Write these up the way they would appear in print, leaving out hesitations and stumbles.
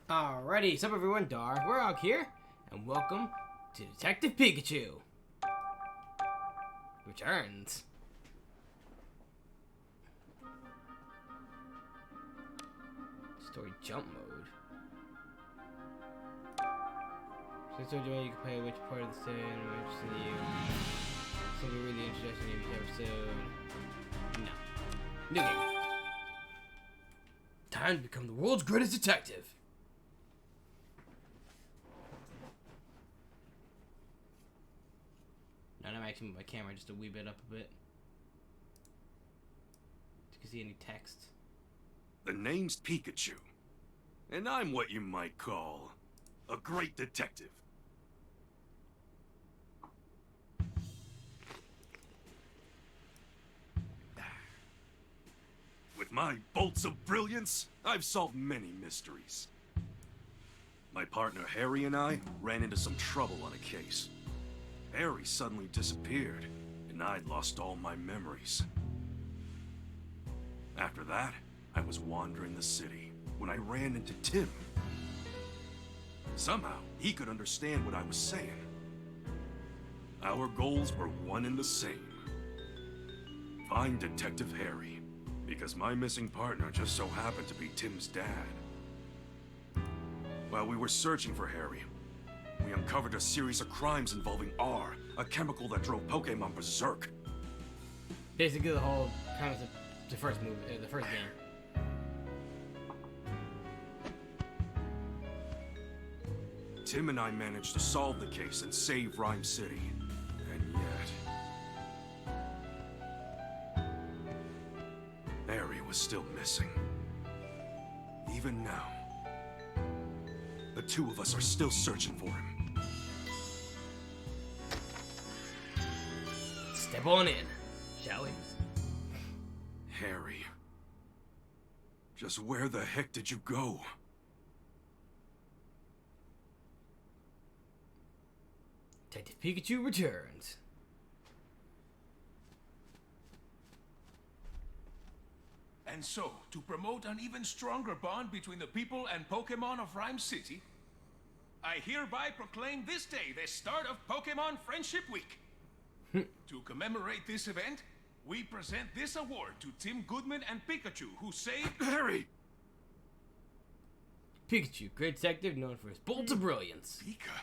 Alrighty, what's up everyone, Warhawk here, and welcome to Detective Pikachu Returns. Story jump mode. So you can play which part of the story and I'm interested in you. Something really interesting in each episode. No. New game. Time to become the world's greatest detective. Now I'm actually moving my camera just a wee bit up a bit. You can see any text. The name's Pikachu, and I'm what you might call a great detective. With my bolts of brilliance, I've solved many mysteries. My partner Harry and I ran into some trouble on a case. Harry suddenly disappeared, and I'd lost all my memories. After that, I was wandering the city when I ran into Tim. Somehow, he could understand what I was saying. Our goals were one and the same. Find Detective Harry, because my missing partner just so happened to be Tim's dad. While we were searching for Harry, we uncovered a series of crimes involving R, a chemical that drove Pokemon berserk. Basically the whole premise of the first movie, the first game. Tim and I managed to solve the case and save Rhyme City. And yet... Harry was still missing. Even now, the two of us are still searching for him. Step on in, shall we? Harry. Just where the heck did you go? Detective Pikachu returns. And so, to promote an even stronger bond between the people and Pokemon of Rhyme City, I hereby proclaim this day the start of Pokemon Friendship Week. To commemorate this event, we present this award to Tim Goodman and Pikachu, who saved... Harry! Pikachu, great detective known for his bolts of brilliance. Pika?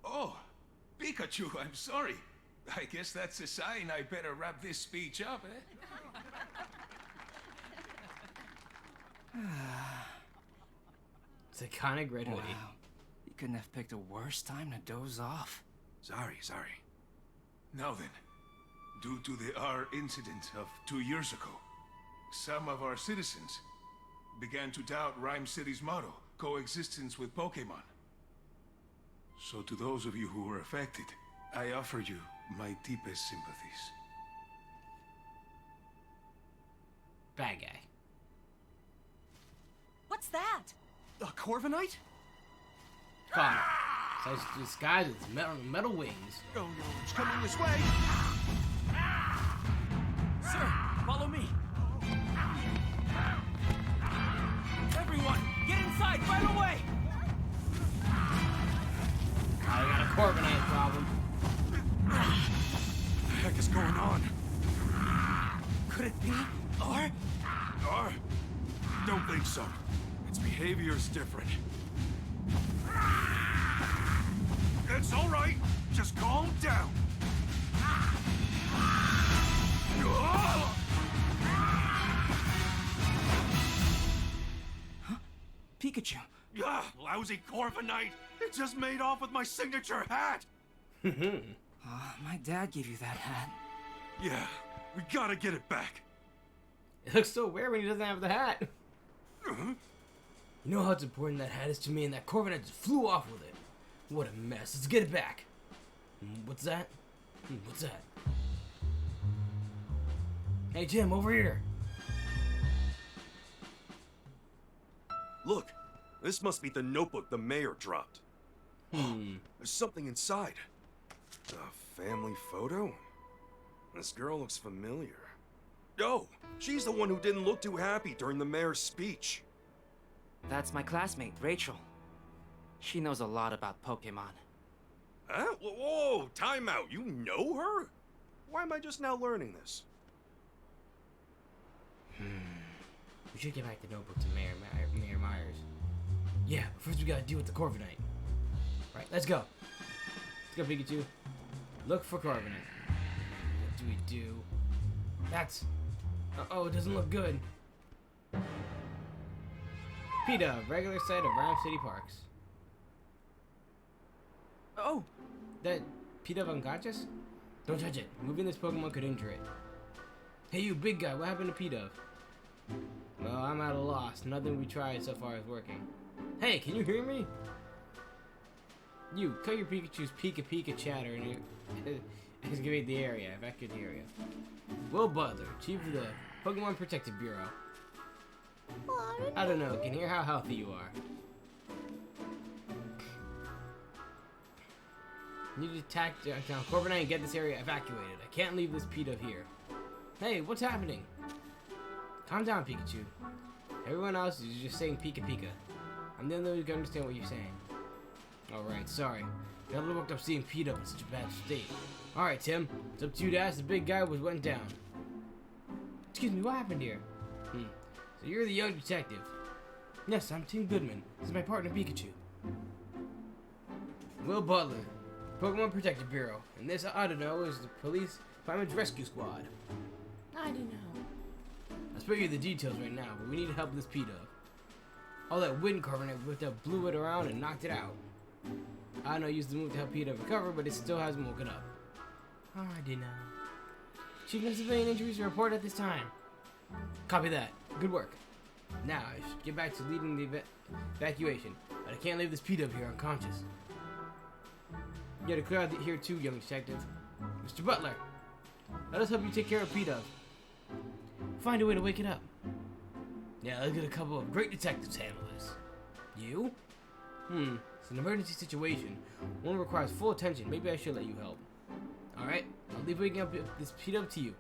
Oh, Pikachu, I'm sorry. I guess that's a sign I better wrap this speech up, eh? It's iconic red hoodie. Wow. You couldn't have picked a worse time to doze off. Sorry. Now then, due to the R incident of 2 years ago, some of our citizens began to doubt Rhyme City's motto, coexistence with Pokemon. So to those of you who were affected, I offer you my deepest sympathies. Bad guy. What's that? A Corviknight? Connor. So he's disguised with metal wings. Oh no, it's coming this way! Sir, follow me! Everyone, get inside right away! I got a Corviknight problem. What the heck is going on? Could it be? Or? R? Don't think so. Its behavior's different. It's all right. Just calm down. Pikachu. Lousy Corviknight! It just made off with my signature hat! My dad gave you that hat. Yeah, we gotta get it back. It looks so weird when he doesn't have the hat. You know how important that hat is to me, and that Corviknight just flew off with it. What a mess. Let's get it back. What's that? What's that? Hey, Jim, over here. Look, this must be the notebook the mayor dropped. There's something inside. A family photo? This girl looks familiar. Oh, she's the one who didn't look too happy during the mayor's speech. That's my classmate, Rachel. She knows a lot about Pokemon. Huh? Whoa, time out. You know her? Why am I just now learning this? We should get back the notebook to Mayor Myers. Yeah, but first we gotta deal with the Corviknight. Right, let's go. Let's go, Pikachu. Look for Corviknight. What do we do? That's... Uh-oh, it doesn't look good. P-Dub, regular site of Rhyme City Parks. Oh! That P-Dub unconscious? Don't touch it. Moving this Pokemon could injure it. Hey, you big guy, what happened to P-Dub? Well, I'm at a loss. Nothing we tried so far is working. Hey, can you hear me? You, cut your Pikachu's Pika chatter and excavate the area. Evacuate the area. Will Butler, Chief of the Pokemon Protective Bureau. I don't know, can hear how healthy you are. Need to attack down Corviknight and get this area evacuated. I can't leave this P-Dub here. Hey, what's happening? Calm down, Pikachu. Everyone else is just saying Pika. I'm the only one who can understand what you're saying. Alright, sorry. Got a little worked up seeing P-Dub in such a bad state. Alright, Tim. It's up to you to ask the big guy what went down. Excuse me, what happened here? So you're the young detective. Yes, I'm Tim Goodman. This is my partner, Pikachu. Will Butler, Pokemon Protective Bureau. And this, I don't know, is the Police Fireman's Rescue Squad. I don't know. I'll spare you the details right now, but we need help with this P-Dub. All that wind Corviknight whipped up blew it around and knocked it out. I know used the move to help P-Dub recover, but it still hasn't woken up. I didn't know. Chief, no civilian injuries are reported at this time. Copy that. Good work. Now, I should get back to leading the evacuation, but I can't leave this P-Dub here unconscious. You got a crowd here too, young detective. Mr. Butler, let us help you take care of P-Dub. Find a way to wake it up. Yeah, let's get a couple of great detectives handle this. You? It's an emergency situation. One requires full attention. Maybe I should let you help. Alright, I'll leave waking up this P-Dub to you.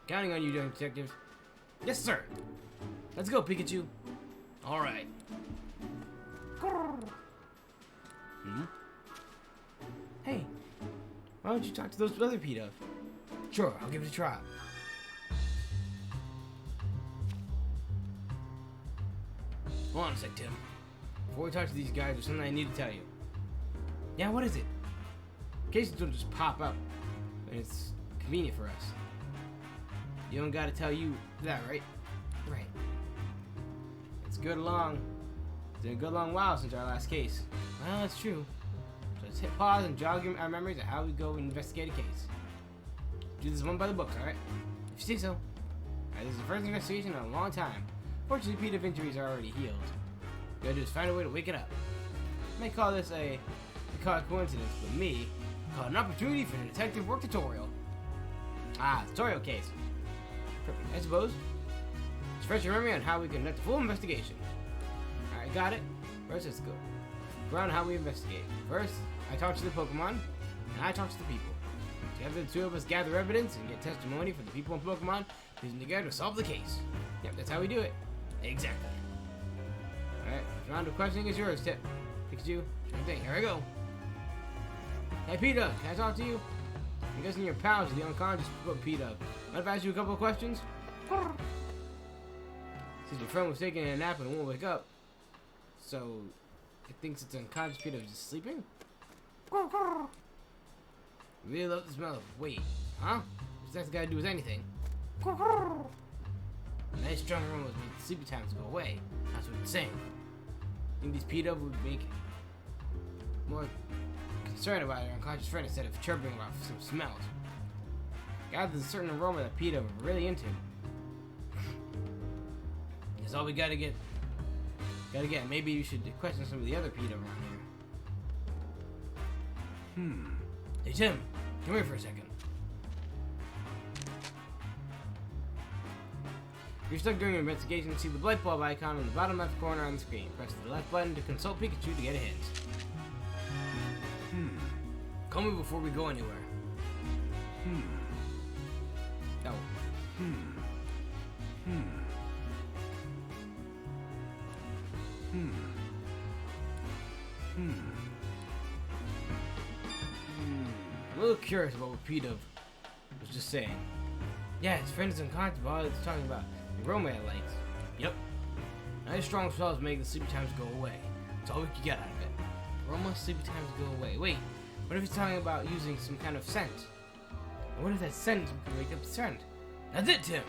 Counting on you, young detective. Yes, sir. Let's go, Pikachu. Alright. Hey, why don't you talk to those other P-Dub? Sure, I'll give it a try. Hold on a sec, Tim. Before we talk to these guys, there's something I need to tell you. Yeah, what is it? Cases don't just pop up, and it's convenient for us. You don't gotta tell you that, right? Right. It's been a good long while since our last case. Well, that's true. So let's hit pause and jog our memories of how we go and investigate a case. Do this one by the books, alright? If you say so. Alright, this is the first investigation in a long time. Fortunately, P-Dub injuries are already healed. What we gotta do is find a way to wake it up. You may call this a coincidence, but me, call it an opportunity for the detective work tutorial. Ah, tutorial case. Perfect, I suppose. Just refresh your memory on how we conduct a full investigation. Alright, got it. First, let's go around how we investigate. First, I talk to the Pokemon, and I talk to the people. Together, the two of us gather evidence and get testimony from the people and Pokemon, using together to solve the case. Yep, that's how we do it. Exactly. Alright, round of questioning is yours, Tip. Pikachu, same thing. Here I go. Hey, P-Dub, can I talk to you? I'm guessing your pals are the unconscious P-Dub. Mind if I ask you a couple of questions? Since your friend was taking a nap and won't wake up, so it thinks it's unconscious P-Dub is just sleeping? Really love the smell of weight, huh? What's that got to do with anything? Nice strong aroma would make the sleepy times go away. That's what it's saying. I think these P-Dub would make more concerned about their unconscious friend instead of chirping about some smells. God, there's a certain aroma that P-Dub are really into. That's all we gotta get. Maybe you should question some of the other P-Dub around here. Hey Tim, come here for a second. If you're stuck during your investigation, see the light bulb icon on the bottom left corner on the screen. Press the left button to consult Pikachu to get a hint. Call me before we go anywhere. Oh. I'm a little curious about what P-Dub was just saying. Yeah, his friend is unconscious while he's talking about the Roma lights. Yep. Nice strong spells make the sleepy times go away. That's all we can get out of it. Roma sleepy times go away. Wait, what if he's talking about using some kind of scent? And what if that scent can wake up the friend? That's it, Tim!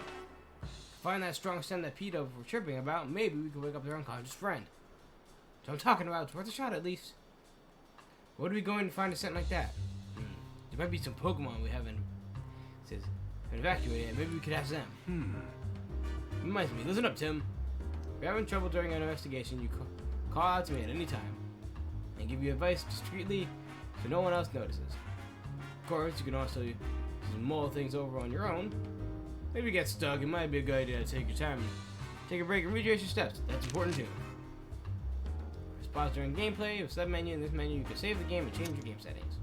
Find that strong scent that P-Dub were chirping about, maybe we can wake up their unconscious friend. So I'm talking about, it's worth a shot at least. What are we going to find a scent like that? There might be some Pokemon we haven't evacuated yet. Maybe we could ask them. Reminds me, listen up, Tim. If you're having trouble during an investigation, you call out to me at any time. And give you advice discreetly so no one else notices. Of course, you can also mull things over on your own. Maybe you get stuck, it might be a good idea to take your time, take a break and retrace your steps. That's important too. Pause during gameplay. With sub menu in this menu, you can save the game and change your game settings.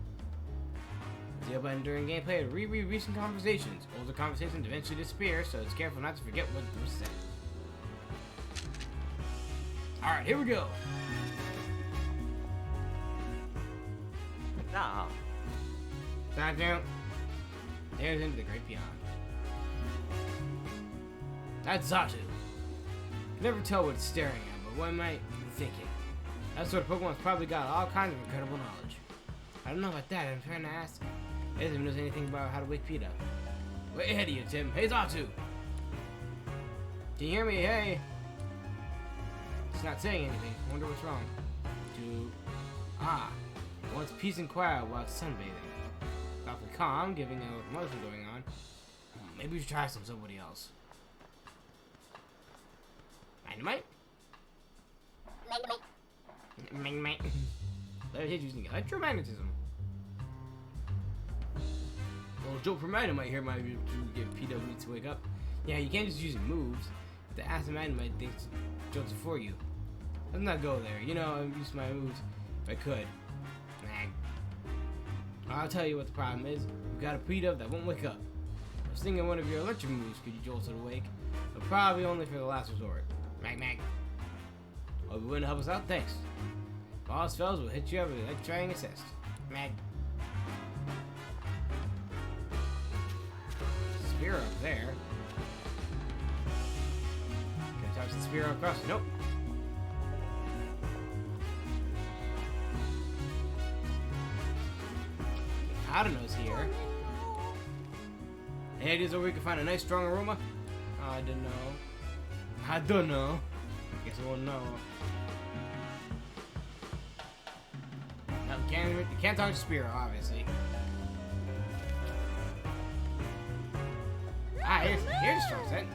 The up button during gameplay to reread recent conversations. Older conversations eventually disappear, so it's careful not to forget what was said. Alright, here we go. Now, Down. There's into the great beyond. That's Xatu. You can never tell what it's staring at, but what it might be thinking. That sort of Pokemon's probably got all kinds of incredible knowledge. I don't know about that. I'm trying to ask. He doesn't knows anything about how to wake Pete up. Way ahead of you, Tim. Hey, Xatu! Can you hear me? Hey! It's not saying anything. I wonder what's wrong. It wants peace and quiet while it's sunbathing. Awfully calm, giving a commotion going on. Maybe we should try somebody else. Dynamite? Dynamite. He's using electromagnetism. Well, joke for Dynamite here might be to get PW to wake up. Yeah, you can't just use moves. But the Acid Dynamite thinks jokes are for you. Let's not go there. You know, I'd use my moves if I could. I'll tell you what the problem is. We've got a PW that won't wake up. I was thinking one of your electric moves could you jolt it awake, but probably only for the last resort. Mag. Oh, you willing to help us out? Thanks. If all spells will hit you up with electrifying assist. Mag. Spear up there. Can I toss the spear across? Nope. I don't know what's here. Any ideas where we can find a nice strong aroma? I don't know. Guess we'll know. Now we can't talk to Spear, obviously. Here's a strong scent.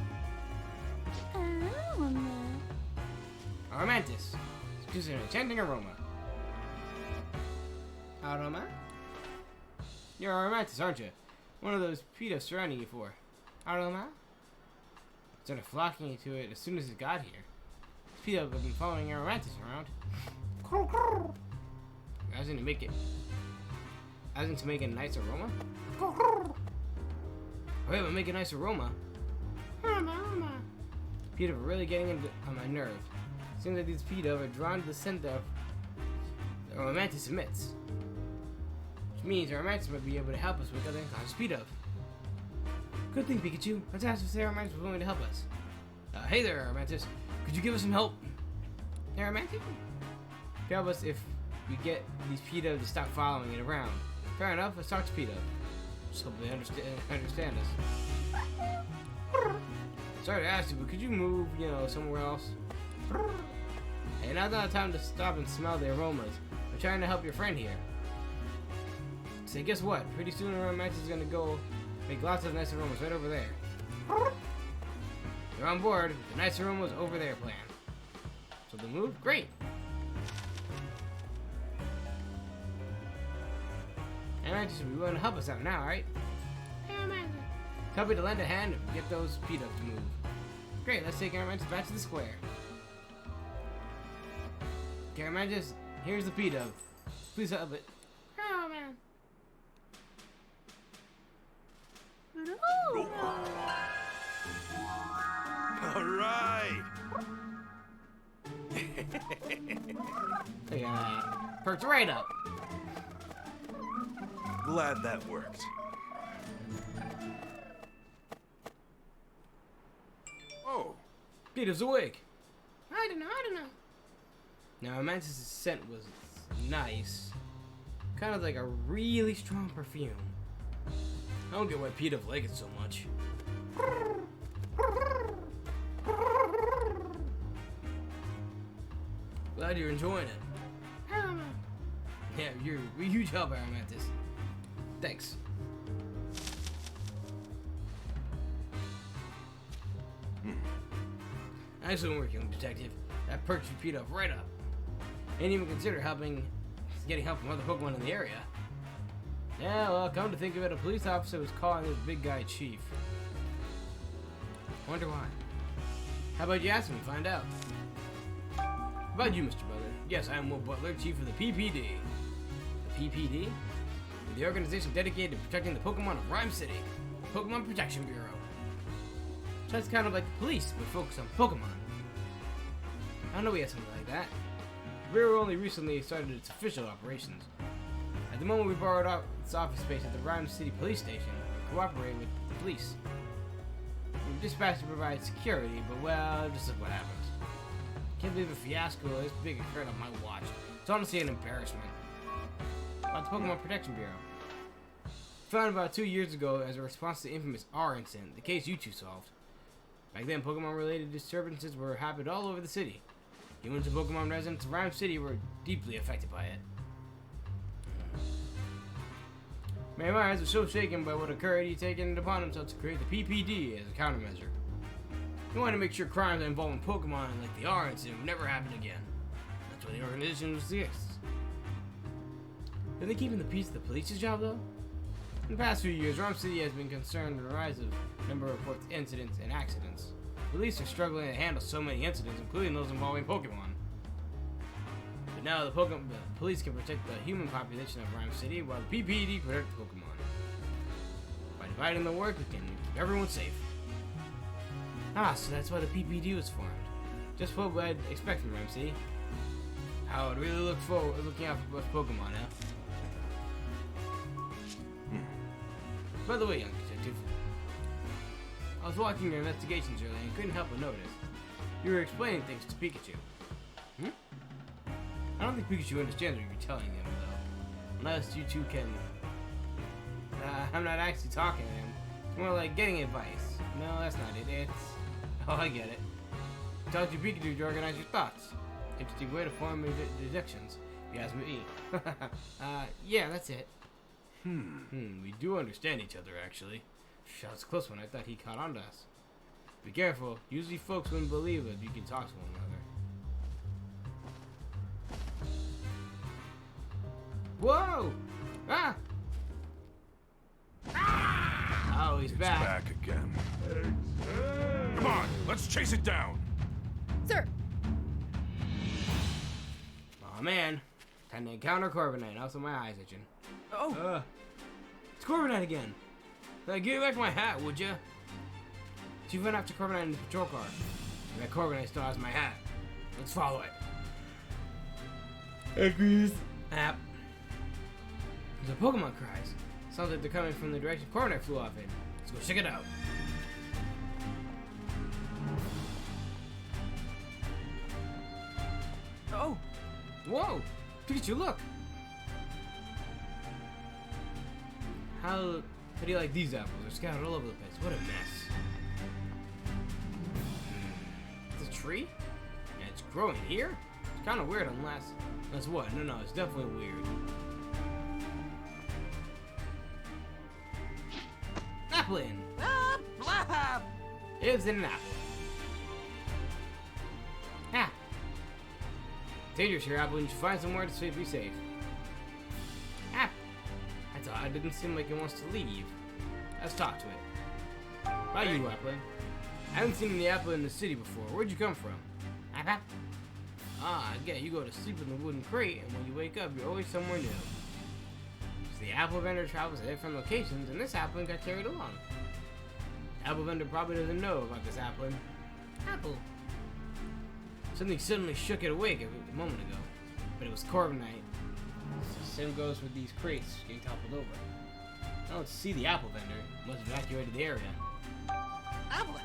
Aromantis. It's an enchanting aroma. Aroma? You're Aromantis, aren't you? One of those PETA surrounding you for. Aroma? Started flocking to it as soon as it got here. PETA have been following Aromantis around. As in to make a nice aroma? Wait, but make a nice aroma? PETA are really getting on my nerve. Seems like these PETA are drawn to the scent that Aromantis emits. Which means Aromantis might be able to help us with the unconscious PETA. Good thing, Pikachu. Let's ask if Aromantis was willing to help us. Hey there, Aromantis. Could you give us some help? Aromantis? Help us if we get these PETA to stop following it around. Fair enough, let's talk to PETA. Just hope they understand us. Sorry to ask you, but could you move, somewhere else? Hey, now's not time to stop and smell the aromas. I'm trying to help your friend here. Say, guess what? Pretty soon Aromantis is gonna go make lots of nice aromas right over there. You're on board with the nice aromas over there plan. So the move? Great! Aromantis should be willing to help us out now, right? Tell me to lend a hand and get those PETA to move. Great, let's take Aromantis back to the square. Okay, Aromantis, here's the PETA. Please help it. Oh, man. All right. Look at that. Perked right up. Glad that worked. Oh, Peter's awake. I don't know. Now, Mantis' scent was nice. Kind of like a really strong perfume. I don't get why Peter liked it so much. Glad you're enjoying it. Yeah, you're a huge help, Mantis. Thanks. Excellent work, young detective. That perks your Peter right up. Ain't even consider getting help from other Pokemon in the area. Yeah, well, come to think of it, a police officer was calling this big guy Chief. Wonder why. How about you ask him and find out? How about you, Mr. Butler? Yes, I am Will Butler, Chief of the PPD. The PPD? The organization dedicated to protecting the Pokemon of Rhyme City. Pokemon Protection Bureau. So that's kind of like the police, but focused on Pokemon. I know we had something like that. The Bureau only recently started its official operations. At the moment, we borrowed out its office space at the Rhyme City Police Station and cooperated with the police. We were dispatched to provide security, but well, just look what happened. Can't believe a fiasco this big occurred on my watch. It's honestly an embarrassment. About the Pokemon Protection Bureau. Founded about 2 years ago as a response to the infamous R incident, the case you two solved. Back then, Pokemon-related disturbances were happened all over the city. Humans and Pokemon residents of Rhyme City were deeply affected by it. Mayor Myers was so shaken by what occurred, he taken it upon himself to create the PPD as a countermeasure. He wanted to make sure crimes involving Pokemon like the R incident would never happen again. That's why the organization exists. Are they keeping the peace of the police's job, though? In the past few years, Rhyme City has been concerned with the rise of number of reports, incidents, and accidents. Police are struggling to handle so many incidents, including those involving Pokemon. But now the police can protect the human population of Rhyme City, while the PPD protect Pokemon. By dividing the work, we can keep everyone safe. Ah, so that's why the PPD was formed. Just what I'd expect from Rhyme City. I would really look forward to looking out for both Pokemon, huh? By the way, young detective, I was watching your investigations earlier and couldn't help but notice you were explaining things to Pikachu. I don't think Pikachu understands what you're telling him, though. Unless you two can... I'm not actually talking to him. It's more like getting advice. No, that's not it. It's... Oh, I get it. Talk to Pikachu to organize your thoughts. Interesting way to form your deductions, if you ask me. Yeah, that's it. We do understand each other, actually. That was a close one. I thought he caught on to us. Be careful. Usually folks wouldn't believe it if you can talk to one another. Whoa! Ah! Oh, he's back. back again. Come on, let's chase it down. Sir! Oh man. Time to encounter Corviknight. Also my eyes itching. Oh! It's Corviknight again. Give back my hat, would ya? She went after Corviknight in the patrol car. And that Corviknight still has my hat. Let's follow it. Agrees. App. There's a Pokemon cries. Sounds like they're coming from the direction Corviknight flew off in. Let's go check it out. Oh! Whoa! Pikachu, look! How do you like these apples? They're scattered all over the place. What a mess. It's a tree? Yeah, it's growing here? It's kind of weird unless what? No, it's definitely weird. Applin! Ah, blah! It was in an apple. Ah! Dangerous here, Applin. You should find somewhere to be safe. Ah! That's odd. It didn't seem like it wants to leave. Let's talk to it. About you, Applin. I haven't seen any apple in the city before. Where'd you come from? Apple? Ah, I get you go to sleep in the wooden crate, and when you wake up, you're always somewhere new. So the apple vendor travels to different locations, and this Applin got carried along. The apple vendor probably doesn't know about this Applin. Apple. Something suddenly shook it awake a moment ago, but it was Corviknight. Same goes with these crates getting toppled over. I don't see the apple vendor. Must have evacuated the area. Apple.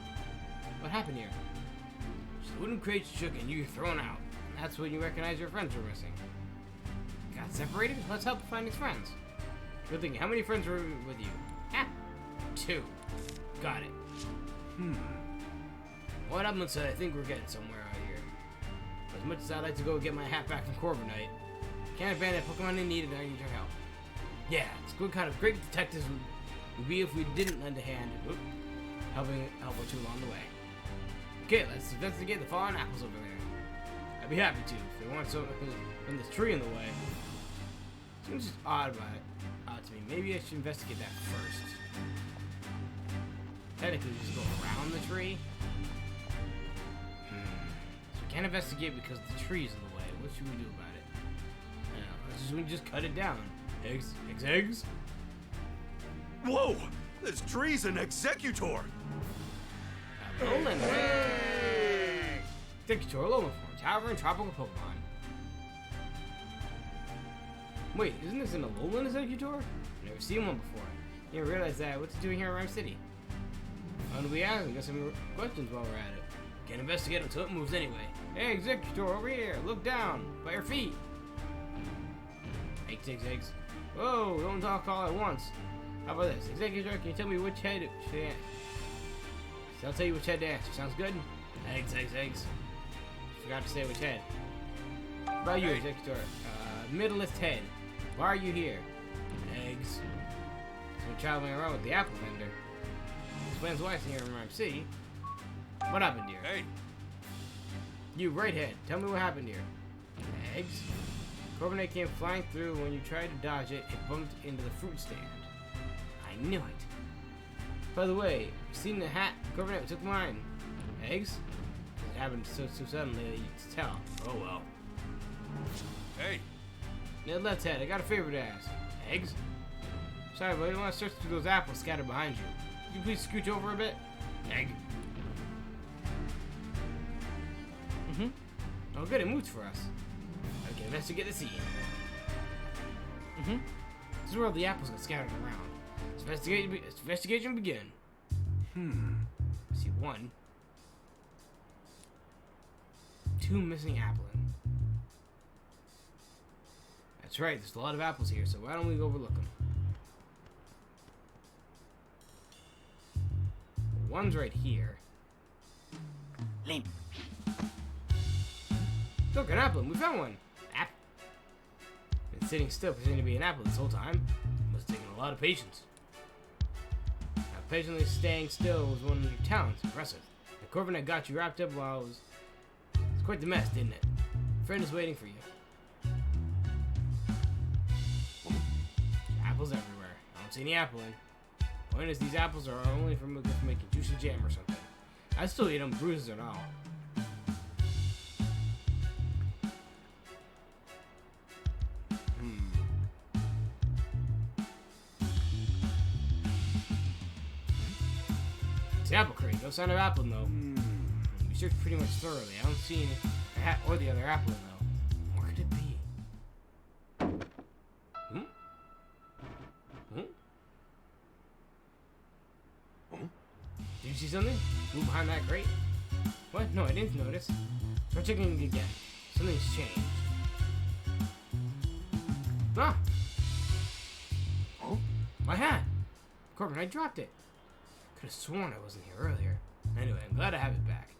What happened here? So the wooden crates shook and you were thrown out. That's when you recognize your friends were missing. Got separated? Let's help find his friends. Good thing, how many friends were with you? Ah, 2. Got it. What happened said I think we're getting somewhere out here. As much as I'd like to go get my hat back from Corviknight, can't abandon Pokemon in need and I need your help. Yeah, it's good kind of great detectives would be if we didn't lend a hand. Helping or two along the way. Okay, let's investigate the fallen apples over there. I'd be happy to, if there weren't so in this tree in the way. Seems just odd about it. To me. Maybe I should investigate that first. Technically, just go around the tree. So we can't investigate because the tree's in the way. What should we do about it? We just cut it down. Eggs? Eggs? Whoa! This tree's an Executor! Alolan Executor Alolan form. Tower and tropical Pokemon. Wait, isn't this an Alolan Executor? I've never seen one before. Didn't realize that. What's it doing here in Rhyme City? Why don't we ask? We got some questions while we're at it. Can't investigate until it moves anyway. Hey, Executor, over here. Look down. By your feet. Eggs. Whoa, don't talk all at once. How about this? Executor, can you tell me which head it should answer? I'll tell you which head to answer. Sounds good? Eggs. Forgot to say which head. What about you, Executor? Middleest head. Why are you here? Eggs. So we're traveling around with the apple vendor. Explains why it's here in Rhyme City. What happened here? Hey! You, right head. Tell me what happened here. Eggs. Corviknight came flying through. When you tried to dodge it, it bumped into the fruit stand. I knew it. By the way, you seen the hat? Corviknight took mine. Eggs? It happened so suddenly that you could tell. Oh well. Hey! Ned Left's head, I got a favor to ask. Eggs? Sorry, but I don't want to search through those apples scattered behind you. Could you please scooch over a bit? Egg. Oh good, it moves for us. Okay, investigate the scene. This is where all the apples got scattered around. Investigation begin. See 1. 2 missing applin. That's right, there's a lot of apples here, so why don't we overlook them? One's right here. Limp. Look, an apple. We found one. Apple. Been sitting still pretending to be an apple this whole time. Must have taken a lot of patience. Now, patiently staying still was one of your talents. Impressive. The Corviknight got you wrapped up while I was... It's quite the mess, didn't it? A friend is waiting for you. Apples everywhere. I don't see any apple in. Point is, these apples are only for making juicy jam or something. I still eat them, bruises and all. It's the apple crate. No sign of apple, though. We searched pretty much thoroughly. I don't see any hat or the other apple, though. What could it be? Did you see something? Move behind that crate? What? No, I didn't notice. Try checking it again. Something's changed. Ah! Oh? My hat! Corbin, I dropped it. Could have sworn I wasn't here earlier. Anyway, I'm glad I have it back.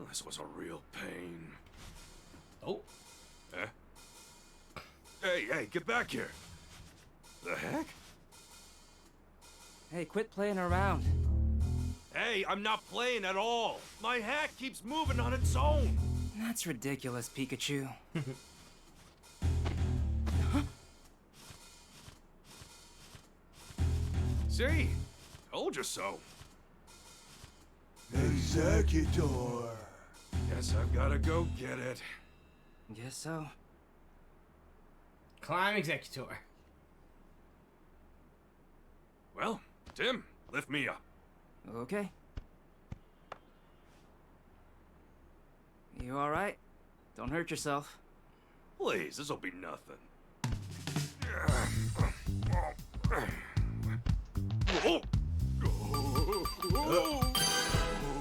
This was a real pain. Oh? Eh? Hey, get back here! The heck? Hey, quit playing around. Hey, I'm not playing at all! My hat keeps moving on its own! That's ridiculous, Pikachu. See? Told you so. Executor. Guess I've gotta go get it. Guess so. Climb Executor. Well, Tim, lift me up. Okay. You alright? Don't hurt yourself. Please, this'll be nothing.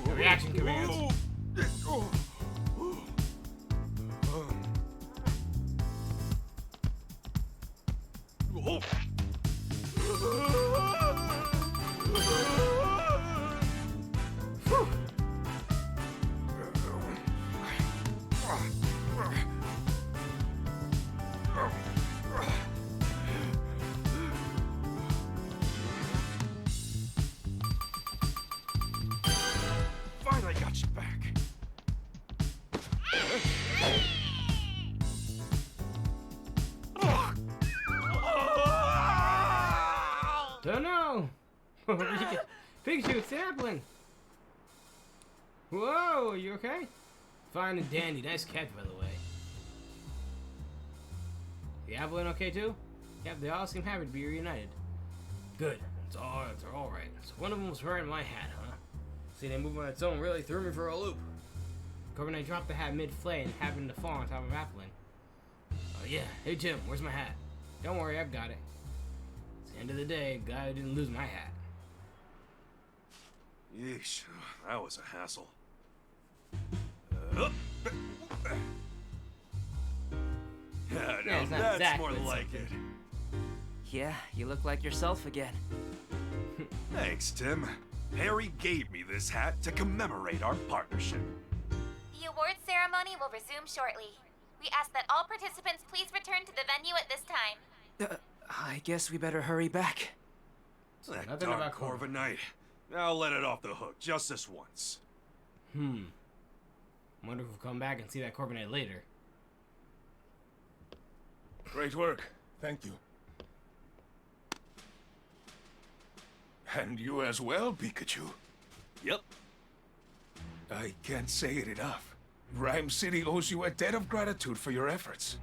The reaction commands. Finally got you back. Don't know. Pikachu, it's happening. Whoa, you okay? Fine and dandy. Nice catch, by the way. The Avalon okay too? Yeah, they all seem happy to be reunited. Good. It's all right. So one of them was wearing my hat, huh? Seeing it move on its own really threw me for a loop. Corviknight dropped the hat mid-flay and happened to fall on top of Avalon. Oh yeah. Hey Tim, where's my hat? Don't worry, I've got it. It's the end of the day, guy who didn't lose my hat. Yeesh, that was a hassle. Yeah, Yeah, now it's not that's exactly more like something. it. Yeah, you look like yourself again. Thanks, Tim. Harry gave me this hat to commemorate our partnership. The awards ceremony will resume shortly. We ask that all participants please return to the venue at this time. I guess we better hurry back. That nothing darn about Corviknight. I'll let it off the hook just this once. Wonder if we'll come back and see that Corviknight later. Great work. Thank you. And you as well, Pikachu. Yep. I can't say it enough. Rhyme City owes you a debt of gratitude for your efforts.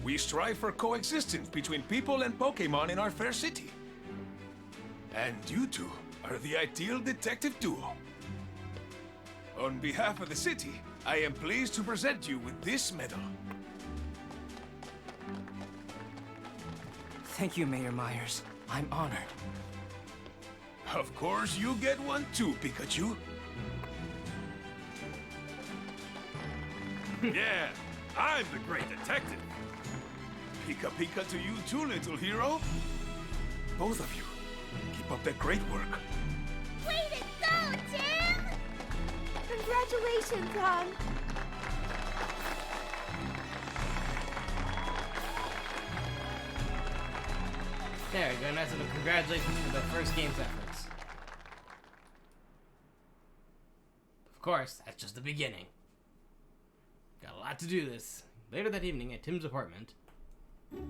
We strive for coexistence between people and Pokémon in our fair city. And you two are the ideal detective duo. On behalf of the city, I am pleased to present you with this medal. Thank you, Mayor Myers. I'm honored. Of course, you get one too, Pikachu. Yeah, I'm the great detective. Pika Pika to you too, little hero. Both of you, keep up that great work. Way to go, Tim! Congratulations, hon. There you go. Nice little congratulations for the first game's efforts. Of course, that's just the beginning. Got a lot to do this. Later that evening at Tim's apartment.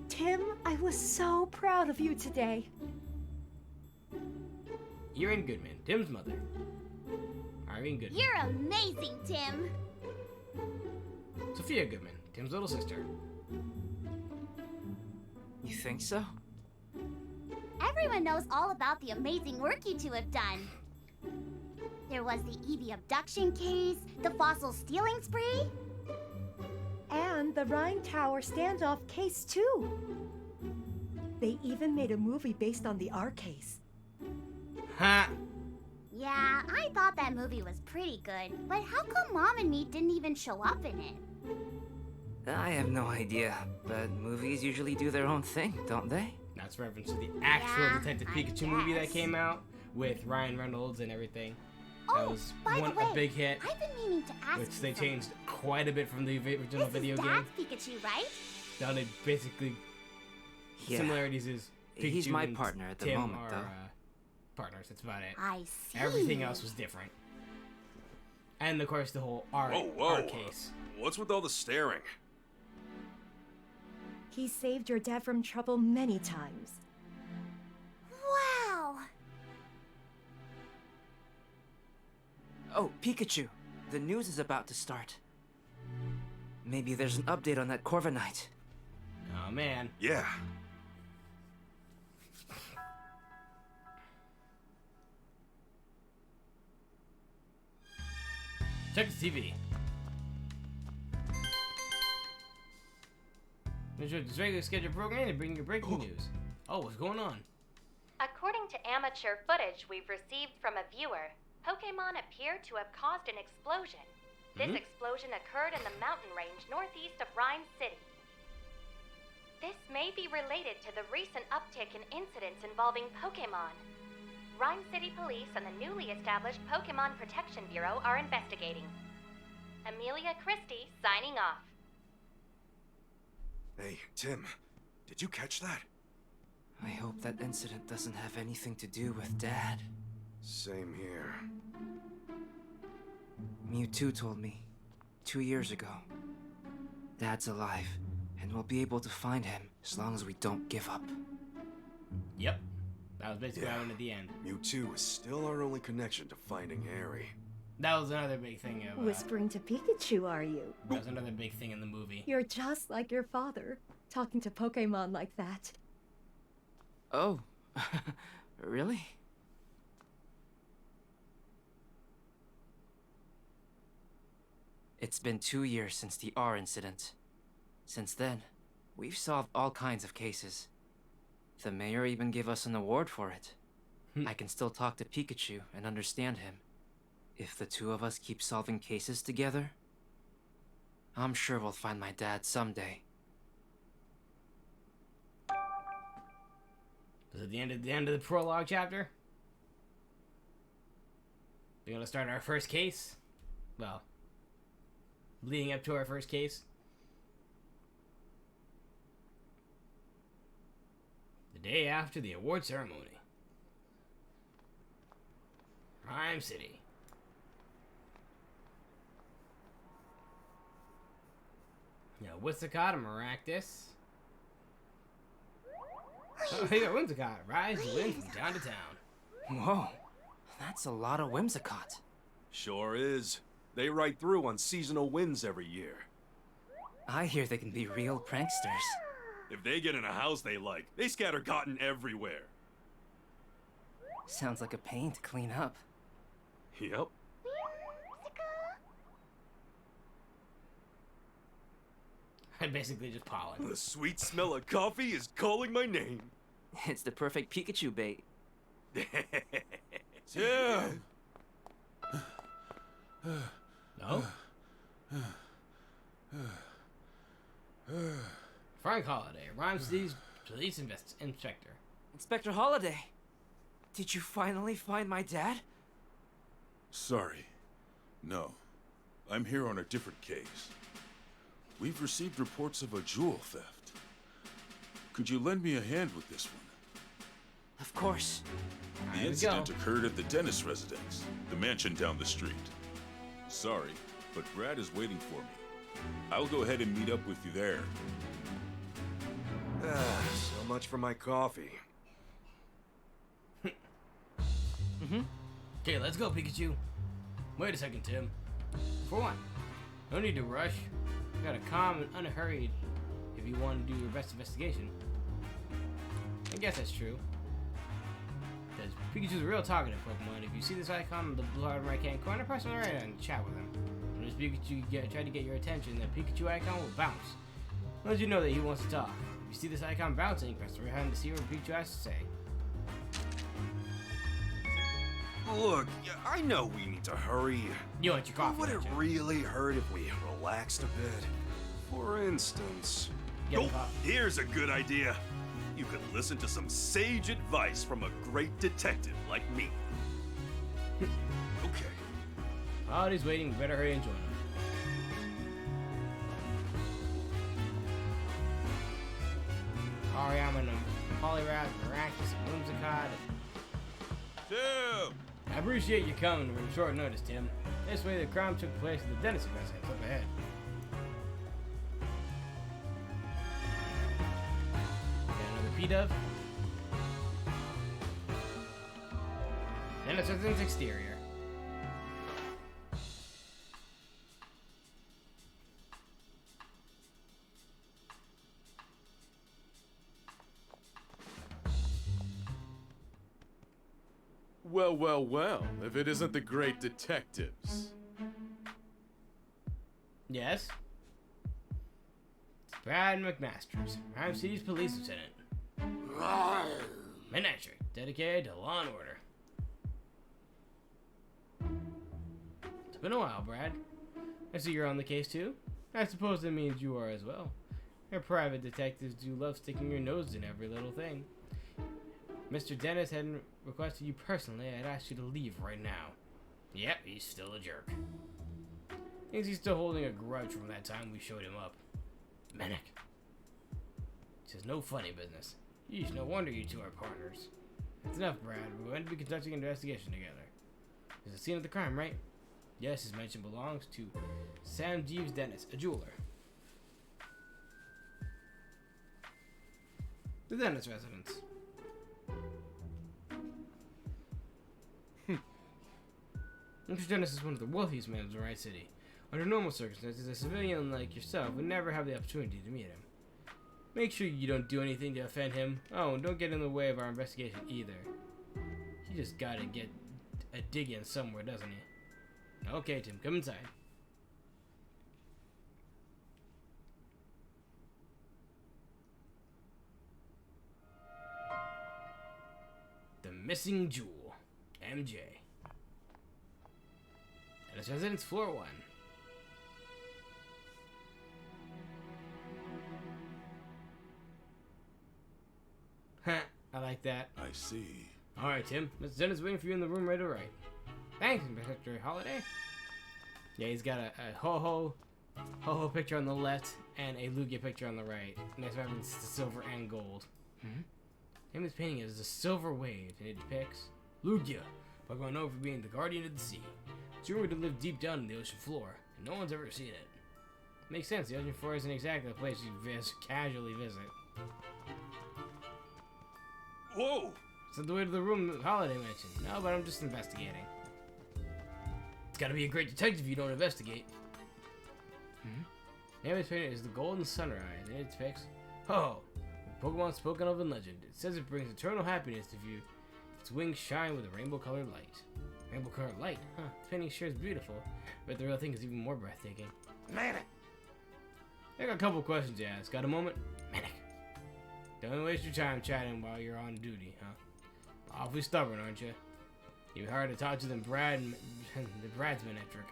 Tim, I was so proud of you today. Irene Goodman, Tim's mother. Irene Goodman. You're amazing, Tim! Sophia Goodman, Tim's little sister. You think so? Everyone knows all about the amazing work you two have done. There was the Eevee abduction case, the fossil stealing spree. And the Rhine Tower standoff case, too. They even made a movie based on the R case. Ha! Yeah, I thought that movie was pretty good, but how come Mom and me didn't even show up in it? I have no idea, but movies usually do their own thing, don't they? That's reference to the actual Yeah, Detective I Pikachu movie that guess. came out with Ryan Reynolds and everything. That Oh, was by a the way, big hit, I've been meaning to ask which you they something. changed quite a bit from the original This video is game. Dad's Pikachu, right? Now they basically Yeah. similarities is Pikachu He's my and partner at the Tim moment, are, though. partners. That's about it. I see. Everything else was different. And of course the whole R Whoa. case. What's with all the staring? He saved your dad from trouble many times. Wow! Oh, Pikachu, the news is about to start. Maybe there's an update on that Corviknight. Oh man. Yeah. Check the TV. This is regular scheduled program to bring you breaking news. Oh, what's going on? According to amateur footage we've received from a viewer, Pokemon appear to have caused an explosion. This explosion occurred in the mountain range northeast of Rhyme City. This may be related to the recent uptick in incidents involving Pokemon. Rhyme City Police and the newly established Pokemon Protection Bureau are investigating. Amelia Christie signing off. Hey, Tim, did you catch that? I hope that incident doesn't have anything to do with Dad. Same here. Mewtwo told me 2 years ago. Dad's alive, and we'll be able to find him as long as we don't give up. Yep. That was basically what happened at the end. Mewtwo is still our only connection to finding Harry. That was another big thing of... Whispering to Pikachu, are you? that was another big thing in the movie. You're just like your father, talking to Pokemon like that. Oh, really? It's been 2 years since the R incident. Since then, we've solved all kinds of cases. The mayor even gave us an award for it. I can still talk to Pikachu and understand him. If the two of us keep solving cases together, I'm sure we'll find my dad someday. Is it the end of the prologue chapter? We're gonna start our first case? Well, leading up to our first case. The day after the award ceremony. Rhyme City. Now, Whimsicott and Maractus. Oh, hey, Whimsicott, rise and win from town to town. Whoa, that's a lot of Whimsicott. Sure is. They ride through on seasonal wins every year. I hear they can be real pranksters. If they get in a house they like, they scatter cotton everywhere. Sounds like a pain to clean up. Yep. I basically just pollen. The sweet smell of coffee is calling my name. It's the perfect Pikachu bait. Tim! No? Frank Holiday, Rhyme City's police inspector. Inspector Holiday, did you finally find my dad? Sorry. No. I'm here on a different case. We've received reports of a jewel theft. Could you lend me a hand with this one? Of course. The Here we incident go. occurred at the Dennis residence, the mansion down the street. Sorry, but Brad is waiting for me. I'll go ahead and meet up with you there. So much for my coffee. Okay, let's go, Pikachu. Wait a second, Tim. For one, no need to rush. You gotta calm and unhurried if you want to do your best investigation. I guess that's true. Because Pikachu's a real talkative Pokemon. If you see this icon in the bottom right-hand corner, press on the right and chat with him. When this Pikachu try to get your attention, the Pikachu icon will bounce. Let you know that he wants to talk. If you see this icon bouncing, press the right hand to see what Pikachu has to say. Look, I know we need to hurry. You want your But coffee, would it don't you? really hurt if we relaxed a bit? For instance... Get Oh, the coffee. here's a good idea. You could listen to some sage advice from a great detective like me. Okay. While he's waiting, we better hurry and join him. Ariana, Poliwrath, Maractus, and Whimsicott. Tim! I appreciate you coming from short notice, Tim. This way the crime took place at the Dennis residence up ahead. Got another P-Dove. Dennis residence exterior. Well, well, well, if it isn't the great detectives. Yes. Brad McMasters, Rhyme City's police lieutenant. Midnight Trick, dedicated to law and order. It's been a while, Brad. I see you're on the case too. I suppose that means you are as well. Your private detectives do love sticking your nose in every little thing. Mr. Dennis hadn't requested you personally. I'd ask you to leave right now. Yep, he's still a jerk. Thinks he's still holding a grudge from that time we showed him up. Manic. Says no funny business. Yeesh, no wonder you two are partners. That's enough, Brad. We're going to be conducting an investigation together. There's a scene of the crime, right? Yes, his mention belongs to Sam Jeeves Dennis, a jeweler. The Dennis residence. Mr. Dennis is one of the wealthiest men of the Rhyme City. Under normal circumstances, a civilian like yourself would never have the opportunity to meet him. Make sure you don't do anything to offend him. Oh, and don't get in the way of our investigation either. He just gotta get a dig in somewhere, doesn't he? Okay, Tim, come inside. The Missing Jewel, MJ. Dennis residence, floor 1. I like that. I see. Alright, Tim. Mr. Dennis is waiting for you in the room right to right. Thanks, Inspector Holiday. Yeah, he's got a ho-ho picture on the left and a Lugia picture on the right. Nice reference to silver and gold. Name of this painting is The Silver Wave, and it depicts Lugia, Pokemon known for being the guardian of the sea. It's rumored to live deep down in the ocean floor, and no one's ever seen it. Makes sense, the ocean floor isn't exactly a place you casually visit. Whoa! It's the way to the room that Holiday mentioned. No, but I'm just investigating. It's gotta be a great detective if you don't investigate. Name of this painting is The Golden Sunrise, and it depicts Pokemon spoken of in legend. It says it brings eternal happiness to view. Its wings shine with a rainbow-colored light. Rainbow-colored light? Huh. This painting sure is beautiful, but the real thing is even more breathtaking. Manic! I got a couple questions to ask. Got a moment? Manic. Don't waste your time chatting while you're on duty, huh? Awfully stubborn, aren't you? You're harder to talk to than Brad and the Brad's Manectric.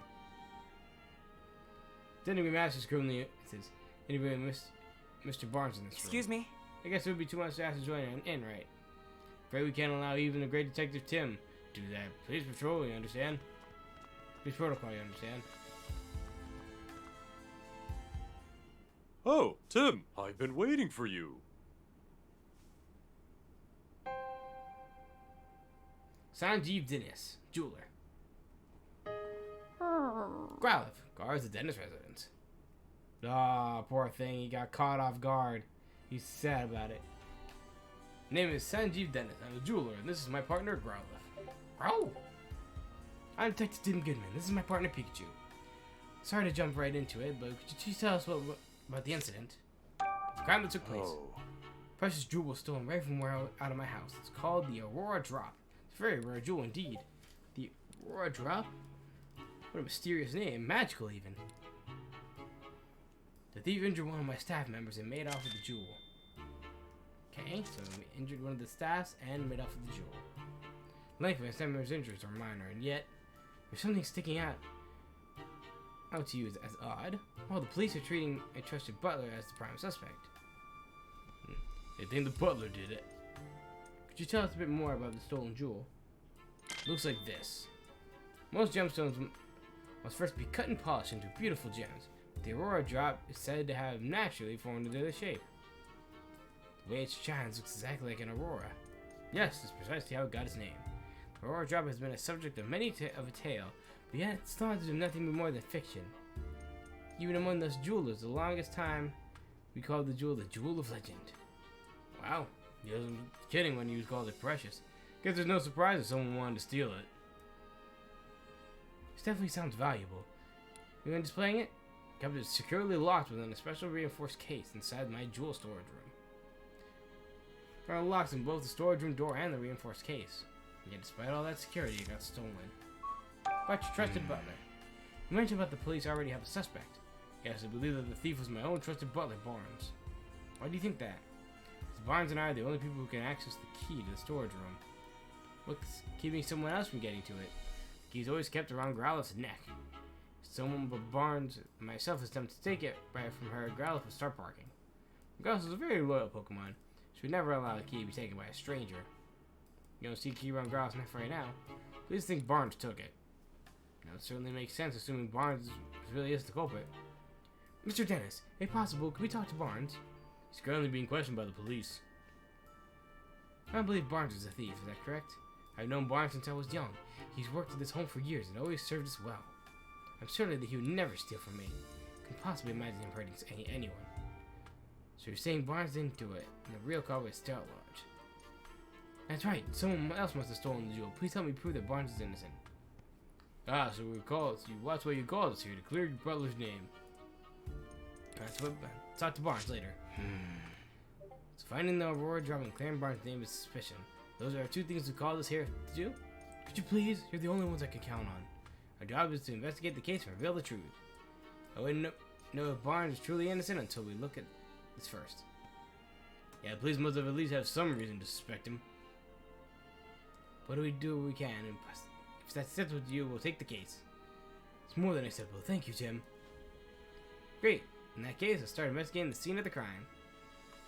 Didn't Masters currently says interviewing Mr. Barnes in this room. Excuse me? I guess it would be too much to ask to join in, right? Afraid we can't allow even the great detective Tim to do that. Police patrol, you understand? Police protocol, you understand? Oh, Tim, I've been waiting for you. Sanjeev Dennis, jeweler. Growlithe, guards the Dennis residence. Ah, poor thing, he got caught off guard. He's sad about it. Name is Sanjeev Dennis. I'm a jeweler, and this is my partner, Growlithe. Grow! I'm Detective Tim Goodman. This is my partner, Pikachu. Sorry to jump right into it, but could you please tell us about the incident? The crime that took place. Precious jewel was stolen right from out of my house. It's called the Aurora Drop. It's a very rare jewel indeed. The Aurora Drop? What a mysterious name. Magical, even. The thief injured one of my staff members and made off with the jewel. Okay, so we injured one of the staffs and made off with the jewel. Length of my staff member's injuries are minor, and yet there's something sticking out to you as odd. Well, the police are treating a trusted butler as the prime suspect. They think the butler did it. Could you tell us a bit more about the stolen jewel? Looks like this. Most gemstones must first be cut and polished into beautiful gems. The Aurora Drop is said to have naturally formed into this shape. The way it shines looks exactly like an aurora. Yes, that's precisely how it got its name. The Aurora Drop has been a subject of many of a tale, but yet it's thought to be nothing but more than fiction. Even among us jewelers, the longest time we called the jewel of legend. Wow, he wasn't kidding when he called it precious. Guess there's no surprise if someone wanted to steal it. This definitely sounds valuable. You mind displaying it? Kept it securely locked within a special reinforced case inside my jewel storage room. There are locks in both the storage room door and the reinforced case. Yet despite all that security, it got stolen. But your trusted butler. You mentioned about the police already have a suspect. Yes, I believe that the thief was my own trusted butler, Barnes. Why do you think that? Because Barnes and I are the only people who can access the key to the storage room. What's keeping someone else from getting to it? The key's always kept around Growlithe's neck. If someone but Barnes and myself attempted to take it from her, Growlithe would start barking. Growlithe is a very loyal Pokemon, so we never allow the key to be taken by a stranger. You don't see the key around Growlithe's neck right now. Please think Barnes took it. Now, it certainly makes sense, assuming Barnes really is the culprit. Mr. Dennis, if possible, could we talk to Barnes? He's currently being questioned by the police. I don't believe Barnes is a thief, is that correct? I've known Barnes since I was young. He's worked at this home for years and always served us well. I'm certain that he would never steal from me. I can possibly imagine him hurting anyone. So you're saying Barnes didn't do it, and the real culprit is still at large. That's right, someone else must have stolen the jewel. Please help me prove that Barnes is innocent. Ah, so that's why you called us here, to clear your brother's name. That's what. Talk to Barnes later. So finding the Aurora Drop and clearing Barnes' name is suspicion. Those are two things we called us here to do. Could you please? You're the only ones I can count on. Our job is to investigate the case and reveal the truth. I wouldn't know if Barnes is truly innocent until we look at this first. Yeah, the police must have at least have some reason to suspect him. What do we do what we can? And if that's acceptable to you, we'll take the case. It's more than acceptable. Thank you, Tim. Great. In that case, let's start investigating the scene of the crime.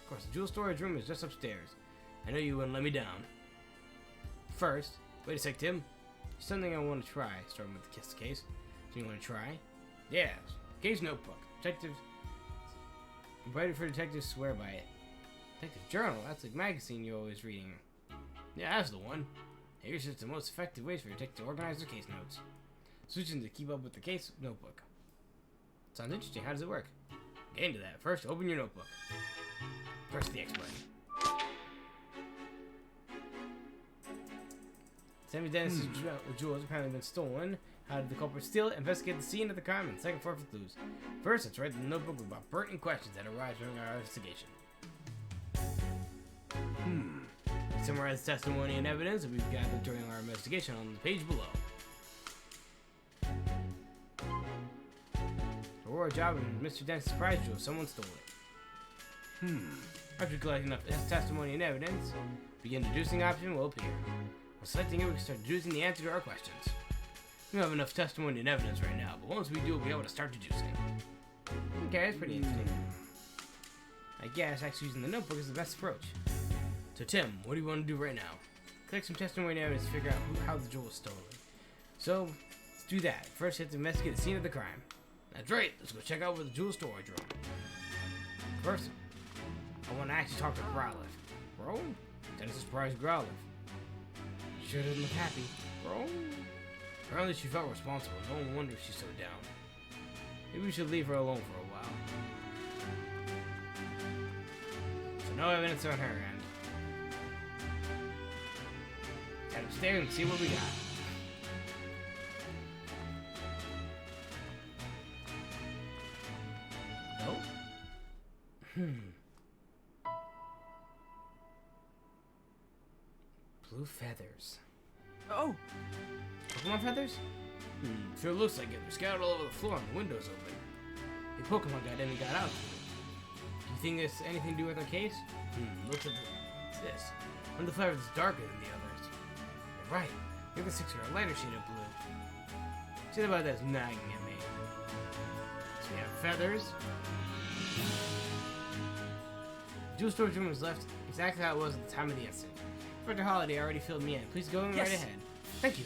Of course, the jewel storage room is just upstairs. I know you wouldn't let me down. First, wait a sec, Tim. There's something I want to try, starting with the case. So you want to try? Yes. Case notebook. Detectives. Invited for detectives swear by it. Detective journal? That's the magazine you're always reading. Yeah, that's the one. Here's just the most effective ways for detectives to organize their case notes. Switching to keep up with the case notebook. Sounds interesting. How does it work? Get into that. First, open your notebook. Press the X button. Sammy Dennis's jewel has apparently been stolen. How did the culprit steal it? Investigate the scene of the crime and second floor for clues. First, let's write the notebook about pertinent questions that arise during our investigation. Summarize testimony and evidence that we've gathered during our investigation on the page below. Aurora Job and Mr. Dennis surprised you if someone stole it. After collecting enough testimony and evidence, begin deducing option will appear. While selecting it, we can start deducing the answer to our questions. We don't have enough testimony and evidence right now, but once we do, we'll be able to start deducing. Okay, that's pretty interesting. I guess actually using the notebook is the best approach. So Tim, what do you want to do right now? Collect some testimony and evidence to figure out how the jewel was stolen. So, let's do that. First, you have to investigate the scene of the crime. That's right, let's go check out where the jewel storage room. First, I want to actually talk to Growlithe. Bro? Dennis is surprised Growlithe. She sure doesn't look happy. Bro? Apparently she felt responsible. No wonder she's so down. Maybe we should leave her alone for a while. So no evidence on her end. Head upstairs and see what we got. Blue feathers. Oh! Pokemon feathers? Sure looks like it. They're scattered all over the floor and the windows open. The Pokemon got in and got out. Do you think there's anything to do with our case? Looks at this. One of the feathers is darker than the others. You're right. The other six are a lighter shade of blue. Shit about that's nagging at me. So we have feathers. The jewel storage room was left exactly how it was at the time of the incident. Inspector Holiday already filled me in. Please go right ahead. Thank you.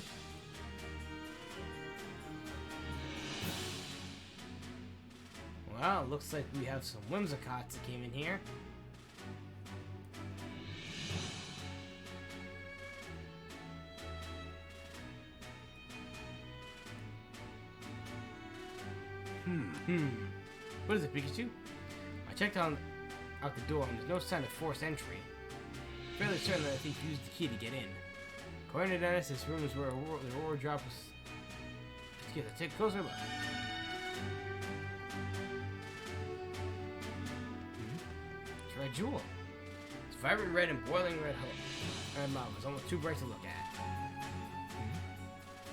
Well, looks like we have some Whimsicots that came in here. What is it, Pikachu? I checked out the door and there's no sign of forced entry. Fairly certain that the thief used the key to get in. According to Dennis, this room is where the Aurora Drop was. Excuse me, take a closer look. It's Red Jewel. It's vibrant red and boiling red lava. It's almost too bright to look at.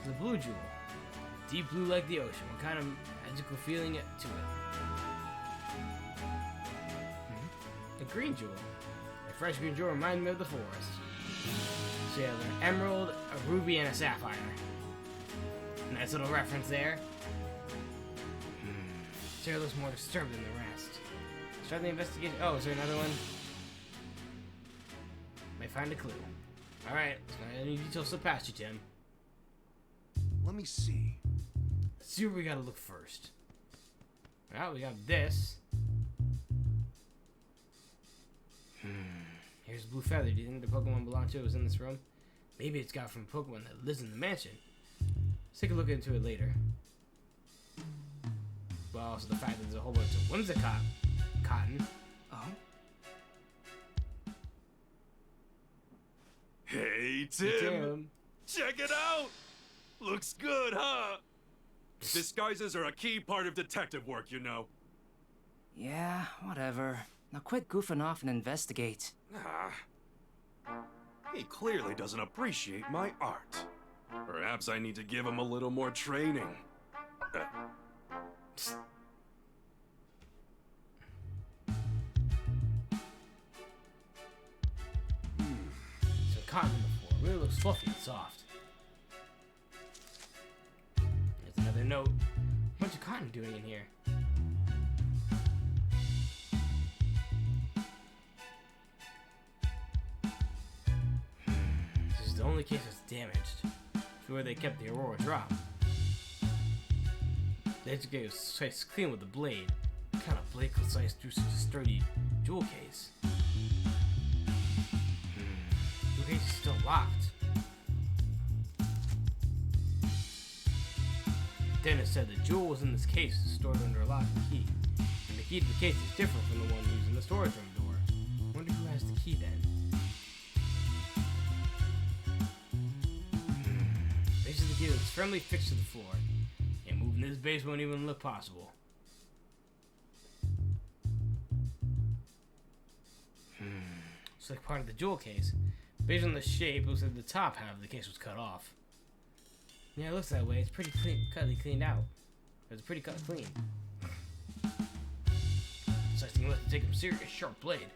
The Blue Jewel. Deep blue like the ocean. What kind of magical feeling to it? A green jewel. A fresh green jewel reminds me of the forest. So you have an emerald, a ruby, and a sapphire. Nice little reference there. Sarah looks more disturbed than the rest. Start the investigation. Oh, is there another one? May find a clue. Alright, any details slip past you, Tim. Let me see. Let's see where we gotta look first. Well, we got this. Here's Blue Feather. Do you think the Pokemon belonged to it was in this room? Maybe it's got from a Pokemon that lives in the mansion. Let's take a look into it later. Well, also the fact that there's a whole bunch of Whimsicott cotton. Oh? Hey, Tim! Check it out! Looks good, huh? Disguises are a key part of detective work, you know. Yeah, whatever. Now quit goofing off and investigate. He clearly doesn't appreciate my art. Perhaps I need to give him a little more training. Some cotton on the floor. Really looks fluffy and soft. There's another note. What's your cotton doing in here? This is the only case that's damaged. It's where they kept the Aurora drop. They had to get it sliced clean with a blade. What kind of blade could slice through such a sturdy jewel case? The case is still locked. Dennis said the jewel was in this case stored under a lock and key. And the key to the case is different from the one used in the storage room door. I wonder who has the key then. Basically the key was firmly fixed to the floor. And moving this base won't even look possible. It's like part of the jewel case. Based on the shape, it looks like the top half of the case was cut off. Yeah, it looks that way. It's pretty cleaned out. It's pretty cut clean. Such thing must have taken a serious sharp blade.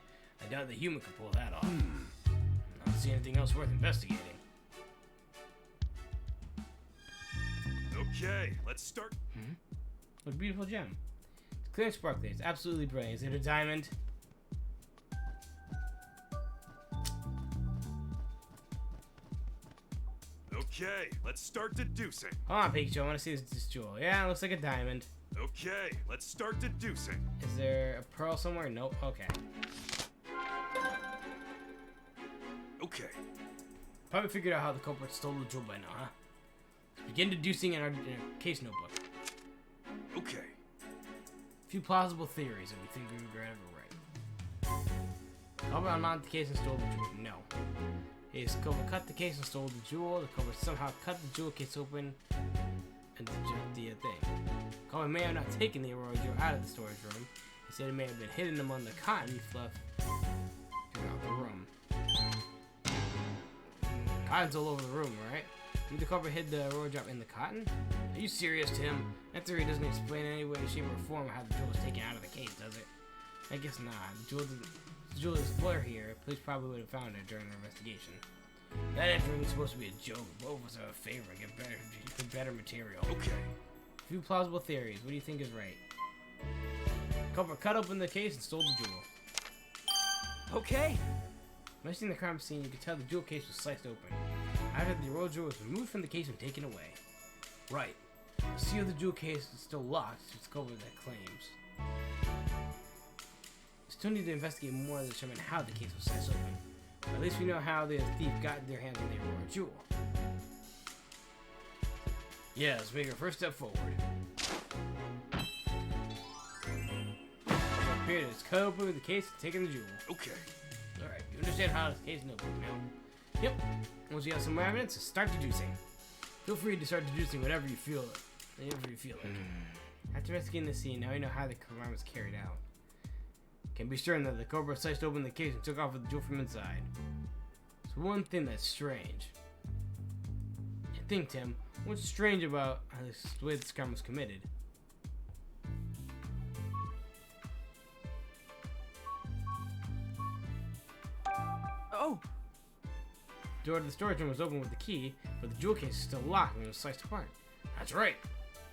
I doubt the human could pull that off. I don't see anything else worth investigating. Okay, let's start. What a beautiful gem. It's clear and sparkly. It's absolutely brilliant. Is it a diamond? Okay, let's start deducing. Hold on, Pikachu. I want to see this jewel. Yeah, it looks like a diamond. Okay, let's start deducing. Is there a pearl somewhere? Nope. Okay. Okay. Probably figured out how the culprit stole the jewel by now, huh? Let's begin deducing in our case notebook. Okay. A few plausible theories that we think we were ever right. Culprit unmounted the case and stole the jewel. No. His culprit cut the case and stole the jewel. The culprit somehow cut the jewel case open and the thing. Culprit may have not taken the Aurora jewel out of the storage room. Instead, it may have been hidden among the cotton fluff throughout the room. Cotton's all over the room, right? Maybe the culprit hid the Aurora drop in the cotton? Are you serious, Tim? That theory doesn't explain in any way, shape, or form how the jewel was taken out of the case, does it? I guess not. The jewel is blur here. Police probably would have found it during their investigation. That entry was supposed to be a joke. Both of us have a favor and get better material. Okay. A few plausible theories. What do you think is right? Culprit cut open the case and stole the jewel. Okay. When I seen the crime scene, you could tell the jewel case was sliced open. After the Aurora jewel was removed from the case and taken away. Right. The seal of the jewel case is still locked, so it's culprit that claims. We still need to investigate more to determine how the case was sliced open. But at least we know how the thief got their hands on the Aurora jewel. Yeah, let's make our first step forward. Here it is. Cut open the case and taking the jewel. Okay. Alright, you understand how this case notebook now. Yep. Once you have some more evidence, start deducing. Feel free to start deducing whatever you feel like. After investigating the scene, now you know how the crime was carried out. Can be certain that the culprit sliced open the case and took off with the jewel from inside. There's one thing that's strange. think, Tim. What's strange about the way this crime was committed? Oh! The door to the storage room was open with the key, but the jewel case is still locked and it was sliced apart. That's right.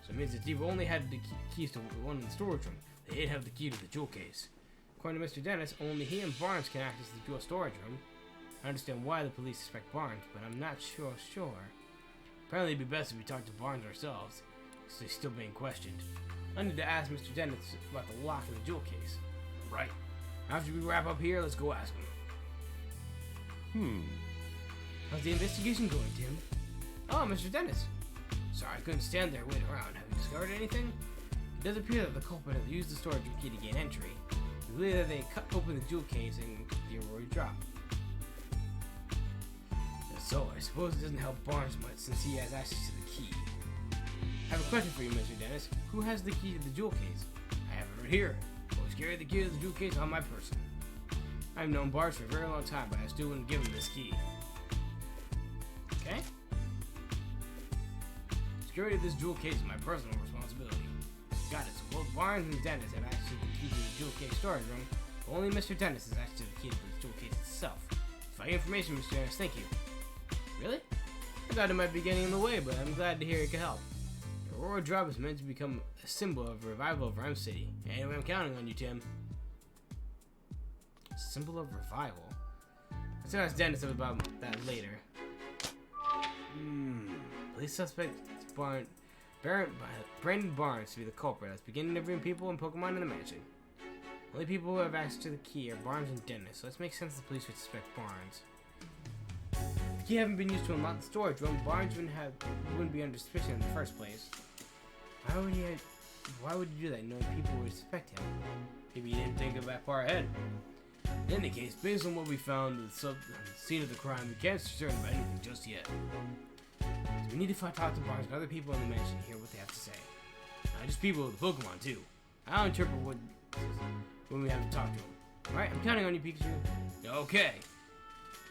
So it means the thief only had the keys to one in the storage room. They didn't have the key to the jewel case. According to Mr. Dennis, only he and Barnes can access the jewel storage room. I understand why the police suspect Barnes, but I'm not sure. Apparently it'd be best if we talk to Barnes ourselves, because he's still being questioned. I need to ask Mr. Dennis about the lock in the jewel case. Right. After we wrap up here, let's go ask him. How's the investigation going, Tim? Oh, Mr. Dennis. Sorry, I couldn't stand there waiting around. Have you discovered anything? It does appear that the culprit has used the storage room key to gain entry. We believe that they cut open the jewel case and the Aurora drop. So, I suppose it doesn't help Barnes much since he has access to the key. I have a question for you, Mr. Dennis. Who has the key to the jewel case? I have it right here. Always carry the key to the jewel case on my person. I've known Barnes for a very long time, but I still wouldn't give him this key. Okay? Security of this jewel case is my personal responsibility. Got it. So both Barnes and Dennis have access to the key to the jewel case storage room, but only Mr. Dennis has access to the key to the jewel case itself. It's my information, Mr. Dennis. Thank you. Really? I thought it might be getting in the way, but I'm glad to hear it could help. The Aurora Drop is meant to become a symbol of revival of Rhyme City. Anyway, I'm counting on you, Tim. Symbol of revival? Let's ask Dennis about that later. Police suspect Brandon Barnes to be the culprit that's beginning to bring people and Pokemon in the mansion. Only people who have access to the key are Barnes and Dennis, so this makes sense the police would suspect Barnes. If the key hadn't been used to unlock the storage room, Barnes wouldn't be under suspicion in the first place. Why would he do that knowing people would suspect him? Maybe he didn't think of that far ahead. In any case, based on what we found at the scene of the crime, we can't be certain about anything just yet. So we need to talk to Barnes and other people in the mansion to hear what they have to say. Not just people with Pokemon, too. I'll interpret when we have to talk to them. Alright, I'm counting on you, Pikachu. Okay.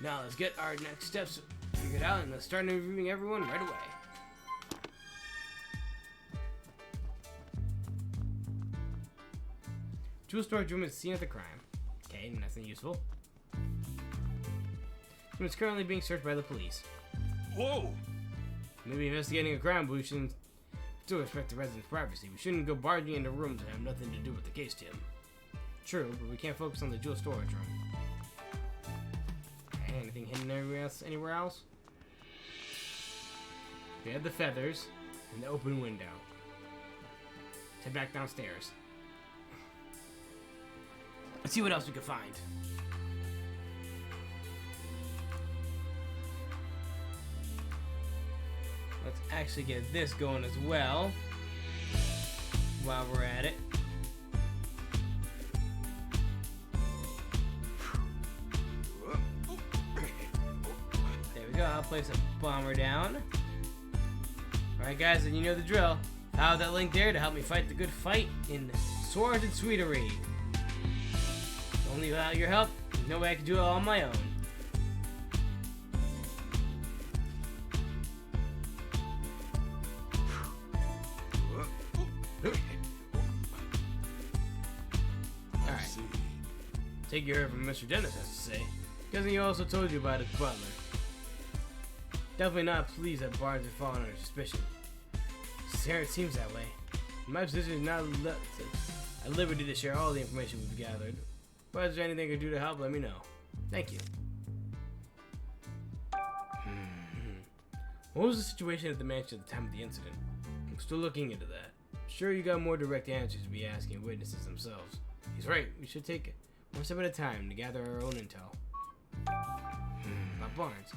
Now let's get our next steps figured out and let's start interviewing everyone right away. Jewel storage room is the scene of the crime. Okay, nothing useful. It's currently being searched by the police. Whoa! Maybe investigating a crime, but we shouldn't still respect the residents' privacy. We shouldn't go barging into rooms that have nothing to do with the case, Tim. True, but we can't focus on the jewel storage room. Okay, anything hidden anywhere else? We had the feathers and the open window. Let's head back downstairs. Let's see what else we can find. Let's actually get this going as well while we're at it. There we go, I'll place a bomber down. Alright guys, and you know the drill. Follow that link there to help me fight the good fight in Swords and Sweetery. Only without your help, there's no way I can do it all on my own. Alright. Take your heard from Mr. Dennis has to say. Because he also told you about his butler. Definitely not pleased that Barnes had fallen under suspicion. Sarah, it seems that way. My position is not at liberty to share all the information we've gathered. But is there anything I can do to help, let me know. Thank you. What was the situation at the mansion at the time of the incident? I'm still looking into that. Sure, you got more direct answers to be asking witnesses themselves. He's right, we should take it one step at a time to gather our own intel. About Barnes.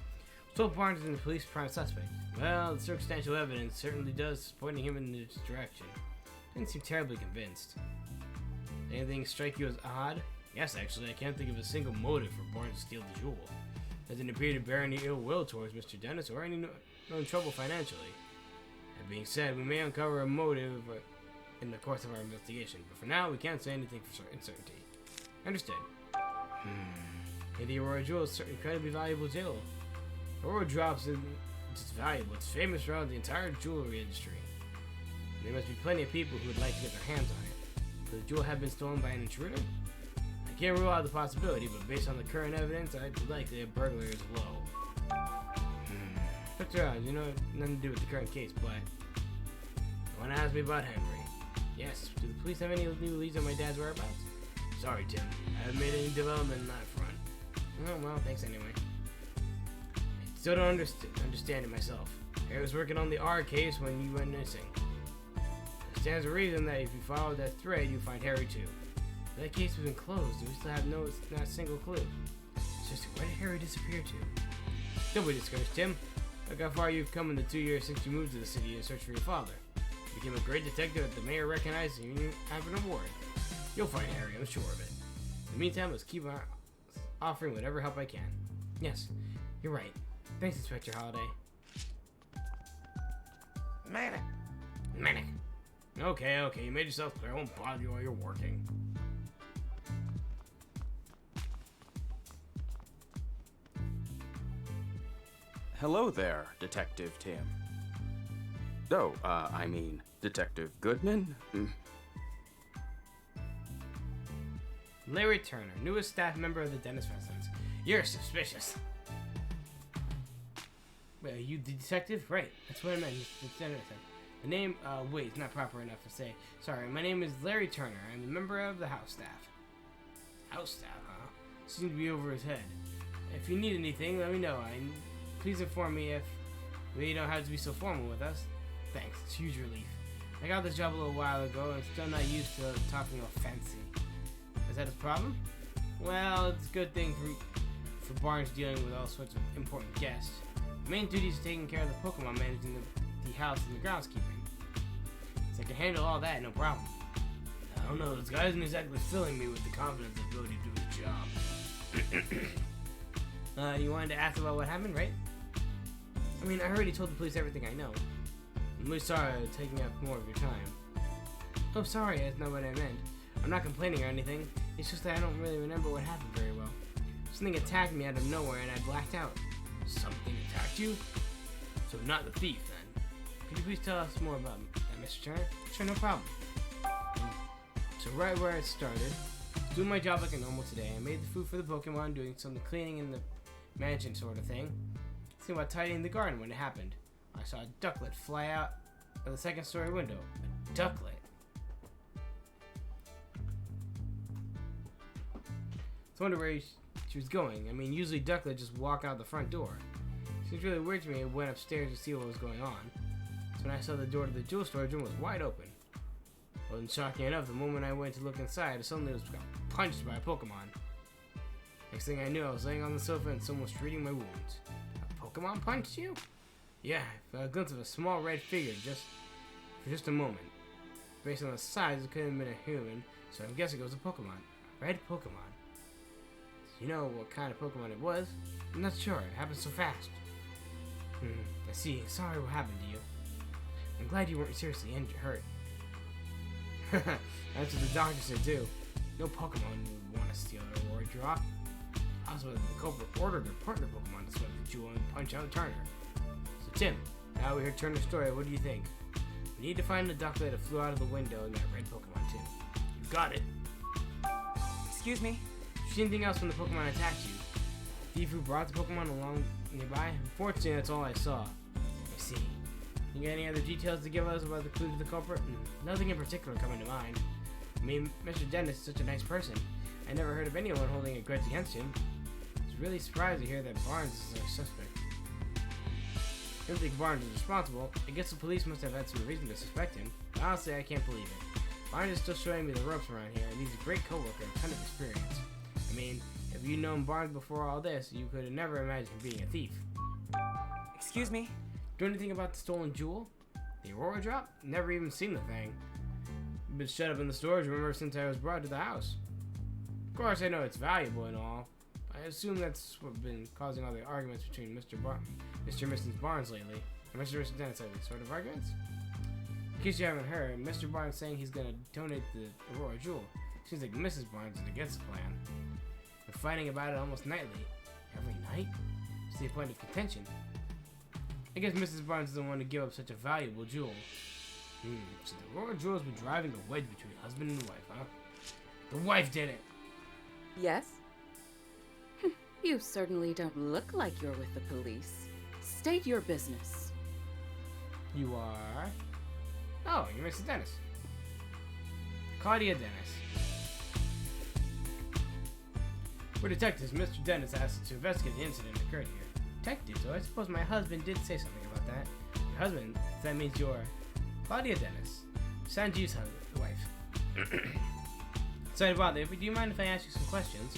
So Barnes is the police prime suspect. Well, the circumstantial evidence certainly does pointing him in this direction. Didn't seem terribly convinced. Anything strike you as odd? Yes, actually, I can't think of a single motive for Barnes to steal the jewel. Doesn't appear to bear any ill will towards Mr. Dennis or any known trouble financially. That being said, we may uncover a motive in the course of our investigation, but for now, we can't say anything for certainty. Understood. The Aurora Jewel is incredibly valuable jewel. Aurora drops in It's valuable. It's famous around the entire jewelry industry. There must be plenty of people who would like to get their hands on it. Could the jewel have been stolen by an intruder? I can't rule out the possibility, but based on the current evidence, I'd likely a burglar is low. Look around, you know, nothing to do with the current case, but you want to ask me about Henry? Yes. Do the police have any new leads on my dad's whereabouts? Sorry, Tim. I haven't made any development on that front. Oh, well, thanks anyway. I still don't understand it myself. Harry was working on the R case when you went missing. There stands a reason that if you follow that thread, you find Harry too. That case was closed, and we still have not a single clue. It's just, where did Harry disappear to? Don't be discouraged, Tim. Look how far you've come in the 2 years since you moved to the city in search for your father. You became a great detective that the mayor recognized, and you have an award. You'll find Harry, I'm sure of it. In the meantime, let's keep offering whatever help I can. Yes, you're right. Thanks, Inspector Holiday. Manic. Okay, you made yourself clear. I won't bother you while you're working. Hello there, Detective Tim. Oh, I mean, Detective Goodman? Larry Turner, newest staff member of the Dennis Residence. You're suspicious. Wait, are you the detective? Right, that's what I meant. The name, wait, it's not proper enough to say. Sorry, my name is Larry Turner. I'm a member of the house staff. House staff, huh? Seems to be over his head. If you need anything, let me know. Please inform me if we don't have to be so formal with us. Thanks, it's a huge relief. I got this job a little while ago and still not used to talking all fancy. Is that a problem? Well, it's a good thing for Barnes dealing with all sorts of important guests. The main duty is taking care of the Pokemon, managing the house and the groundskeeping. So I can handle all that, no problem. I don't know, this guy isn't exactly filling me with the confidence and ability to do the job. You wanted to ask about what happened, right? I mean, I already told the police everything I know. I'm really sorry for taking up more of your time. Oh, sorry, that's not what I meant. I'm not complaining or anything. It's just that I don't really remember what happened very well. Something attacked me out of nowhere and I blacked out. Something attacked you? So not the thief, then. Could you please tell us more about that, Mr. Turner? Sure, no problem. So right where it started, doing my job like a normal today. I made the food for the Pokemon, doing some cleaning in the mansion sort of thing. Thinking about tidying the garden when it happened. I saw a ducklet fly out of the second story window. A ducklet. So I wonder where she was going. I mean, usually ducklet just walk out the front door. Seems really weird to me. I went upstairs to see what was going on. So when I saw the door to the jewel storage room was wide open. Well, and shocking enough, the moment I went to look inside, I suddenly was punched by a Pokemon. Next thing I knew, I was laying on the sofa and someone was treating my wounds. A Pokemon punched you? Yeah, I felt a glimpse of a small red figure for just a moment. Based on the size, it couldn't have been a human, so I'm guessing it was a Pokemon. A red Pokemon. You know what kind of Pokemon it was? I'm not sure. It happened so fast. I see. Sorry what happened to you. I'm glad you weren't seriously hurt. That's what the doctor said too. No Pokemon would want to steal their Aurora Drop. Also, the culprit ordered their partner Pokemon to sweat the jewel and punch out Turner. So Tim, now we heard Turner's story, what do you think? We need to find the ducklet that flew out of the window and that red Pokemon too. You got it. Excuse me? Did you see anything else when the Pokemon attacked you? Thief who brought the Pokemon along nearby? Unfortunately, that's all I saw. I see. You got any other details to give us about the clue to the culprit? Nothing in particular coming to mind. I mean, Mr. Dennis is such a nice person. I never heard of anyone holding a grudge against him. I was really surprised to hear that Barnes is our suspect. I don't think Barnes is responsible. I guess the police must have had some reason to suspect him. But honestly, I can't believe it. Barnes is still showing me the ropes around here, and he's a great coworker with a ton of experience. I mean, if you'd known Barnes before all this, you could have never imagined him being a thief. Excuse me? Do anything about the stolen jewel? The Aurora Drop? Never even seen the thing. Been shut up in the storage room ever since I was brought to the house. Of course, I know it's valuable and all. I assume that's what's been causing all the arguments between Mr. and Mrs. Barnes lately. And Mr. and Mrs. Dennis lately. Sort of arguments? In case you haven't heard, Mr. Barnes saying he's gonna donate the Aurora Jewel. Seems like Mrs. Barnes is against the plan. We're fighting about it almost nightly. Every night? What's the point of contention? I guess Mrs. Barnes doesn't want to give up such a valuable jewel. So the Aurora Jewel's been driving a wedge between husband and wife, huh? The wife did it! Yes? You certainly don't look like you're with the police. State your business. You are... Oh, you're Mrs. Dennis. Claudia Dennis. We're detectives. Mr. Dennis asked us to investigate the incident that occurred here. Detective, so I suppose my husband did say something about that. Your husband? That means you're Claudia Dennis, Sanjeev's wife. Sorry to bother you, but do you mind if I ask you some questions?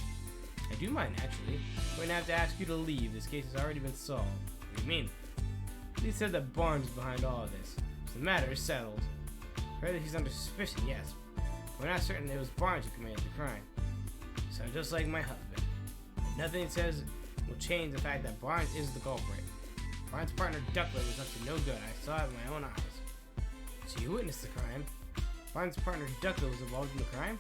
I do mind, actually. We're gonna have to ask you to leave. This case has already been solved. What do you mean? He said that Barnes is behind all of this, so the matter is settled. Heard that he's under suspicion, yes. We're not certain it was Barnes who committed the crime. So just like my husband. Nothing it says will change the fact that Barnes is the culprit. Barnes' partner Ducklet was up to no good. I saw it with my own eyes. So you witnessed the crime. Barnes' partner Ducklet was involved in the crime?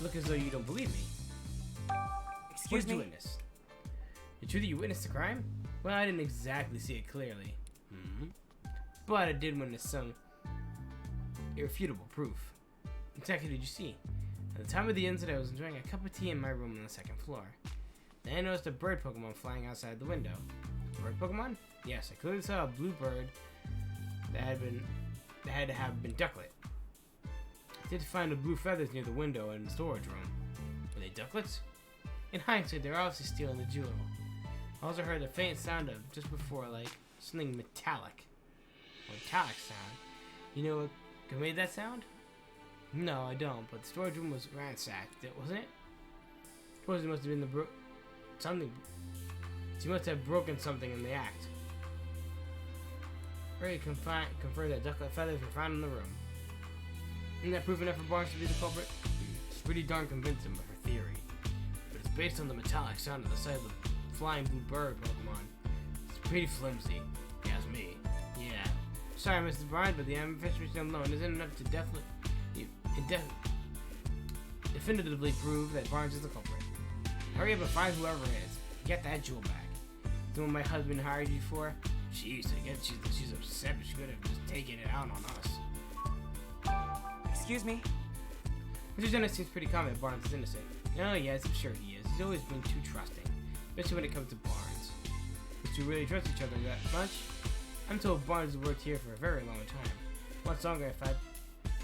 Look as though you don't believe me. Excuse me? What did you witness? It's true that you witnessed the crime? Well, I didn't exactly see it clearly. But I did witness some irrefutable proof. Exactly what did you see? At the time of the incident, I was enjoying a cup of tea in my room on the second floor. Then I noticed a bird Pokemon flying outside the window. Bird Pokemon? Yes, I clearly saw a blue bird that had to have been Ducklet. I did find the blue feathers near the window in the storage room. Were they Ducklets? In hindsight, they were obviously stealing the jewel. I also heard a faint sound of just before, like something metallic. A metallic sound. You know what made that sound? No, I don't, but the storage room was ransacked, wasn't it? I suppose it must have been something. She must have broken something in the act. Ray confirmed that Ducklet feathers were found in the room. Isn't that proof enough for Barnes to be the culprit? It's pretty darn convincing of her theory. But it's based on the metallic sound of the sight of the flying blue bird Pokemon. It's pretty flimsy, if you ask me. Yeah. Sorry, Mr. Barnes, but the investigation alone isn't enough to definitively prove that Barnes is the culprit. Hurry up and find whoever it is. Get that jewel back. The one my husband hired you for? Jeez, I guess she's upset, but she could have just taken it out on us. Excuse me? Mr. Dennis seems pretty confident Barnes is innocent. Oh yes, I'm sure he is. He's always been too trusting, especially when it comes to Barnes. But you really trust each other that much? I'm told Barnes has worked here for a very long time. Much longer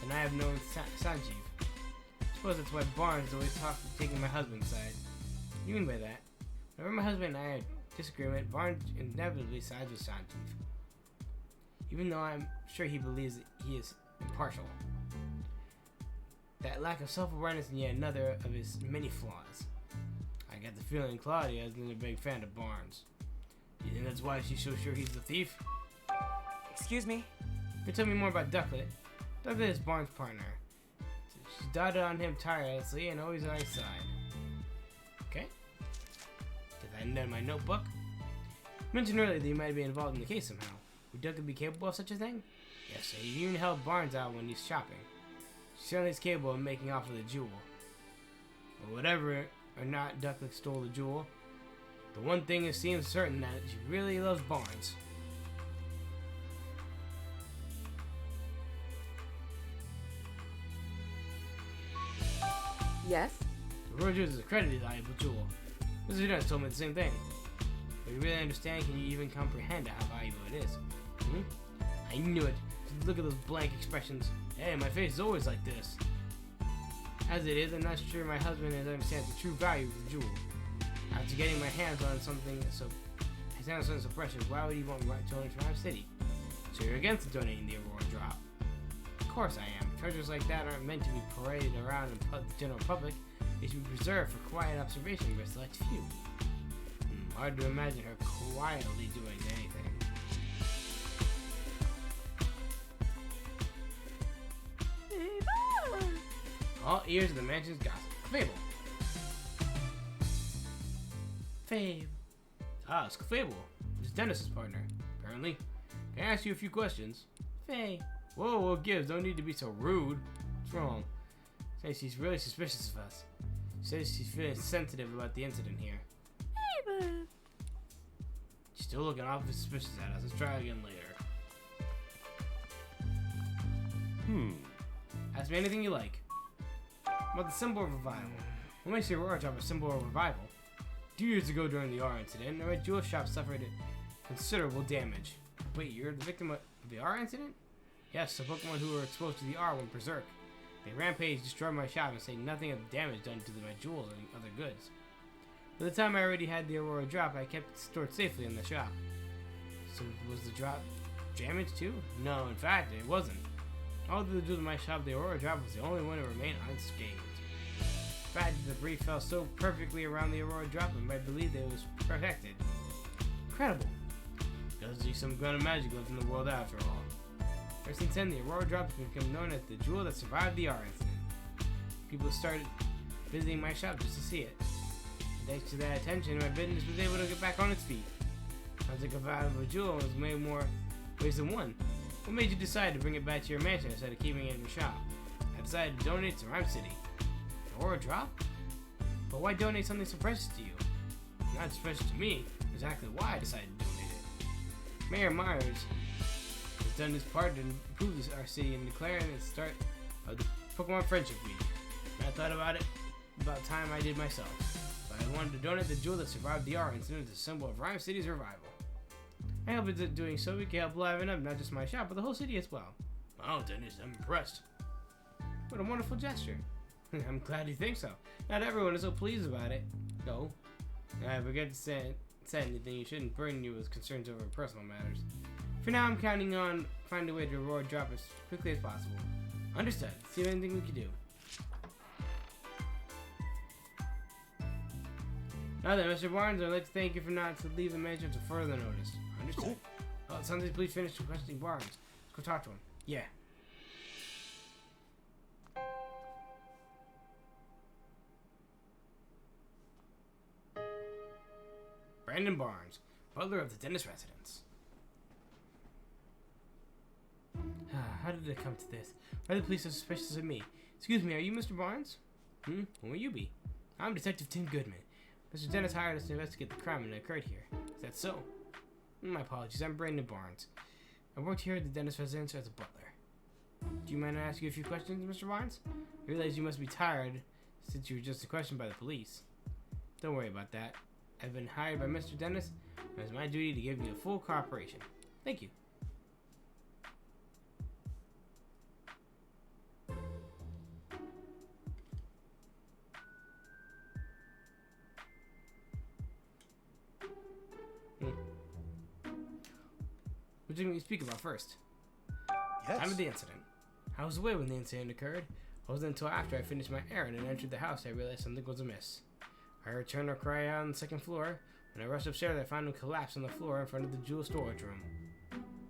than I have known Sanjeev. I suppose that's why Barnes is always taking my husband's side. What do you mean by that? Whenever my husband and I had disagreement, Barnes inevitably sides with Sanjeev. Even though I'm sure he believes that he is impartial. That lack of self-awareness is yet another of his many flaws. I get the feeling Claudia isn't a big fan of Barnes. You think that's why she's so sure he's the thief? Excuse me? You tell me more about Ducklet. Ducklet is Barnes' partner. She's dotted on him tirelessly and always on his side. Okay. Did I end my notebook? You mentioned earlier that you might be involved in the case somehow. Would Ducklet be capable of such a thing? Yes, he even helped Barnes out when he's shopping. She certainly is capable of making off with the jewel. But whatever or not Ducklet stole the jewel, the one thing it seems certain that she really loves Barnes. Yes? The Aurora Jewel is a incredibly valuable jewel. Mr. Dennis told me the same thing. But you really understand, can you even comprehend how valuable it is? I knew it. Just look at those blank expressions. Hey, my face is always like this. As it is, I'm not sure my husband understands the true value of the jewel. After getting my hands on something so precious, why would he want me to donate to Rhyme City? So you're against donating the Aurora Drop? Of course I am. Treasures like that aren't meant to be paraded around in the general public. They should be preserved for quiet observation by a select few. Hard to imagine her quietly doing anything. All ears of the mansion's gossip. Fable. Fable. Ah, it's Fable. It's Dennis's partner, apparently. Can I ask you a few questions? Faye. Whoa, gives. Don't need to be so rude. What's wrong? Say she's really suspicious of us. She says she's feeling sensitive about the incident here. Hey, boo. She's still looking awfully suspicious at us. Let's try again later. Ask me anything you like. About the symbol of revival. What makes the Aurora Drop a symbol of revival? 2 years ago during the R incident, our jewel shop suffered considerable damage. Wait, you're the victim of the R incident? Yes, the Pokemon who were exposed to the R went berserk. They rampaged, destroyed my shop, and say nothing of the damage done to my jewels and other goods. By the time I already had the Aurora Drop, I kept it stored safely in the shop. So was the drop damaged too? No, in fact, it wasn't. All through the jewels in my shop, the Aurora Drop was the only one to remain unscathed. In fact, the debris fell so perfectly around the Aurora Drop, I believe that it was protected. Incredible. Does see some kind of magic left in the world after all. Ever since then, the Aurora Drop has become known as the jewel that survived the R incident. People started visiting my shop just to see it. And thanks to that attention, my business was able to get back on its feet. Sounds like a valuable jewel was made more ways than one. What made you decide to bring it back to your mansion instead of keeping it in your shop? I decided to donate to Rhyme City. The Aurora Drop? But why donate something so precious to you? Not as precious to me, exactly why I decided to donate it. Mayor Myers has done his part to improve our city and declaring the start of the Pokemon Friendship Week. And I thought about time I did myself. But I wanted to donate the jewel that survived the R incident as a symbol of Rhyme City's revival. I hope that doing so we can help liven up not just my shop, but the whole city as well. Wow, Dennis, I'm impressed. What a wonderful gesture. I'm glad you think so. Not everyone is so pleased about it. No. I forget to say anything you shouldn't burden you with concerns over personal matters. For now, I'm counting on finding a way to Aurora Drop as quickly as possible. Understood. See if anything we can do. Now then, Mr. Barnes, I'd like to thank you for not to leave the mansion until further notice. Understood. Oh, somebody please finish requesting Barnes. Let's go talk to him. Yeah. Brandon Barnes, butler of the Dennis residence. How did it come to this? Why are the police so suspicious of me? Excuse me, are you Mr. Barnes? Who will you be? I'm Detective Tim Goodman. Mr. Dennis hired us to investigate the crime that occurred here. Is that so? My apologies, I'm Brandon Barnes. I worked here at the Dennis residence as a butler. Do you mind I ask you a few questions, Mr. Barnes? I realize you must be tired since you were just questioned by the police. Don't worry about that. I've been hired by Mr. Dennis, and it's my duty to give you full cooperation. Thank you. What do you speak about first? Yes. Time of the incident. I was away when the incident occurred. It wasn't until after I finished my errand and entered the house I realized something was amiss. I heard Turner cry out on the second floor. When I rushed upstairs, I found him collapsed on the floor in front of the jewel storage room.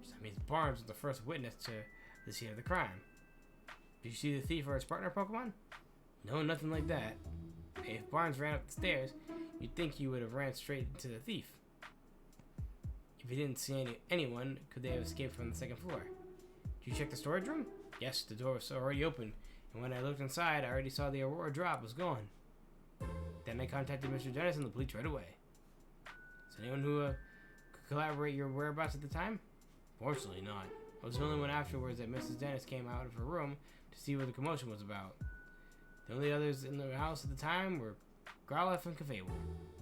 So that means Barnes was the first witness to the scene of the crime. Did you see the thief or his partner Pokemon? No, nothing like that. If Barnes ran up the stairs, you'd think he would have ran straight into the thief. If he didn't see anyone, could they have escaped from the second floor? Did you check the storage room? Yes, the door was already open, and when I looked inside, I already saw the Aurora Drop was gone. Then I contacted Mr. Dennis and the police right away. Is anyone who could collaborate your whereabouts at the time? Fortunately not. I was the only one afterwards that Mrs. Dennis came out of her room to see what the commotion was about. The only others in the house at the time were Growlithe and Cafable.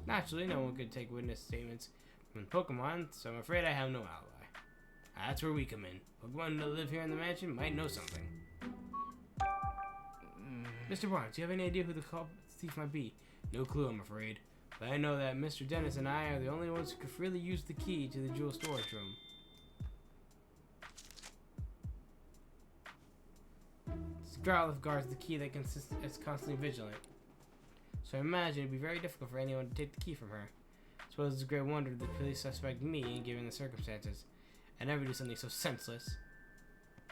Naturally, no one could take witness statements from Pokemon, so I'm afraid I have no alibi. That's where we come in. Pokemon that live here in the mansion might know something. Mr. Barnes, do you have any idea who the thief might be? No clue, I'm afraid. But I know that Mr. Dennis and I are the only ones who could freely use the key to the jewel storage room. Growlithe guards the key that is constantly vigilant. So I imagine it'd be very difficult for anyone to take the key from her. I suppose it's a great wonder that the police suspect me, given the circumstances. I never do something so senseless.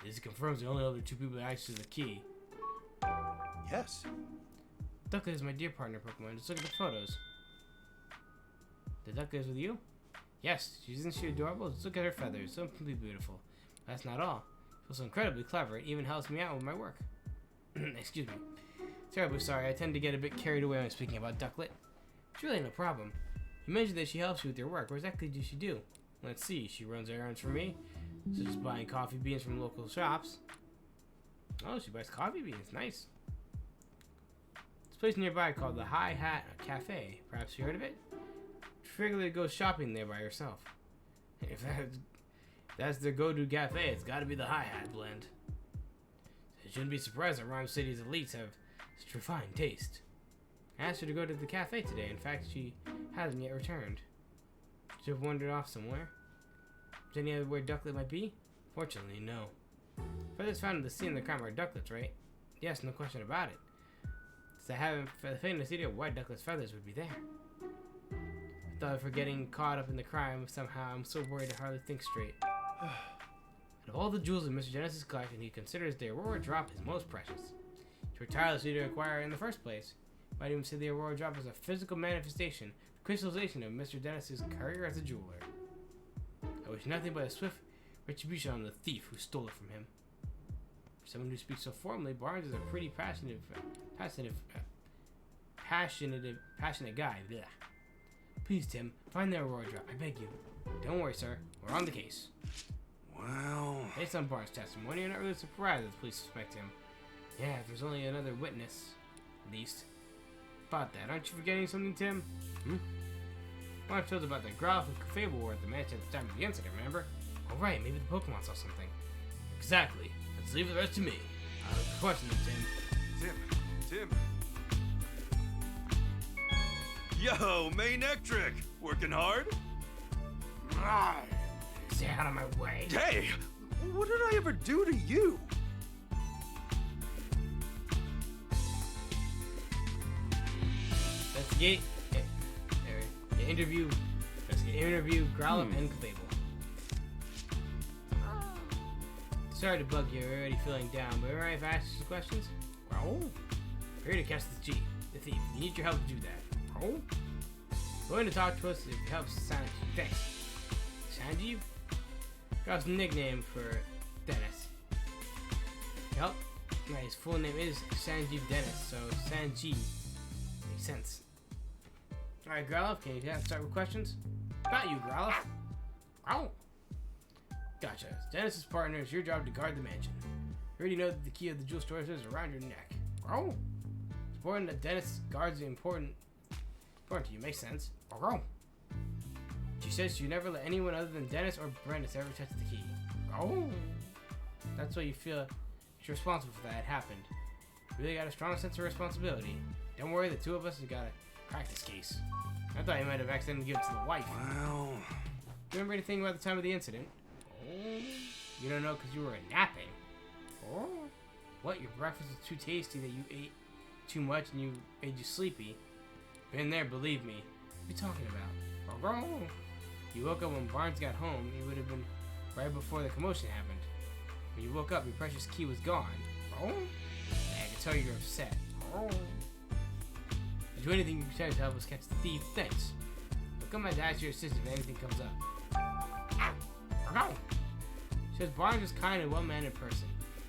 This confirms the only other two people that access the key. Yes. Ducklett is my dear partner Pokemon. Just look at the photos. The Ducklett is with you? Yes. Isn't she adorable? Just look at her feathers. So simply beautiful. That's not all. She's also incredibly clever. It even helps me out with my work. Excuse me. Terribly sorry. I tend to get a bit carried away when speaking about Ducklett. It's really no problem. You mentioned that she helps you with your work. What exactly does she do? Let's see. She runs errands for me, such as buying coffee beans from local shops. Oh, she buys coffee beans. Nice. This place nearby called the High Hat Cafe. Perhaps you heard of it? She regularly goes shopping there by herself. If that's their go-to cafe, it's got to be the High Hat blend. You shouldn't be surprised that Rhyme City's elites have such refined taste. I asked her to go to the cafe today. In fact, she hasn't yet returned. Should have wandered off somewhere. Is there any other where Ducklet might be? Fortunately, no. Feathers found at the scene of the crime are Ducklets, right? Yes, no question about it. Since I haven't the faintest idea why Ducklet's feathers would be there. I thought of getting caught up in the crime somehow. I'm so worried I hardly think straight. Out of all the jewels in Mr. Dennis's collection, he considers the Aurora Drop his most precious. He was tirelessly to acquire it in the first place. Might even say the Aurora Drop is a physical manifestation, the crystallization of Mr. Dennis's career as a jeweler. I wish nothing but a swift retribution on the thief who stole it from him. For someone who speaks so formally, Barnes is a pretty passionate guy. Blah. Please, Tim, find the Aurora Drop. I beg you. Don't worry, sir. We're on the case. Well... Based on Barnes' testimony, I'm not really surprised that the police suspect him. Yeah, if there's only another witness, at least. About that, aren't you forgetting something, Tim? Well, I told about the Growlithe and Clefable were at the mansion at the time of the incident, remember? Oh right, maybe the Pokemon saw something. Exactly. Let's leave the rest to me. I'll question them, Tim. Tim! Yo, Manectric! Working hard? Stay out of my way. Hey! What did I ever do to you? Investigate. Interview Growlithe and Clefable. Sorry to bug you, you're already feeling down, but alright if I ask you some questions? Oh. We're here to catch the thief. We need your help to do that. Oh. Going to talk to us if it helps Sanjeev. Thanks. Sanjeev? Got some nickname for Dennis. Help? Right, his full name is Sanjeev Dennis, so Sanjeev makes sense. Alright, Growlithe, can you start with questions? About you, Growlithe. Oh. Gotcha. As Dennis's partner, it's your job to guard the mansion. You already know that the key of the jewel storage is around your neck. Oh. It's important that Dennis guards the important to you. Makes sense. Oh. She says you never let anyone other than Dennis or Brandis ever touch the key. Oh. That's why you feel you're responsible for that happened. You really got a strong sense of responsibility. Don't worry, the two of us have got a crack this case. I thought you might have accidentally given it to the wife. Well... Do you remember anything about the time of the incident? Oh. You don't know because you were napping. Oh. What? Your breakfast was too tasty that you ate too much and you made you sleepy? Been there, believe me. What are you talking about? Oh. You woke up when Barnes got home. It would have been right before the commotion happened. When you woke up, your precious key was gone. Oh. I can tell you're upset. Oh. Do anything you can to help us catch the thief. Thanks. I'll come back to ask your assistant if anything comes up. She says Barnes is kind and well-mannered person.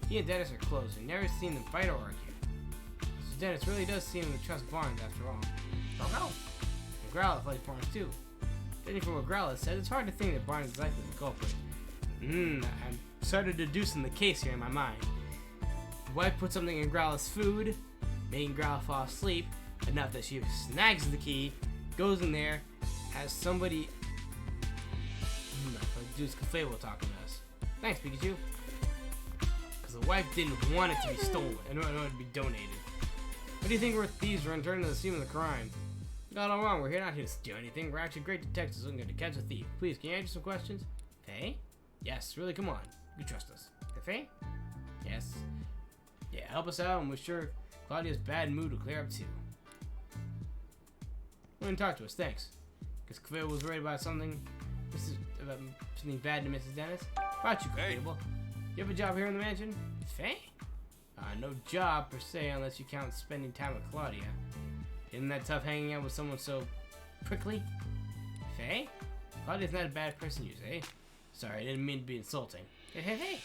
He and Dennis are close. We've never seen them fight or argue. So Dennis really does seem to trust Barnes after all. And Growlithe likes Barnes too. Judging from what Growlithe said, it's hard to think that Barnes is likely the culprit. I'm started deducing the case here in my mind. The wife put something in Growlithe's food, making Growlithe fall asleep, enough that she snags the key, goes in there, has somebody... Dude's Clefable talking to us. Thanks, Pikachu. Because the wife didn't want it to be stolen. I don't want it to be donated. What do you think we're thieves who return to the scene of the crime? Got all wrong. We're not here to steal anything. We're actually great detectives looking to catch a thief. Please, can you answer some questions? Faye? Yes, really, come on. You trust us. Faye? Yes. Yeah, help us out and we're sure Claudia's bad mood will clear up too. Go and talk to us, thanks. Because Clefable was worried about something. This is about something bad to Mrs. Dennis. About you, Clefable. You have a job here in the mansion? Faye? No job per se, unless you count spending time with Claudia. Isn't that tough hanging out with someone so prickly? Faye? Claudia's not a bad person, you say? Sorry, I didn't mean to be insulting. Hey.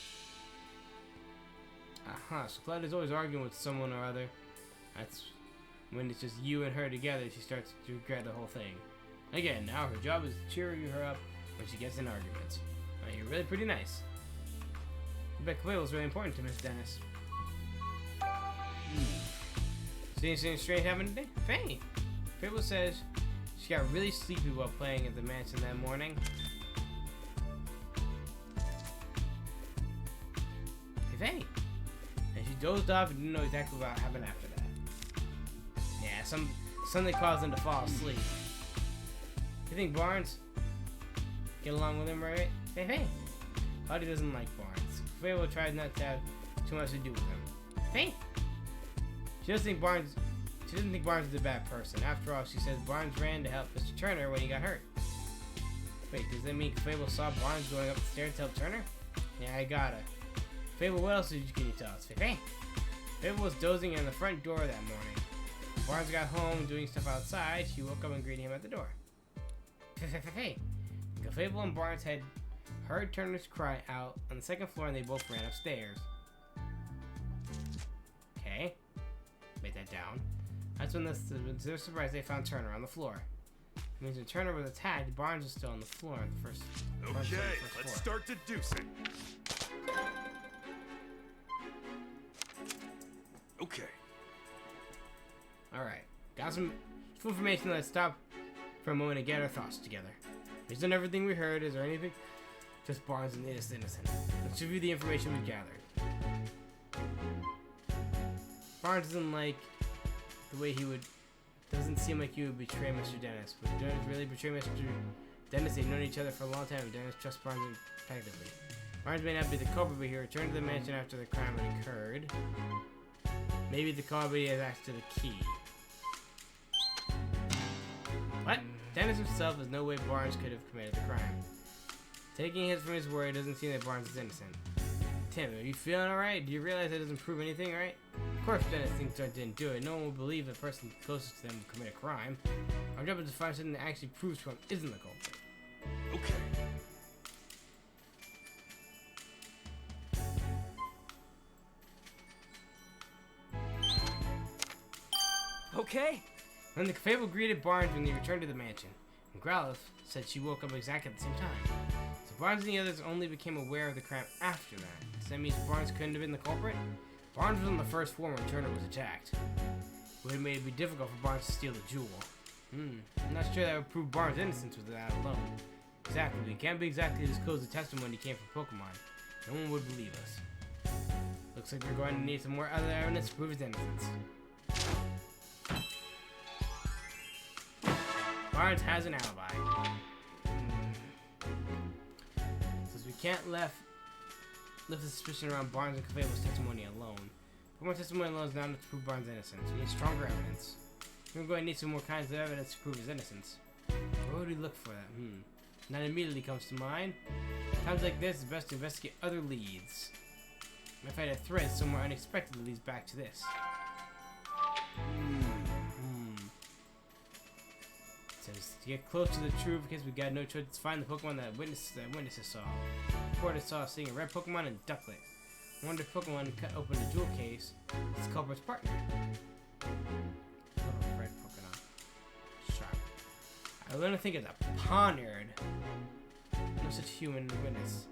So Claudia's always arguing with someone or other. That's when it's just you and her together, she starts to regret the whole thing. Again, now her job is to cheer her up when she gets in arguments. Oh, you're really pretty nice. I bet Cleo was really important to Miss Dennis. See anything strange happened today? Faye! Fable says she got really sleepy while playing at the mansion that morning. Hey, Faye! And she dozed off and didn't know exactly what happened after that. Yeah, something caused him to fall asleep. You think Barnes get along with him, right? Hey! Audie doesn't like Barnes. Fable tries not to have too much to do with him. Hey! She doesn't think Barnes is a bad person. After all, she says Barnes ran to help Mr. Turner when he got hurt. Wait, does that mean Fable saw Barnes going up the stairs to help Turner? Yeah, I gotta. Fable, what else can you tell us? Hey! Fable was dozing in the front door that morning. When Barnes got home doing stuff outside, she woke up and greeted him at the door. Hey! Fable and Barnes had heard Turner's cry out on the second floor and they both ran upstairs. Okay. Write that down. That's when they're surprised they found Turner on the floor. It means when Turner was attacked, Barnes was still on the floor on the first. Okay, let's start deducing. Okay. All right. Got some information. Let's stop for a moment and get our thoughts together. Based on everything we heard, is there anything? Just Barnes and innocent. Let's review the information we gathered. Barnes doesn't like the way doesn't seem like he would betray Mr. Dennis. Would Dennis really betray Mr. Dennis? They've known each other for a long time. Dennis trusts Barnes effectively. Barnes may not be the culprit, but he returned to the mansion after the crime had occurred. Maybe the culprit has access to the key. What? Dennis himself, there's no way Barnes could have committed the crime. Taking his from his word, it doesn't seem that Barnes is innocent. Tim, are you feeling alright? Do you realize that doesn't prove anything, right? Of course Dennis thinks I didn't do it. No one will believe the person closest to them would commit a crime. Our job is to find something that actually proves Trump isn't the culprit. Okay. Okay. When the Fable greeted Barnes when they returned to the mansion, and Growlithe said she woke up exactly at the same time. So Barnes and the others only became aware of the crime after that. Does that mean Barnes couldn't have been the culprit? Barnes was on the first floor when Turner was attacked. It would have made it difficult for Barnes to steal the jewel. I'm not sure that would prove Barnes' innocence with that alone. Exactly, we can't be exactly disclose the testimony came from Pokemon. No one would believe us. Looks like we're going to need some more other evidence to prove his innocence. Barnes has an alibi. Since we can't lift the suspicion around Barnes and Fable's testimony alone. Pokemon testimony alone is not enough to prove Barnes' innocence. We need stronger evidence. We're going to need some more kinds of evidence to prove his innocence. Where would we look for that? Not immediately comes to mind. Times like this, it's best to investigate other leads. If I had a thread somewhere unexpected that leads back to this. It says to get close to the truth because we got no choice to find the Pokemon that witnesses saw. Reporters saw seeing a red Pokemon and Ducklet. I wonder if Pokemon cut open the jewel case. It's the culprit's partner. Oh, red Pokemon. Sharp. I learned to think it's a Pawniard. No such human witness.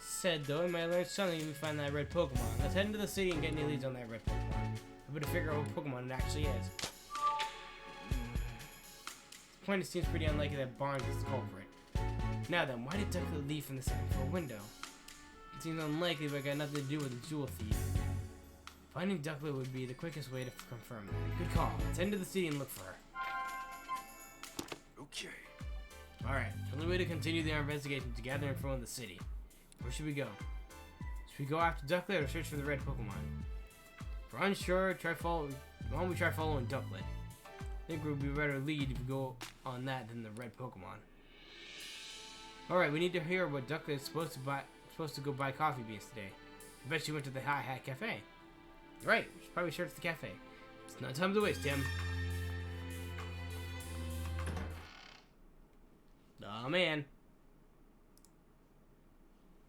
Said though, we might learn something if we find that red Pokemon. Let's head into the city and get any leads on that red Pokemon. I better figure out what Pokemon it actually is. At this point, it seems pretty unlikely that Barnes is the culprit. Now then, why did Ducklet leave from the second floor window? It seems unlikely, but it got nothing to do with the jewel thief. Finding Ducklet would be the quickest way to confirm that. Good call. Let's head to the city and look for her. Okay. Alright, the only way to continue our investigation is to gather info in the city. Where should we go? Should we go after Ducklet or search for the red Pokemon? If we're unsure, why don't we try following Ducklet? I think it would be a better lead if we go on that than the red Pokemon. Alright, we need to hear what Ducklet is supposed to go buy coffee beans today. I bet she went to the Hi Hat Cafe. Right, we should probably search the cafe. It's not time to waste, Tim. Oh man.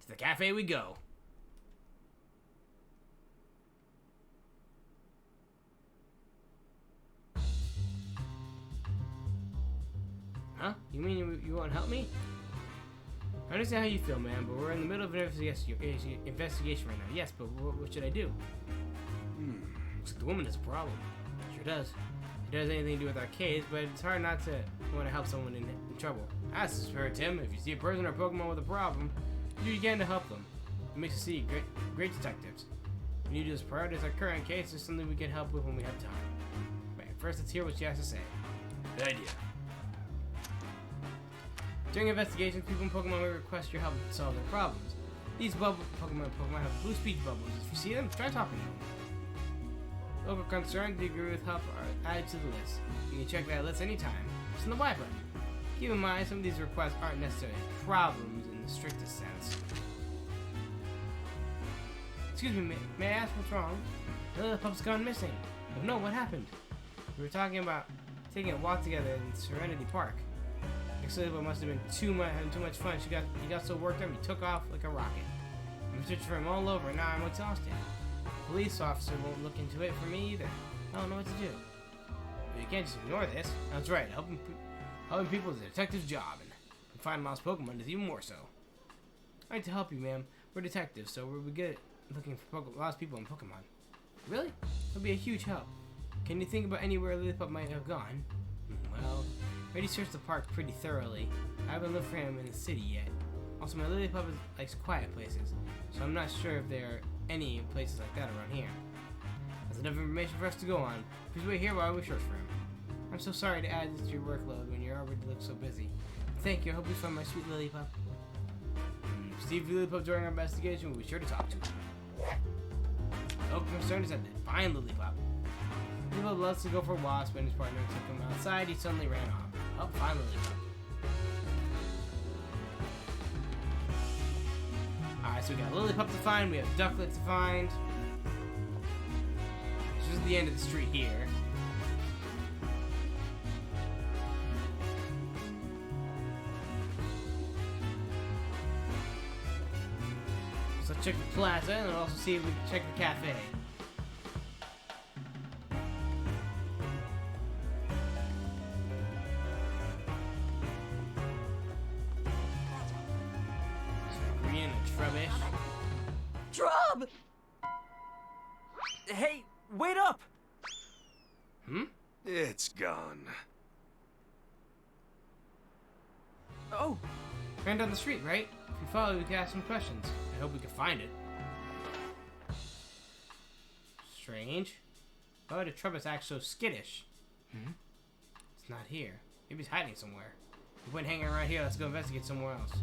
To the cafe we go. Want to help me? I understand how you feel, man, but we're in the middle of an investigation right now. Yes, but what should I do? Looks like the woman has a problem. Sure does. It doesn't have anything to do with our case, but it's hard not to want to help someone in trouble. As is fair, Tim. If you see a person or Pokemon with a problem, do what you can to help them. It makes us see great detectives. We need to just prioritize our current case. There's something we can help with when we have time. Right, first let's hear what she has to say. Good idea. During investigations, people in Pokemon may request your help to solve their problems. These Pokemon have blue speech bubbles. If you see them, try talking to them. Local concerns you agree with help are added to the list. You can check that list anytime. It's in the Y button. Keep in mind, some of these requests aren't necessarily problems in the strictest sense. Excuse me, may I ask what's wrong? The Lillipup's gone missing. Oh no, what happened? We were talking about taking a walk together in Serenity Park. Lillipup must have been having too much fun. He got so worked up he took off like a rocket. I've searched for him all over and now I'm exhausted. The police officer won't look into it for me either. I don't know what to do. But you can't just ignore this. That's right, helping people is a detective's job, and finding lost Pokemon is even more so. I'd like to help you, ma'am. We're detectives, so we're good at looking for lost people in Pokemon. Really? That'll be a huge help. Can you think about anywhere Lillipup might have gone? Well, I already searched the park pretty thoroughly. I haven't looked for him in the city yet. Also, my Lillipup likes quiet places, so I'm not sure if there are any places like that around here. That's enough information for us to go on. Please wait here while we search for him. I'm so sorry to add this to your workload when you already look so busy. Thank you. I hope you find my sweet Lillipup. Steve Lillipup during our investigation, we'll be sure to talk to him. The concern is that they find Lillipup. Lillipup loves to go for walks, when his partner took him outside, he suddenly ran off. Oh, find Lillipup. Alright, so we got Lillipup to find, we have Ducklet to find. This is the end of the street here. So check the plaza and also see if we can check the cafe. Drub! Hey, wait up! It's gone. Oh. Ran down the street, right? If you follow, we can ask some questions. I hope we can find it. Strange. Why would a Trubbish act so skittish? It's not here. Maybe he's hiding somewhere. If we hanging around here, let's go investigate somewhere else.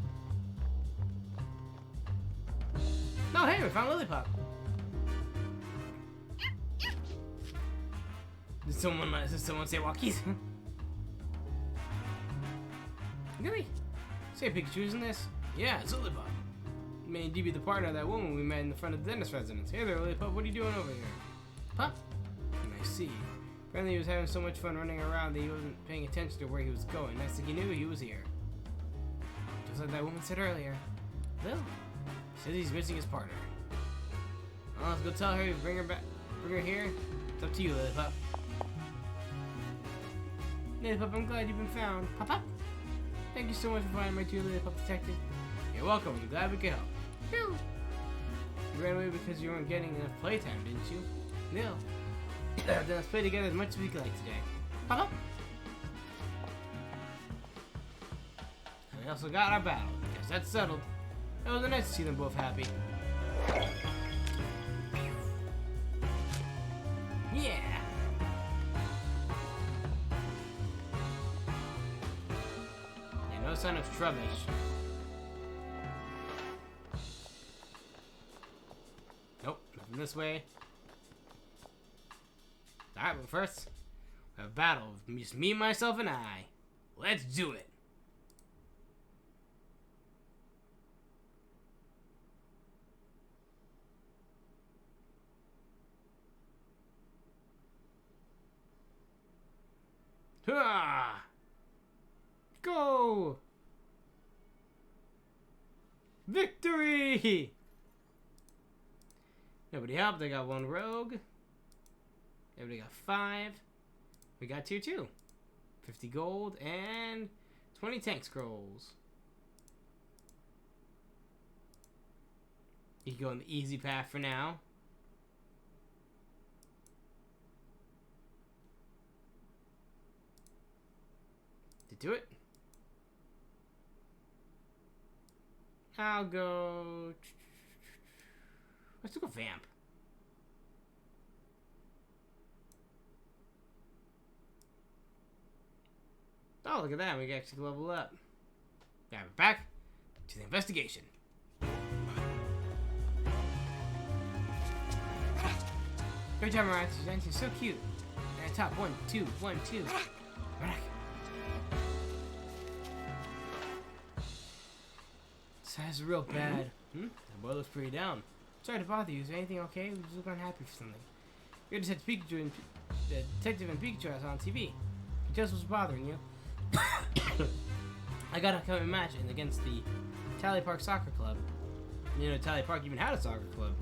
No, hey, we found Lillipup. Did someone say walkies? Really? Say Pikachu's in this? Yeah, it's Lillipup. May indeed be the partner of that woman we met in the front of the dentist residence. Hey there, Lillipup, what are you doing over here? Pup? I see. Apparently he was having so much fun running around that he wasn't paying attention to where he was going. Next thing he knew, he was here. Just like that woman said earlier. Lil says he's missing his partner. Well, let's go tell her, bring her here. It's up to you, Lillipup. Lillipup, I'm glad you've been found. Pop. Thank you so much for finding my two Lillipup detective. You're welcome. I'm glad we could help. Phew. You ran away because you weren't getting enough playtime, didn't you? No. Then let's play together as much as we could like today. Pop. And we also got our battle. Guess that's settled. It was nice to see them both happy. Yeah. No sign of Trubbish. Nope, nothing this way. Alright, but first, we have a battle of just me, myself, and I. Let's do it. Ha! Go! Victory! Nobody helped. I got one rogue. Everybody got 5. We got tier 2. 50 gold and 20 tank scrolls. You can go on the easy path for now. To do it, I'll go. Let's go vamp. Oh, look at that. We can actually level up. Now we're back to the investigation. Great job, Mariah. She's so cute. And top 1, 2, 1, 2. This is real bad. The boy looks pretty down. Sorry to bother you. Is anything okay? We just look unhappy for something. You're Detective Pikachu and Detective and Pikachu I saw on TV. He just was bothering you. I got a upcoming match against the Tally Park Soccer Club. You know, Tally Park even had a soccer club.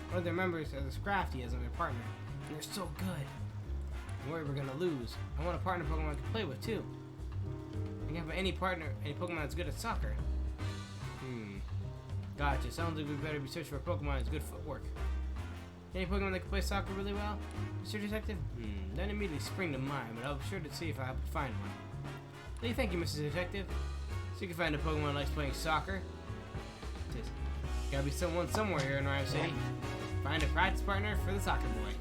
One of their members is Scrafty as their partner, and they're so good. I'm worried we're gonna lose. I want a partner Pokemon I can play with too. I can have any Pokemon that's good at soccer. Gotcha. Sounds like we better be searching for a Pokemon that's good footwork. Any Pokemon that can play soccer really well, Mr. Detective? Doesn't immediately spring to mind, but I'll be sure to see if I can find one. Hey, thank you, Mr. Detective. So you can find a Pokemon that likes playing soccer. Just gotta be someone somewhere here in Rhyme City. Find a practice partner for the soccer boy.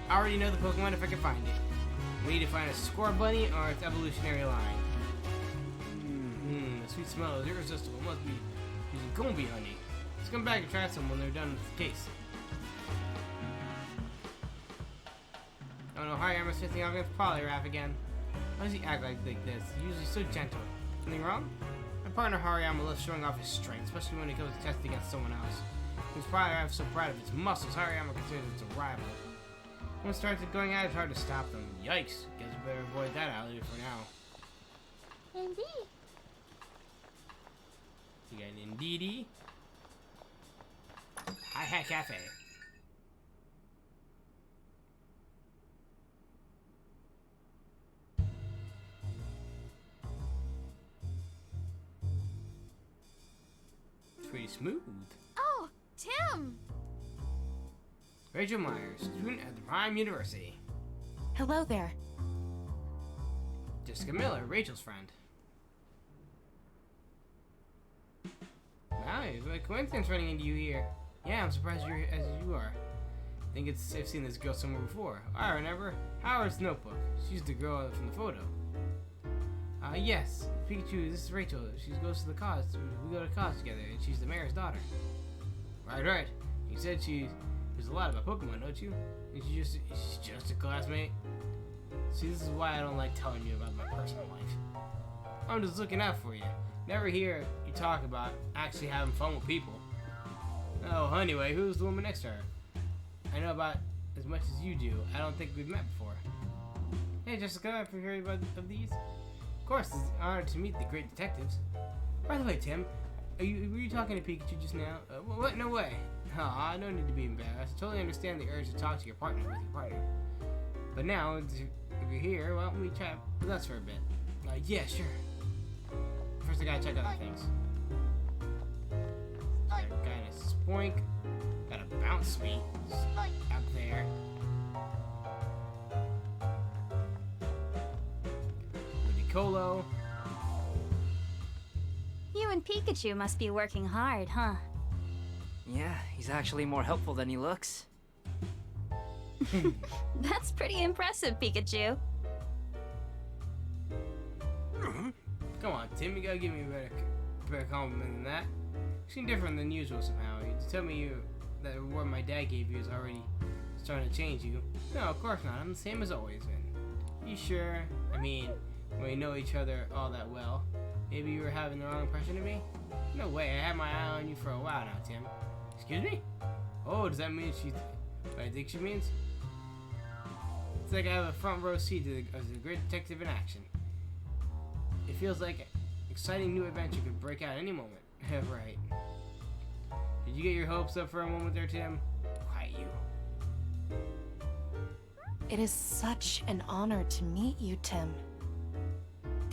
I already know the Pokemon if I can find it. We need to find a Scorbunny or its evolutionary line. The sweet smell is irresistible. It must be using Gombi honey. Let's come back and try some when they're done with the case. Oh no, Hariyama's fitting off against Poliwrath again. Why does he act like this? He's usually so gentle. Something wrong? My partner Hariyama loves showing off his strength, especially when he goes to test against someone else. Since Poliwrath is so proud of its muscles, Hariyama considers it a rival. When it starts going at it, it's hard to stop them. Yikes! Guess we better avoid that alley for now. Indeed. You got an Indeedee. Hi Hat Cafe. Pretty smooth. Oh, Tim! Rachel Myers, student at the Prime University. Hello there. Jessica Miller, Rachel's friend. Wow, it's a coincidence running into you here. Yeah, I'm surprised you're as you are. I think I've seen this girl somewhere before. I remember. Howard's notebook. She's the girl from the photo. Yes. Pikachu, this is Rachel. She goes to the cause. We go to cause together, and she's the mayor's daughter. Right. You said she knows a lot about Pokemon, don't you? And she's just a classmate? See, this is why I don't like telling you about my personal life. I'm just looking out for you. Never hear you talk about actually having fun with people. Oh, anyway, who's the woman next to her? I know about as much as you do. I don't think we've met before. Hey, Jessica, have you heard of these? Of course, it's an honor to meet the great detectives. By the way, Tim, were you talking to Pikachu just now? What? No way. Aw, no need to be embarrassed. I totally understand the urge to talk to your partner with your partner. But now, if you're here, why don't we chat with us for a bit? Yeah, sure. First, I gotta check other things. Got a Spoink. Got a Bounce Sweet up there. Ludicolo. You and Pikachu must be working hard, huh? Yeah, he's actually more helpful than he looks. That's pretty impressive, Pikachu. Come on, Tim, you gotta give me a better compliment than that. You seem different than usual somehow. You tell me that reward my dad gave you is already starting to change you. No, of course not. I'm the same as always been. You sure? I mean, when we know each other all that well, maybe you were having the wrong impression of me? No way. I had my eye on you for a while now, Tim. Excuse me? Oh, does that mean what I think she means? It's like I have a front row seat as a great detective in action. It feels like an exciting new adventure could break out any moment. Right. Did you get your hopes up for a moment there, Tim? Quiet you. It is such an honor to meet you, Tim.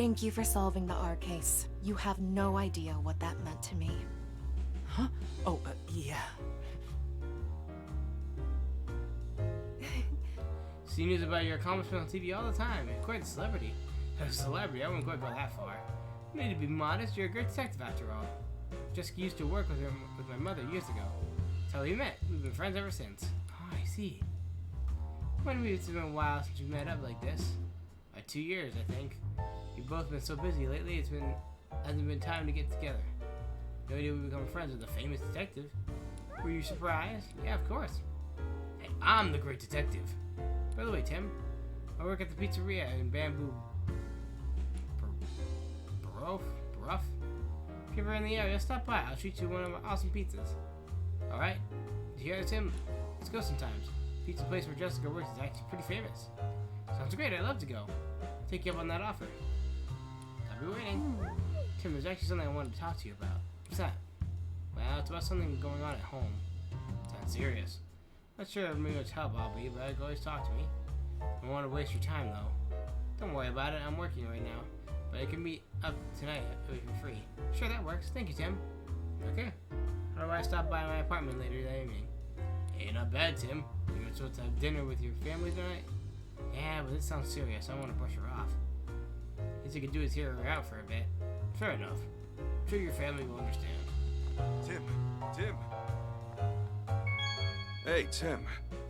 Thank you for solving the R case. You have no idea what that meant to me. Huh? Oh, yeah. See news about your accomplishments on TV all the time. You're quite a celebrity. As a celebrity, I wouldn't quite go that far. You need to be modest. You're a great detective after all. Jessica used to work with my mother years ago. That's how we met. We've been friends ever since. Oh, I see. When it's been a while since we met up like this. 2 years, I think. We've both been so busy lately. Hasn't been time to get together. No idea we become friends with a famous detective. Were you surprised? Yeah, of course. Hey, I'm the great detective. By the way, Tim, I work at the pizzeria in Bamboo. Baruff? If you're ever in the area, stop by. I'll treat you to one of my awesome pizzas. Alright? Did you hear this, Tim? Let's go sometimes. Pizza place where Jessica works is actually pretty famous. Sounds great. I'd love to go. Take you up on that offer. I'll be waiting. Tim, there's actually something I wanted to talk to you about. What's that? Well, it's about something going on at home. Sounds serious. Not sure how much help I'll be, but you can always talk to me. I don't want to waste your time, though. Don't worry about it. I'm working right now. But it can be up tonight if you're free. Sure, that works. Thank you, Tim. Okay. How do I stop by my apartment later that evening? Hey, not bad, Tim. You're supposed to have dinner with your family tonight? Yeah, but this sounds serious. I don't want to brush her off. Least you can do is hear her out for a bit. Fair enough. I'm sure your family will understand. Tim. Hey, Tim.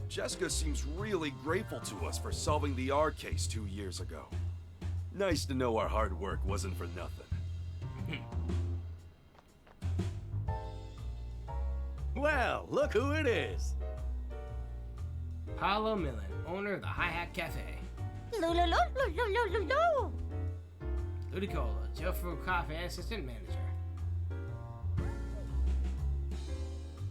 Jessica seems really grateful to us for solving the R case 2 years ago. Nice to know our hard work wasn't for nothing. Well, look who it is. Paolo Millen, owner of the Hi-Hat Cafe. Ludicolo, Jailfruit Coffee assistant manager.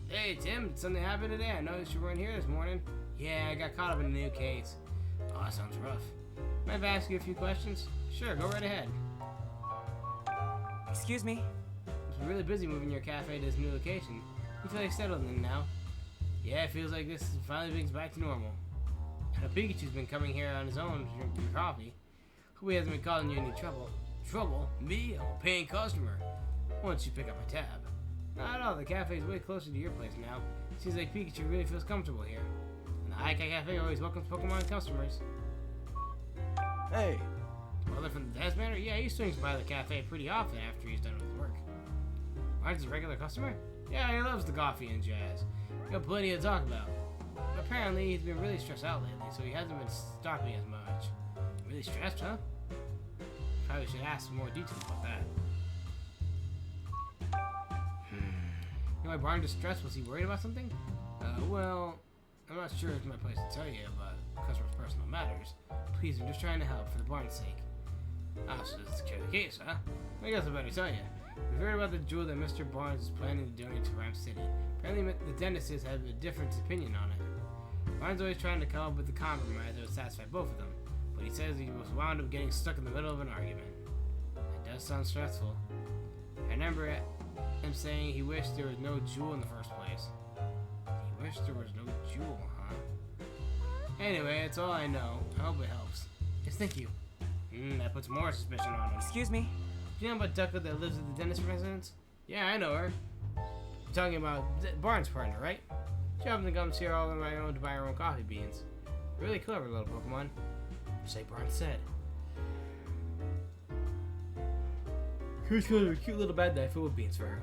Hey Tim, did something happen today? I noticed you weren't here this morning. Yeah, I got caught up in a new case. Oh, that sounds rough. Mind if I ask you a few questions? Sure, go right ahead. Excuse me? I've been really busy moving your cafe to this new location. You feel like settled in now? Yeah, it feels like this is finally brings back to normal. I know Pikachu's been coming here on his own to drink your coffee. Hope he hasn't been causing you any trouble. Trouble? Me? I'm a paying customer. Once you pick up a tab. Not at all, the cafe's way closer to your place now. Seems like Pikachu really feels comfortable here. And the Hi-Hat Cafe always welcomes Pokemon customers. Hey. Brother from the Dance Manor? Yeah, he swings by the cafe pretty often after he's done with his work. Barnes is a regular customer? Yeah, he loves the coffee and jazz. He got plenty to talk about. But apparently, he's been really stressed out lately, so he hasn't been stopping as much. Really stressed, huh? Probably should ask some more details about that. You know why Barnes is stressed? Was he worried about something? Well, I'm not sure it's my place to tell you about customers' personal matters. Please, I'm just trying to help for the Barnes' sake. Ah, so this is the case, huh? I guess I better tell you. We've heard about the jewel that Mr. Barnes is planning to donate to Rhyme City. Apparently, the dentists have a different opinion on it. Barnes always trying to come up with a compromise that would satisfy both of them, but he says he was wound up getting stuck in the middle of an argument. It does sound stressful. I remember him saying he wished there was no jewel in the first place. He wished there was no jewel, huh? Anyway, it's all I know. I hope it helps. Yes, thank you. That puts more suspicion on him. Excuse me? Do you know about Ducka that lives at the dentist residence? Yeah, I know her. You're talking about Barnes' partner, right? She often comes here all on my own to buy her own coffee beans. Really clever little Pokemon. Just like Barnes said. Here's kind of a cute little bag that I filled with beans for her.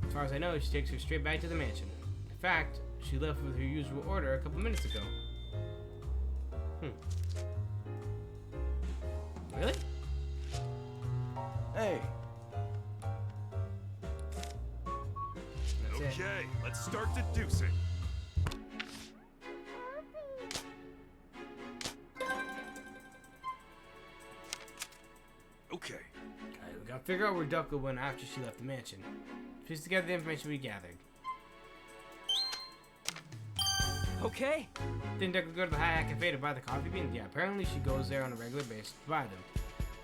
As far as I know, she takes her straight back to the mansion. In fact, she left with her usual order a couple minutes ago. Really? Hey. That's it. Okay, let's start deducing. Okay. We gotta figure out where Ducka went after she left the mansion. Piece together the information we gathered. Okay. Didn't Ducka go to the Hi-Hat Cafe to buy the coffee beans? Yeah, apparently she goes there on a regular basis to buy them.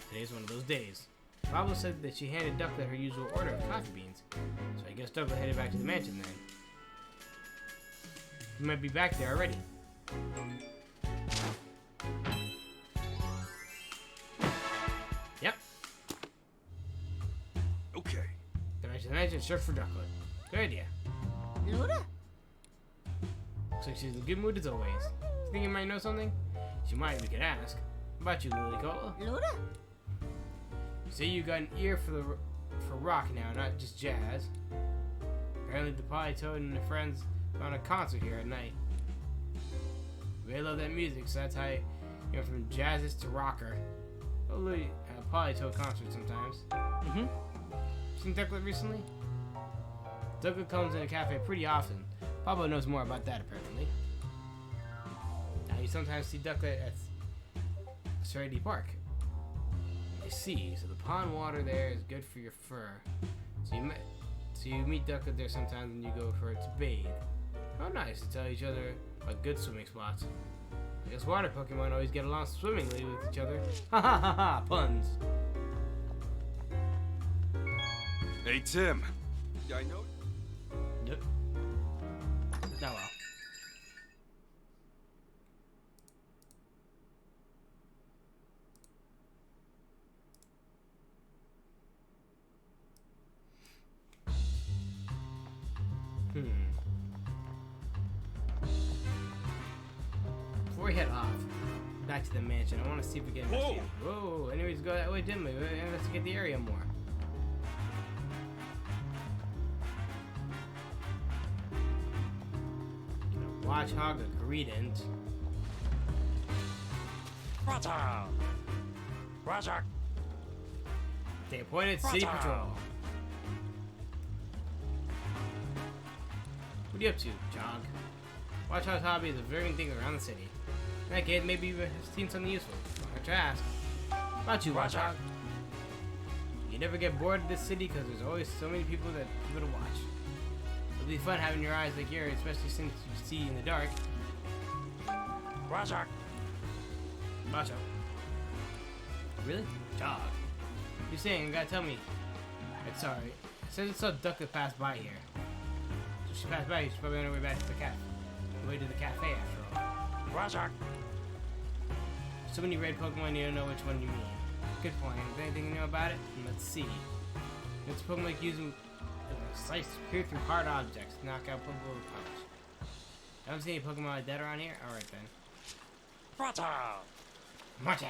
Today's one of those days. Pablo said that she handed Ducka her usual order of coffee beans, so I guess Ducka headed back to the mansion then. He might be back there already. Yep, and search for Ducklet. Good idea. Luda? Looks like she's in a good mood as always. Think you might know something? She might, we could ask. How about you, Lily Cola? Luda? You say you got an ear for rock now, not just jazz. Apparently the Polytoad and their friends found a concert here at night. They love that music, so that's how you went from jazzist to rocker. Totally a Polytoad concert sometimes. Mm-hmm. Seen Ducklet recently? Ducklet comes in a cafe pretty often. Pablo knows more about that apparently. Now you sometimes see Ducklet at Serenity Park. I see, so the pond water there is good for your fur. So you meet Ducklet there sometimes when you go for it to bathe. How nice to tell each other about good swimming spots. I guess water Pokemon always get along swimmingly with each other. Ha ha ha ha! Puns. Hey, Tim. Yeah, I know. Yep. Now well. Before we head off back to the mansion, I want to see if we can investigate. Whoa! Anyways, go that way, didn't we? We investigate the area more. Watchhog agreement. Roger. Roger. They appointed City Patrol. What are you up to, Jog? Watchhog's hobby is observing things around the city. In that case, maybe you've seen something useful. Why don't you ask? About you, Watchhog. You never get bored of this city because there's always so many people to watch. It'll be fun having your eyes like yours, especially since you see in the dark. Roger. Macho. Really? Jog. You're saying you gotta tell me. It's sorry. It says it saw Ducklet pass by here. So she passed by, she's probably on her way back to the cafe. Way to the cafe after all. Roger. So many red Pokemon, you don't know which one you mean. Good point. Is there anything you know about it? Let's see. It's Pokemon like using slice peer through hard objects, knock out Pokemon with punch. I don't see any Pokemon like that around here? Alright then. Roger. Roger.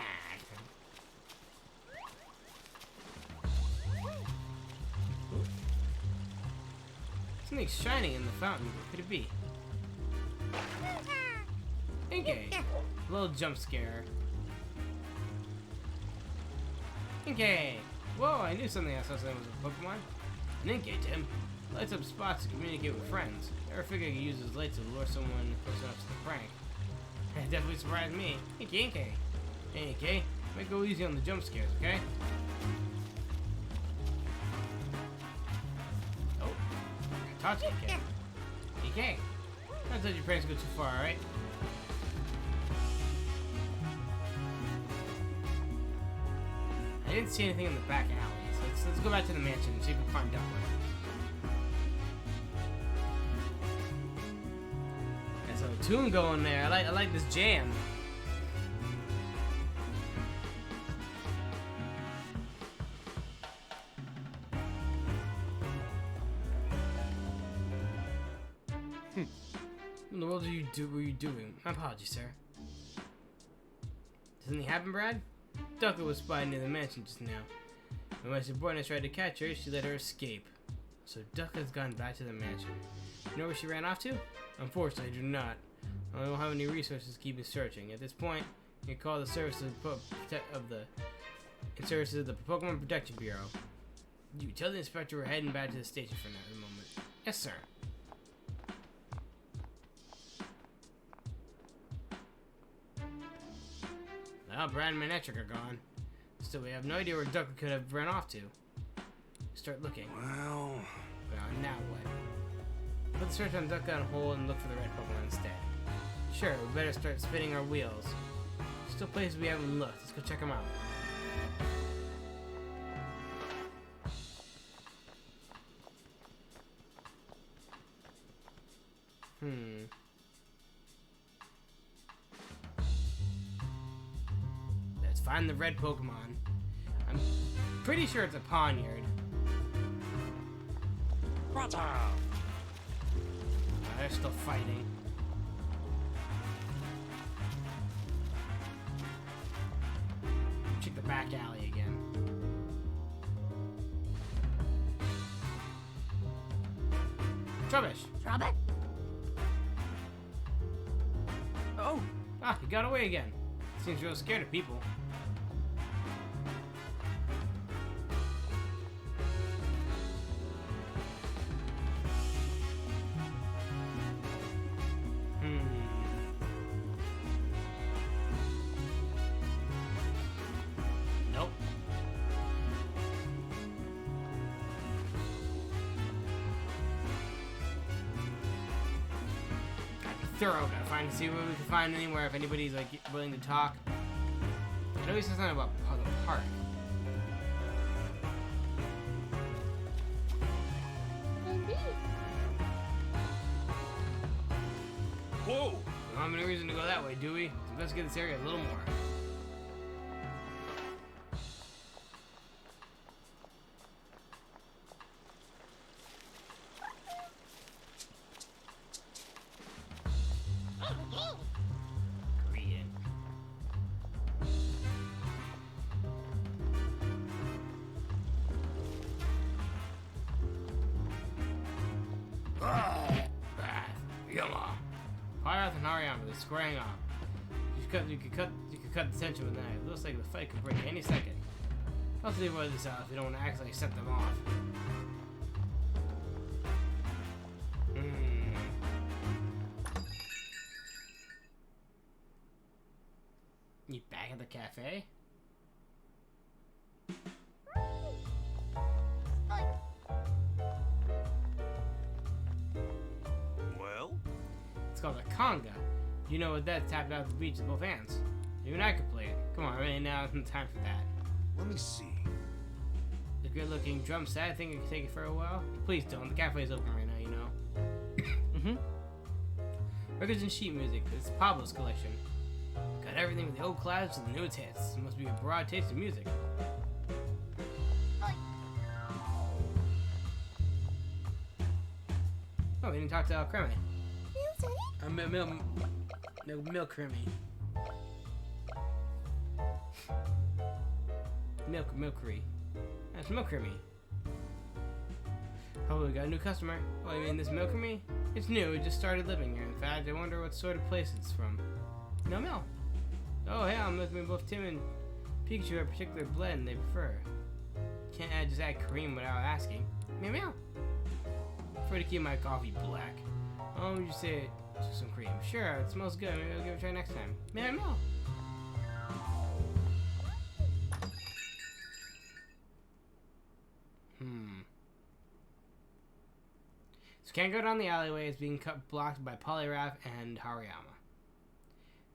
Something's shining in the fountain. What could it be? Inkay. A little jump scare. Inkay. Whoa, I knew something I saw something was a Pokemon. An Inkay, Tim. Lights up spots to communicate with friends. Never figured I could use his light to lure someone close enough to the prank. It definitely surprised me. Inkay, Inkay. Hey, Inkay. Might go easy on the jump scares, okay? Oh. I taught you, Inkay. Inkay. Don't let your pranks go too far, alright? I didn't see anything in the back alley, so let's go back to the mansion and see if we can find Ducklet. There's a tune going there. I like this jam. What in the world were you doing? My apologies, sir. Does anything happen, Brad? Ducklet was spotted near the mansion just now. When my subordinate tried to catch her, she let her escape. So Ducklet's gone back to the mansion. You know where she ran off to? Unfortunately, I do not. I don't have any resources to keep me searching. At this point, you can call the services of the Pokemon Protection Bureau. You tell the inspector we're heading back to the station for now at the moment. Yes, sir. Well, Brad and Manectric are gone. Still, we have no idea where Ducklet could have run off to. Start looking. Well, now what? Put the search on Ducklet on hold and look for the red Pokemon instead. Sure, we better start spinning our wheels. Still places we haven't looked. Let's go check them out. Let's find the red Pokemon. I'm pretty sure it's a Pawniard. Brother! They're still fighting. Check the back alley again. Trubbish! Robert? Oh! Ah, he got away again. Seems real scared of people. Nope. Gotta be thorough. Gotta see what we can find anywhere if anybody's like willing to talk. I know he said something about the park. Whoa! We don't have any reason to go that way, do we? So let's get this area a little more. Korean. Yama. Pyrath and Hariyama, they're squaring off. You could cut the tension with that. It looks like the fight could break any second. Let's leave this out if we don't want to accidentally set them off. You back at the cafe? Well? It's called a conga. You know what that's tapped out the beach with both hands. You and I could play it. Come on, right now isn't time for that. Let me see. The good-looking drum set, I think I can take it for a while. Please don't. The cafe's open right now, you know. Records and sheet music. This is Pablo's collection. Got everything from the old classics to the newest hits. It must be a broad taste of music. Oh, we didn't talk to Creme. Milk Creme. Milkery. That's Milk Creme. Oh, we got a new customer. Oh, you mean this Milk Creme? It's new. It just started living here. In fact, I wonder what sort of place it's from. No. Oh, yeah, I'm looking at both Tim and Pikachu have a particular blend they prefer. Can't just add cream without asking. Meow. Prefer to keep my coffee black. Oh, would you say some cream? Sure, it smells good. Maybe I'll give it a try next time. Meow. So can't go down the alleyway. It's being blocked by Poliwrath and Hariyama.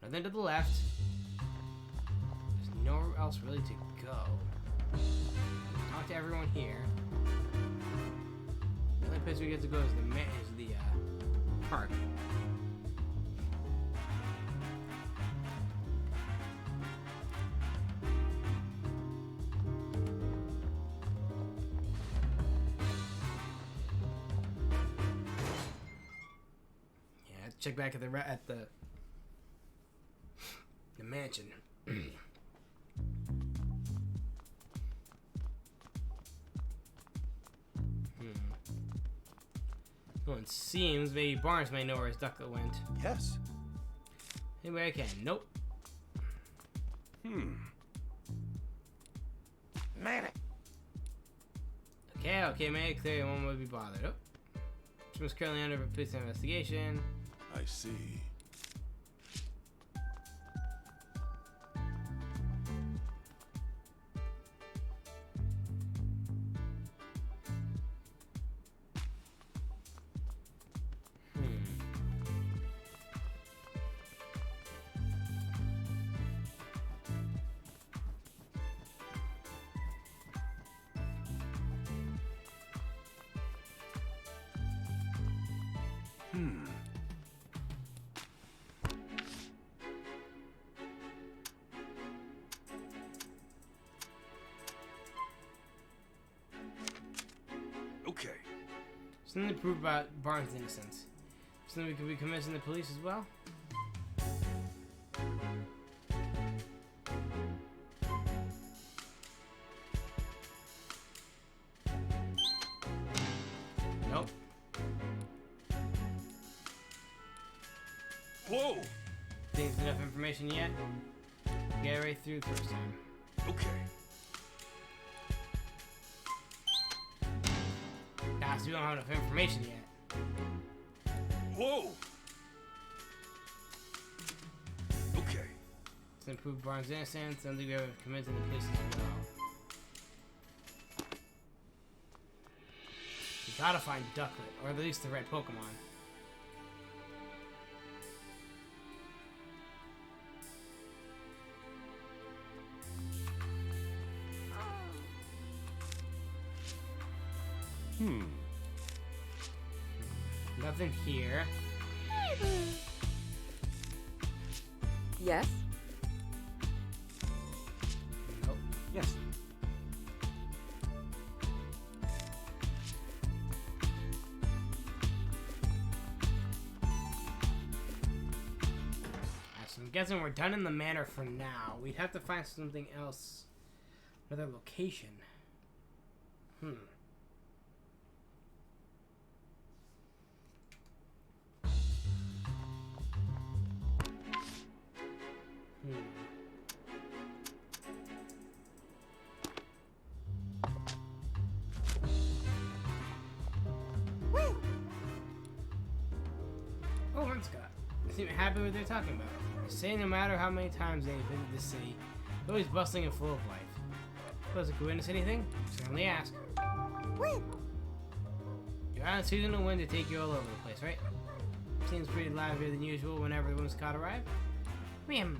Nothing to the left. There's nowhere else really to go. Talk to everyone here. The only place we get to go is the park. Yeah, check back at the mansion. Well, it seems maybe Barnes may know where his ducklet went. Yes. Anyway, I can. Nope. Manic. Okay, made it clear one would be bothered. Oh. She was currently under police investigation. I see. Okay. Something to prove about Barnes' innocence. Something we could be convincing the police as well? Nope. Whoa! Think it's enough information yet? Get right through the first time. Okay. Ah, so we don't have enough information yet. Whoa! Okay. To prove Barnes' innocence, and we have convincing the police as well. You gotta find Ducklet, or at least the red Pokemon. Nothing here. Yes? Nope. Yes. So I'm guessing we're done in the manor for now. We'd have to find something else. Another location. Oh, I'm Scott. They seem happy with what they're talking about. They say no matter how many times they visit the city, it's always bustling and full of life. Suppose I could witness anything? Certainly ask. You're on a seasonal wind to take you all over the place, right? Seems pretty livelier than usual whenever the Whimsicott arrive. Ma'am.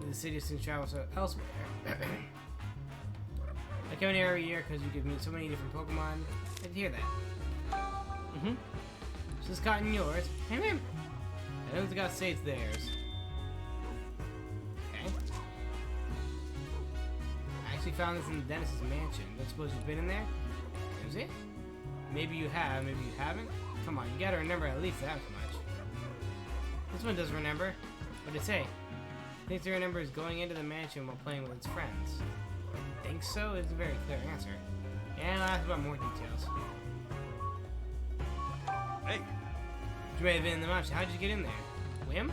The citizens travel so elsewhere. I come in here every year because you could meet so many different Pokemon. I can hear that. So it's gotten yours. Hey, ma'am. I don't think I'll say it's theirs. Okay. I actually found this in the dentist's mansion. Don't suppose you've been in there? Is it? Maybe you have, maybe you haven't. Come on, you gotta remember at least that much. This one does remember. What'd it say? Thinks it remembers going into the mansion while playing with its friends. Think so? It's a very clear answer. And I'll ask about more details. Hey! You may have been in the mansion. How'd you get in there? Whim?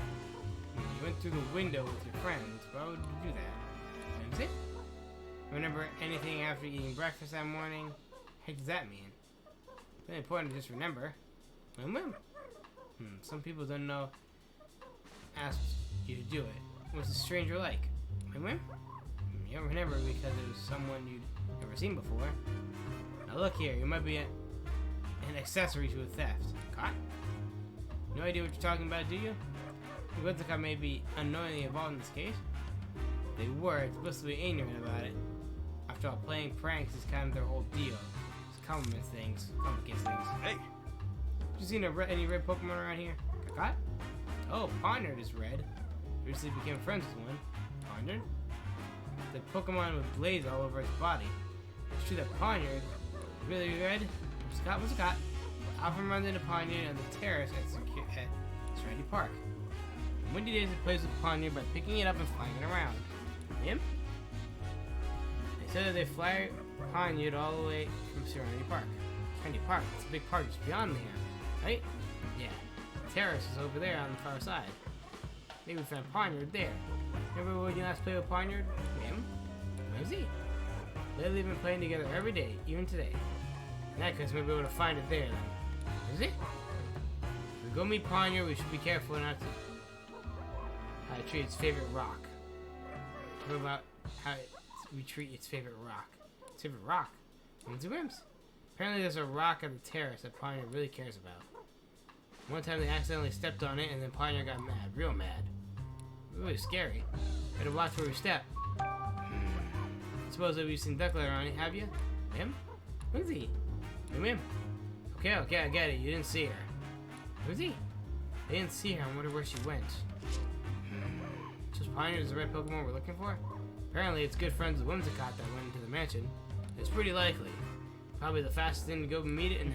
You went through the window with your friends. Why would you do that? Is it? Remember anything after eating breakfast that morning? Heck does that mean? It's really important to just remember. Whim? Some people don't know. Asked you to do it. What's the stranger like? Whim? You don't remember because it was someone you'd never seen before. Now look here, you might be an accessory to a theft. Caught? No idea what you're talking about, do you? The Whimsicott may be unknowingly involved in this case. They were explicitly ignorant about it. After all, playing pranks is kind of their whole deal. It's complicates things. Hey! You seen any red Pokemon around here? Caught? Oh, Ponyard is red. Recently became friends with one. Ponyard? The Pokemon with blades all over its body. It's true that Ponyard is really red. Scott. Alpha runs into Ponyard on the terrace at Serenity Park. On windy days, it plays with Ponyard by picking it up and flying it around. Him? They said that they fly Ponyard all the way from Serenity Park. Serenity Park, it's a big park just beyond here, right? Yeah. The terrace is over there on the far side. Maybe we found Ponyard there. Remember when you last played with Ponyard? Him? Where's he? Lately, we've been playing together every day, even today. In that case, we'll be able to find it there then. Is it? If we go meet Ponyard, we should be careful not to treat its favorite rock. What about how we treat its favorite rock? Its favorite rock? Whimsy Whims. Apparently there's a rock at the terrace that Ponyard really cares about. One time they accidentally stepped on it and then Ponyard got mad. Real mad. Really scary. Better watch where we step. Suppose that we've seen Ducklet around here, have you? Him? Who's he? Him? Okay, I get it. You didn't see her. Who's he? They didn't see her. I wonder where she went. Just Ponyard is the red Pokemon we're looking for? Apparently it's good friends with Whimsicott that went into the mansion. It's pretty likely. Probably the fastest thing to go meet it. And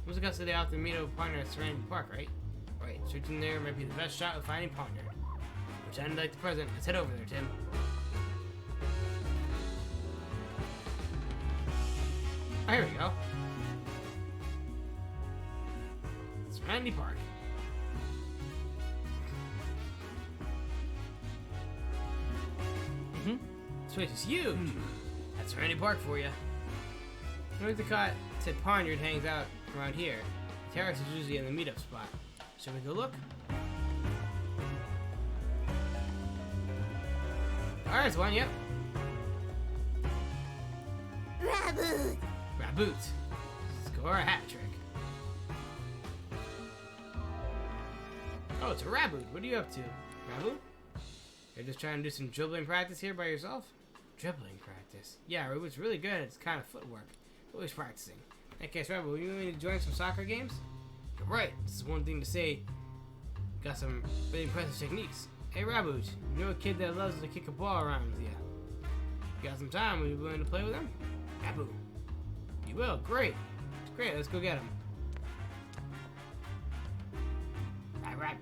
who's the guy said they have to meet a partner at Serenity Park, right? Right, searching there might be the best shot of finding partner. Pretend like the president. Let's head over there, Tim. Oh, here we go. Serenity Park. This place is huge. That's Serenity Park for you. North Dakota said Ponyard hangs out around here. The terrace is usually in the meetup spot. Shall we go look? Alright, there's one, yep. Raboot! Raboot. Score a hat trick. Oh, it's a Raboot. What are you up to, Raboot? You're just trying to do some dribbling practice here by yourself? Dribbling practice? Yeah, Raboot's really good at its kind of footwork. Always practicing. In that case, Raboot, you want me to join some soccer games? You're right. This is one thing to say. Got some really impressive techniques. Hey, Raboot, you know a kid that loves to kick a ball around with you? You got some time? Are you willing to play with him? Raboot. You will? Great. Great, let's go get him. Raboot.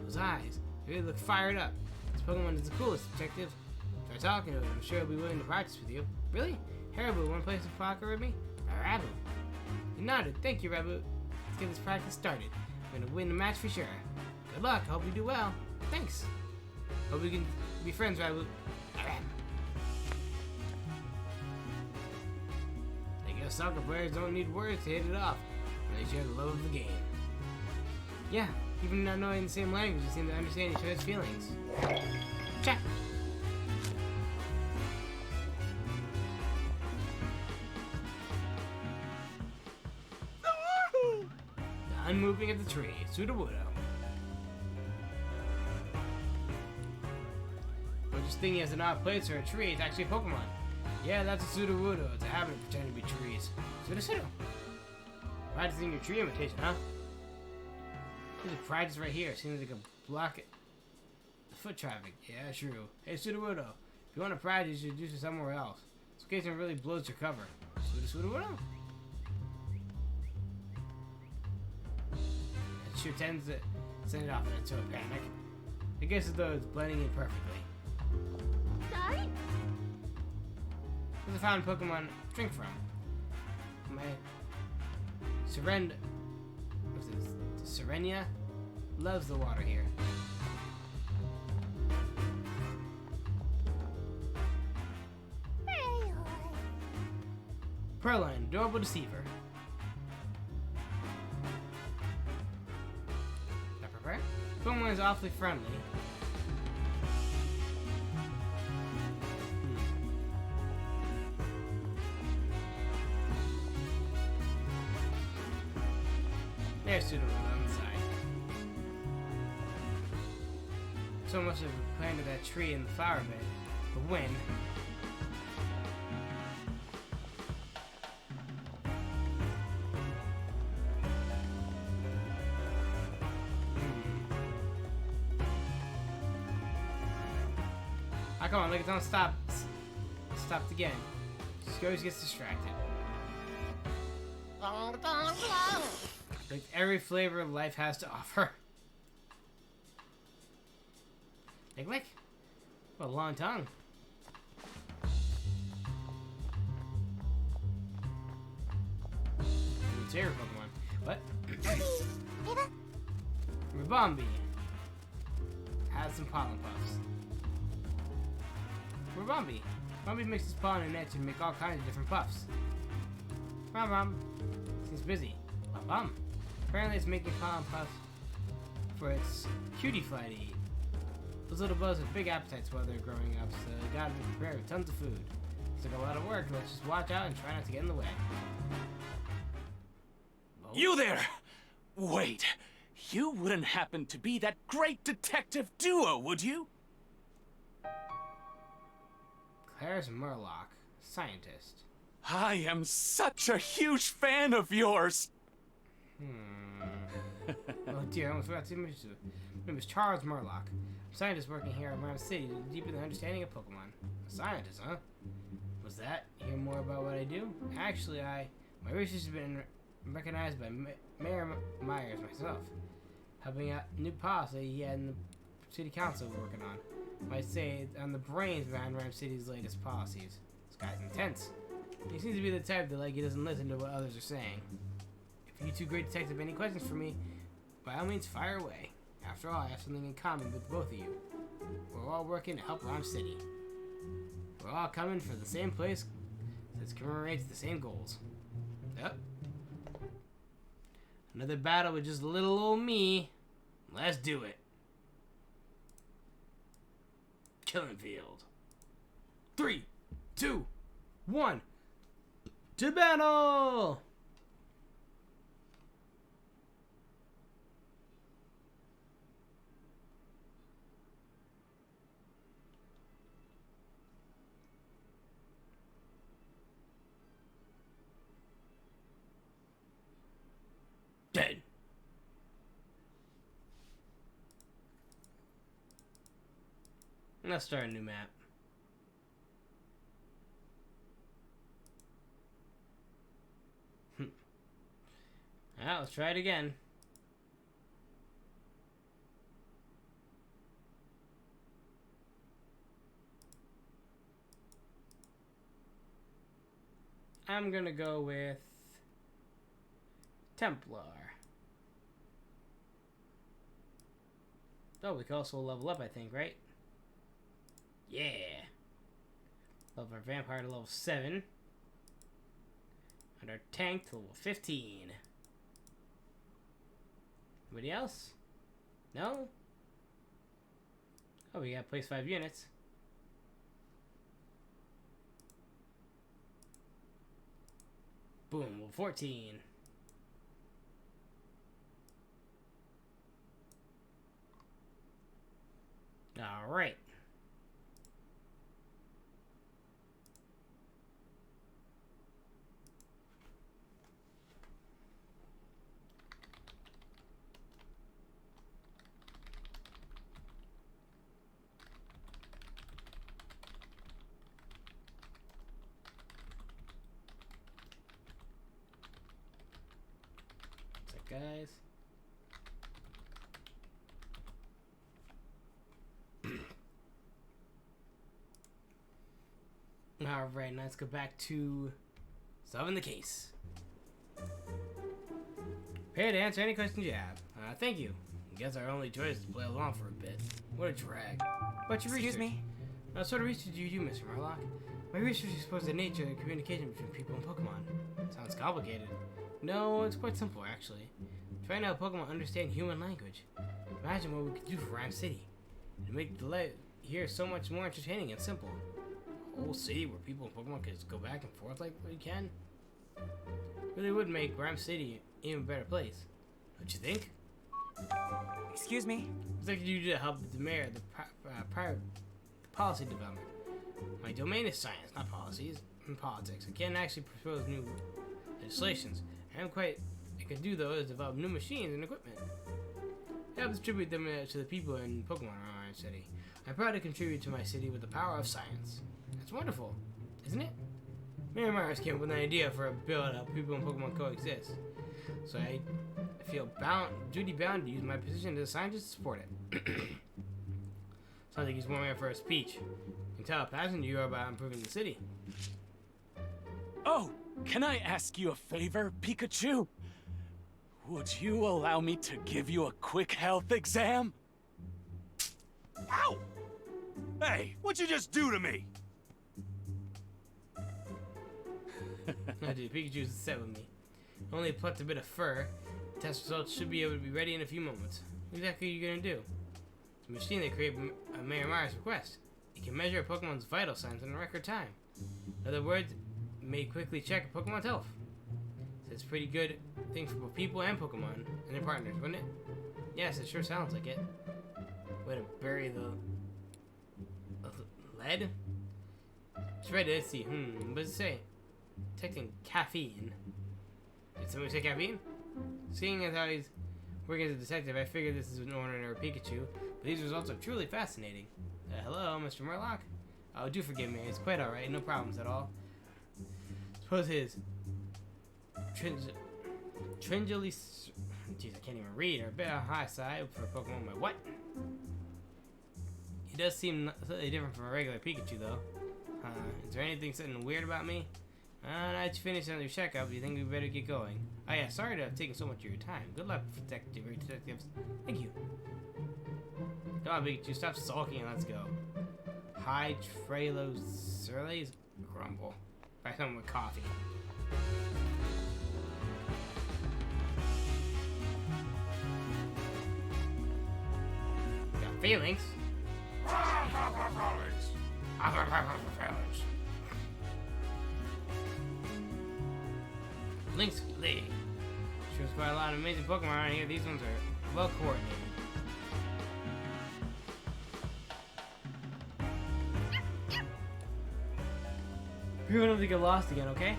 Those eyes. They really look fired up. This Pokemon is the coolest, detective. Try talking to him. I'm sure he'll be willing to practice with you. Really? Hey, Raboot, want to play some soccer with me? Raboot. You nodded. Thank you, Raboot. Let's get this practice started. I'm gonna win the match for sure. Good luck. Hope you do well. Thanks. Hope we can be friends, Raboot. I guess soccer players don't need words to hit it off. They share the love of the game. Yeah, even not knowing the same language, they seem to understand each other's feelings. Check. The unmoving of the tree, Sudowoodo. But just thinking as an odd place or a tree, it's actually a Pokemon. Yeah, that's a Sudowoodo. It's a habit of pretending to be trees. Sudowoodo. Practicing your tree imitation, huh? There's a practice right here. Seems like a block it. The foot traffic. Yeah, true. Hey, Sudowoodo. If you want to practice, you should do it somewhere else. This occasion really blows your cover. Sudowoodo? It sure tends to send it off into a panic. I guess as though it's blending in perfectly. Sorry? Where's the found Pokemon drink from? My what's this? Serenia loves the water here. Pearline, adorable deceiver. Pepper. Pokemon is awfully friendly. There's Sudowoodo on the side. So much of planted that tree in the flower bed. But when? Oh, come on, look, it don't stop. Stopped again. She always gets distracted. Like every flavor life has to offer. Lick. What a long tongue. It's your Pokemon. What? Ribombee. Has some pollen puffs. Ribombee. Ribombee mixes pollen and nectar to make all kinds of different puffs. Rom. Seems busy. Bum. Apparently it's making pollen puffs for its cutie fly to eat. Those little bugs have big appetites while they're growing up, so they gotta be prepared with tons of food. It's like a lot of work, let's just watch out and try not to get in the way. Whoa. You there! Wait, you wouldn't happen to be that great detective duo, would you? Claire's Murloc, scientist. I am such a huge fan of yours! Oh dear, I almost forgot to introduce you. My name is Charles Murloc. I'm a scientist working here at Rhyme City to deepen the understanding of Pokemon. A scientist, huh? Was that? Hear more about what I do? Actually, my research has been recognized by Mayor Myers myself. Helping out new policy he had in the city council we're working on. Might say I'm the brains behind Rhyme City's latest policies. This guy's intense. He seems to be the type that he doesn't listen to what others are saying. If you two great detectives have any questions for me, by all means fire away. After all, I have something in common with both of you. We're all working to help Rhyme City. We're all coming for the same place that commemorates the same goals. Yep. Another battle with just little old me. Let's do it. Killing Field. 3, 2, 1. To battle! Dead. Let's start a new map. Well, let's try it again. I'm gonna go with Templar. Oh, we can also level up, I think, right? Yeah. Level our vampire to level 7. And our tank to level 15. Anybody else? No? Oh, we got place 5 units. Boom, level 14. Alright. What's up, guys? Alright, now let's go back to solving the case. Prepare to answer any questions you have. Thank you. I guess our only choice is to play along for a bit. What a drag. But your Excuse research. me? What sort of research do you do, Mr. Murlock? My research explores the nature of communication between people and Pokemon. Sounds complicated. No, it's quite simple, actually. Trying to help Pokemon understand human language. Imagine what we could do for Rhyme City. It'd make the life here so much more entertaining and simple. A whole city where people and Pokemon could just go back and forth like we can. Really would make Rhyme City an even better place. Don't you think? Excuse me? What could you do to help the mayor, the policy development? My domain is science, not policies and politics. I can't actually propose new legislations. I can do though is develop new machines and equipment. Help distribute them to the people in Pokemon around our city. I'm proud to contribute to my city with the power of science. That's wonderful, isn't it? Mayor Myers came up with an idea for a bill to help people and Pokemon coexist. So I feel duty bound to use my position as a scientist to support it. Sounds like he's warming up for a speech. You can tell how passionate you are about improving the city. Oh, can I ask you a favor, Pikachu? Would you allow me to give you a quick health exam? Ow! Hey, what'd you just do to me? No, dude, Pikachu's upset with me. Only plucked a bit of fur. The test results should be able to be ready in a few moments. What exactly are you gonna do? It's a machine that created Mayor Myers' request. It can measure a Pokemon's vital signs in a record time. In other words, it may quickly check a Pokemon's health. So it's a pretty good thing for both people and Pokemon and their partners, wouldn't it? Yes, it sure sounds like it. Way to bury the lead? It's ready, let's see. What does it say? Detecting caffeine. Did somebody say caffeine? Seeing as how he's working as a detective, I figured this is an ordinary Pikachu, but these results are truly fascinating. Hello, Mr. Murlock? Oh, do forgive me. It's quite alright. No problems at all. Suppose his Tringily... Jeez, I can't even read. Or a bit on the high side for a Pokemon. My what? He does seem slightly different from a regular Pikachu, though. Is there anything something weird about me? Now that you finished on your checkup, you think we better get going? Oh yeah, sorry to have taken so much of your time. Good luck, detectives. Thank you. Come on, Pikachu, stop sulking and let's go. Hi, Trailozerles Grumble. Buy someone with coffee. Got feelings? Link's League. Shows quite a lot of amazing Pokemon around here. These ones are well coordinated. You're gonna get lost again, okay?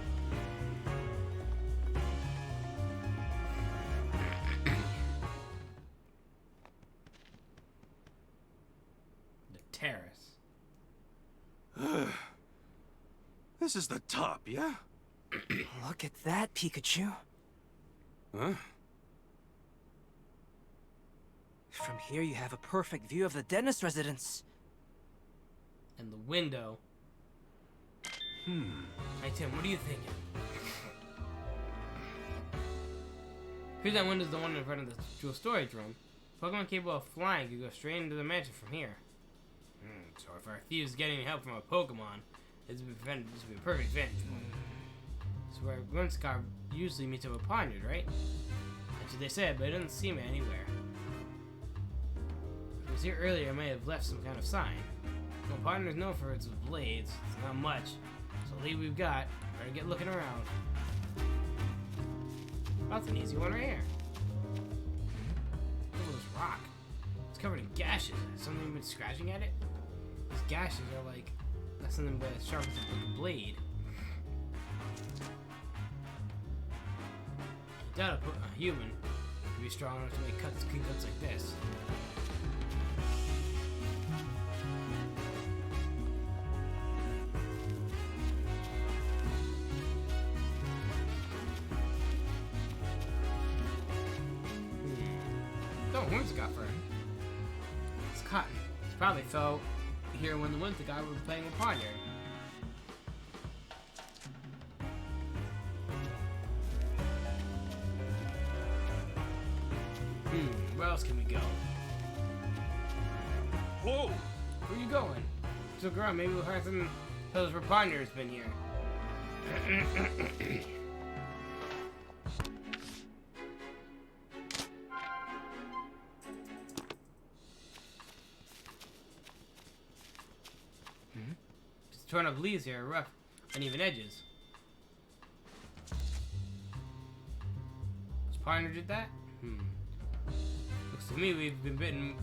The terrace. This is the top, yeah? Look at that, Pikachu. Huh? From here, you have a perfect view of the dentist residence. And the window. Hey Tim, what are you thinking? Here's that window's the one in front of the jewel storage room. Pokemon capable of flying could go straight into the mansion from here. So if I refuse getting help from a Pokemon, this would be a perfect vantage point. It's where Grimmscar usually meets up with Ponyard, right? That's what they said, but it doesn't seem it anywhere. If I was here earlier, I may have left some kind of sign. Well, Ponyard's known for its blades. It's not much. So the lead we've got, better get looking around. That's an easy one right here. Look at this rock. It's covered in gashes. Has something been scratching at it? These gashes are like, that's something but as sharp as a blade. I doubt a human could be strong enough to make clean cuts like this. Whimsicott. It's cotton. It probably fell here when the Whimsicott was playing with Ponyard. Where else can we go? Whoa! Where are you going? Look around, maybe we'll find something tells us where Ponyard's been here. Torn up leaves here are rough, uneven edges. Does Ponyard did that? Looks to me we've been bitten,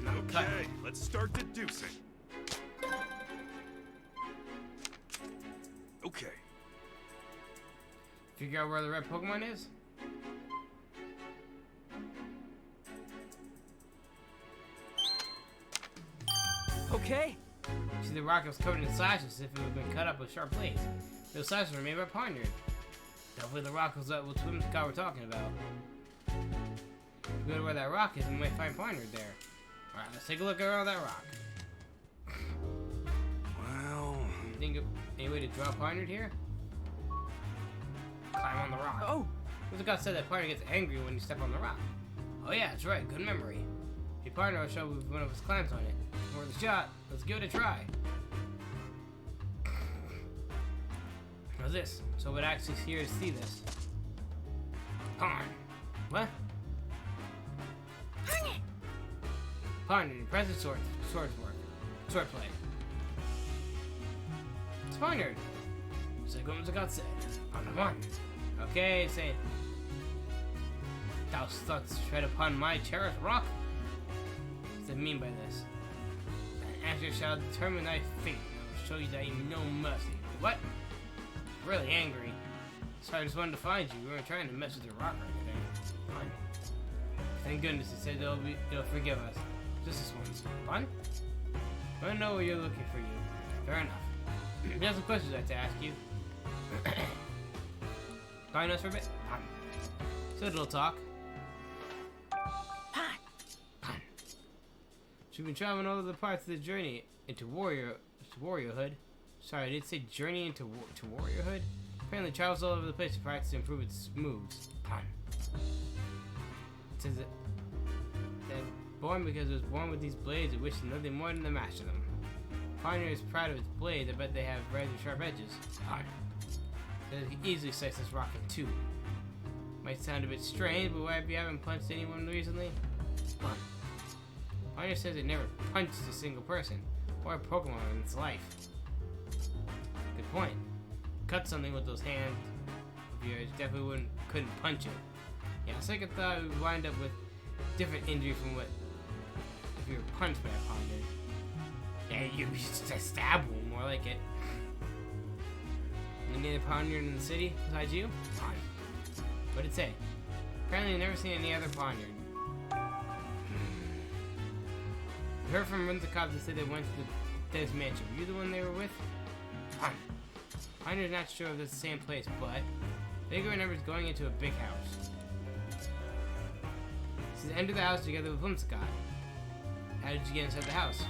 not cut. Okay, let's start deducing. Okay. Figure out where the red Pokemon is? Okay. See, the rock was covered in slashes as if it had been cut up with sharp blades. Those slashes were made by Ponyard. Definitely the rock was what Whimsicott we're talking about. If we go to where that rock is, we might find Ponyard there. Alright, let's take a look around that rock. Well... You think of any way to draw Ponyard here? Climb on the rock. Oh! Whimsicott said that Ponyard gets angry when you step on the rock. Oh yeah, that's right, good memory. If Ponyard will show one of his climbs on it. Worth a shot. Let's give it a try. How's this? So we're actually here to see this. Pond. What? Pond, impressive swordplay. It's Ponyard. Just like Whimsicott said. On the one. Okay, say it. Thou thoughts tread upon my cherished rock? What does it mean by this? Answer shall determine thy fate. I will show you that you no mercy. What? Really angry. So I just wanted to find you. We weren't trying to mess with your rock or anything. Fine. Thank goodness it said it'll forgive us. Just this once. Fun? I don't know where you're looking for you. Fair enough. I have some questions I'd like to ask you. Join us for a bit? So little talk. She's been traveling all over the parts of the journey into warriorhood. Sorry, I did say journey into warriorhood. Apparently travels all over the place to practice to improve its moves. It says that born because it was born with these blades, it wishes nothing more than to master them. Pioneer is proud of its blades. I bet they have rather sharp edges. So it can easily slice this rock in two. Might sound a bit strange, but why you haven't punched anyone recently? Pioneer says it never punched a single person or a Pokemon in its life. Good point. Cut something with those hands of yours, definitely couldn't punch it. Yeah, second thought, we would wind up with different injury from what if you were punched by a Pioneer. Yeah, you should stab one, more like it. Any other Pioneer in the city besides you? Fine. What'd it say? Apparently I've never seen any other Pioneer. I heard from Whimsicott that said they went to the Dennis Mansion. Were you the one they were with? Pioneer's not sure if it's the same place, but Bigger remembers going into a big house. He says enter the house together with Whimsicott. How did you get inside the house?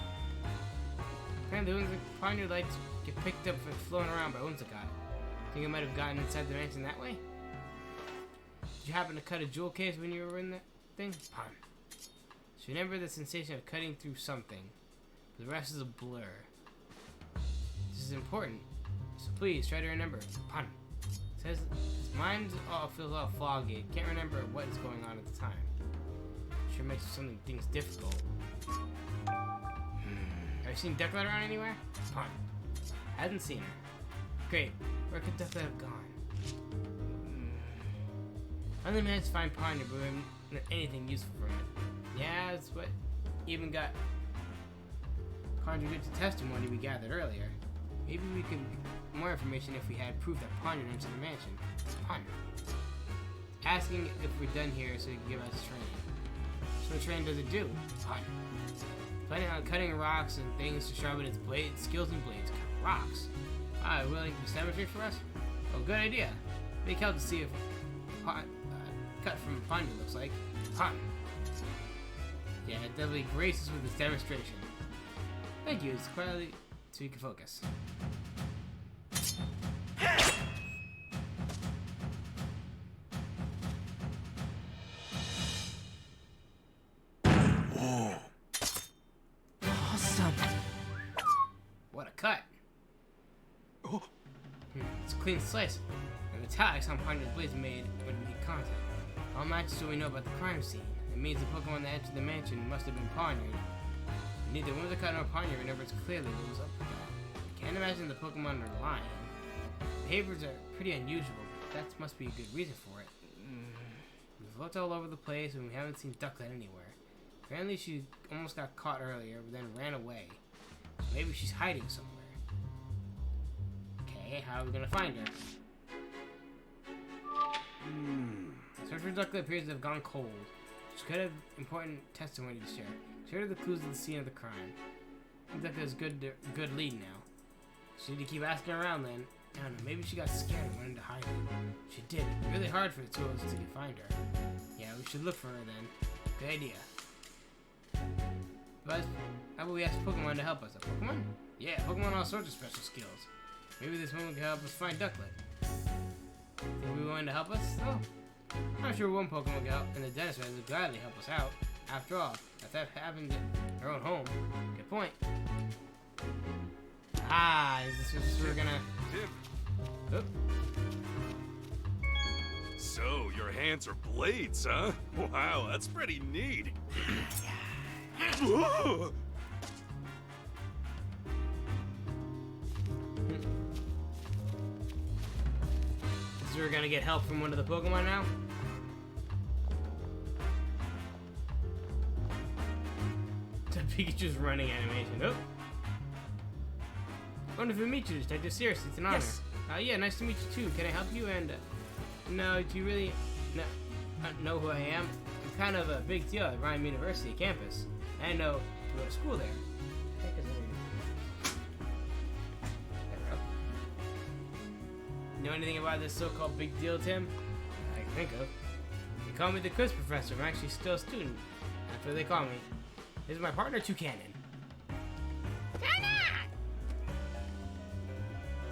Apparently Pioneer likes to get picked up for flown around by Whimsicott. Think I might have gotten inside the mansion that way? Did you happen to cut a jewel case when you were in that thing? So remember the sensation of cutting through something. The rest is a blur. This is important. So please try to remember. It says his mind feels all foggy. Can't remember what is going on at the time. Sure makes things difficult. Have you seen Ducklet around anywhere? Hasn't seen her. Great. Where could Ducklet have gone? I only managed to find Pioneer, but we haven't done anything useful from it. Yeah, that's what even got contradicted testimony we gathered earlier. Maybe we could get more information if we had proof that Pioneer entered the mansion. Asking if we're done here so he can give us training. So what training does it do? Planning on cutting rocks and things to sharpen its blades, skills and blades. Cut rocks. Willing to demonstrate for us? Oh, good idea. Make help to see if cut from Pioneer looks like. Yeah, it definitely graces with this demonstration. Thank you, it's quietly so you can focus. Whoa. Awesome. What a cut. It's a clean slice. The metallics on Pioneer's blades made when we made contact. How much do we know about the crime scene? It means the Pokemon that entered the mansion must have been Pioneer. Neither Whimsicott nor Pioneer remembers clearly what was up with that. I can't imagine the Pokemon are lying. Behaviors are pretty unusual, but that must be a good reason for it. We've looked all over the place and we haven't seen Ducklet anywhere. Apparently she almost got caught earlier, but then ran away. So maybe she's hiding somewhere. Okay, how are we gonna find her? Search for Ducklet appears to have gone cold. She could have important testimony to share. Share the clues of the scene of the crime. Ducklet has good lead now. She need to keep asking around then. I don't know, maybe she got scared and went into hiding. She did. Really hard for the two of us to find her. Yeah, we should look for her then. Good idea. But how about we ask Pokemon to help us? A Pokemon? Yeah, Pokemon all sorts of special skills. Maybe this one can help us find Ducklet. Think we want to help us? Oh. I'm sure one Pokemon will help, and the dentist would gladly help us out. After all, if that happened at our own home. Good point. Is this what we're gonna... Oop. So, your hands are blades, huh? Wow, that's pretty neat. So we're gonna get help from one of the Pokemon now? The Pikachu's running animation. Oh! Wonderful to meet you, Detective. Seriously, it's an honor. Yes. Yeah, nice to meet you too. Can I help you? And, no, do you really know who I am? I'm kind of a big deal at Rhyme University campus. I know you go to school there. know anything about this so-called big deal, Tim? I can think of. They call me the quiz professor. I'm actually still a student. That's what they call me. This is my partner, Toucanon. Toucanon!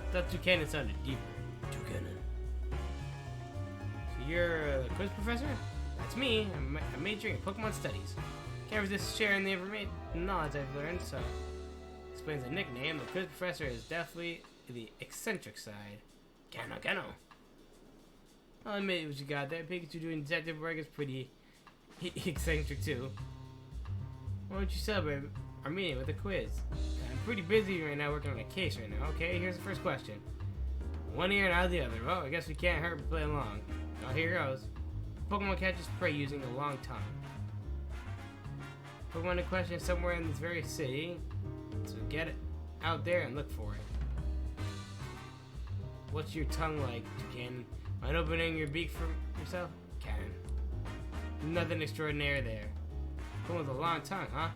I thought Toucanon sounded deeper. Toucanon. So you're the quiz professor? That's me. I'm majoring in Pokemon studies. Can't resist sharing the information, knowledge I've learned, so explains the nickname. The quiz professor is definitely the eccentric side. Gano. I'll admit what you got there. Pikachu doing detective work is pretty eccentric too. Why don't you celebrate our meeting with a quiz? I'm pretty busy right now working on a case right now. Okay, here's the first question. One ear and out the other. Well, I guess we can't hurt but play along. Oh, here goes. Pokemon catches prey using a long tongue. Pokemon in question is somewhere in this very city, so get it out there and look for it. What's your tongue like, Toucanon? Mind opening your beak for yourself? Cannon. Nothing extraordinary there. Pokemon with a long tongue, huh?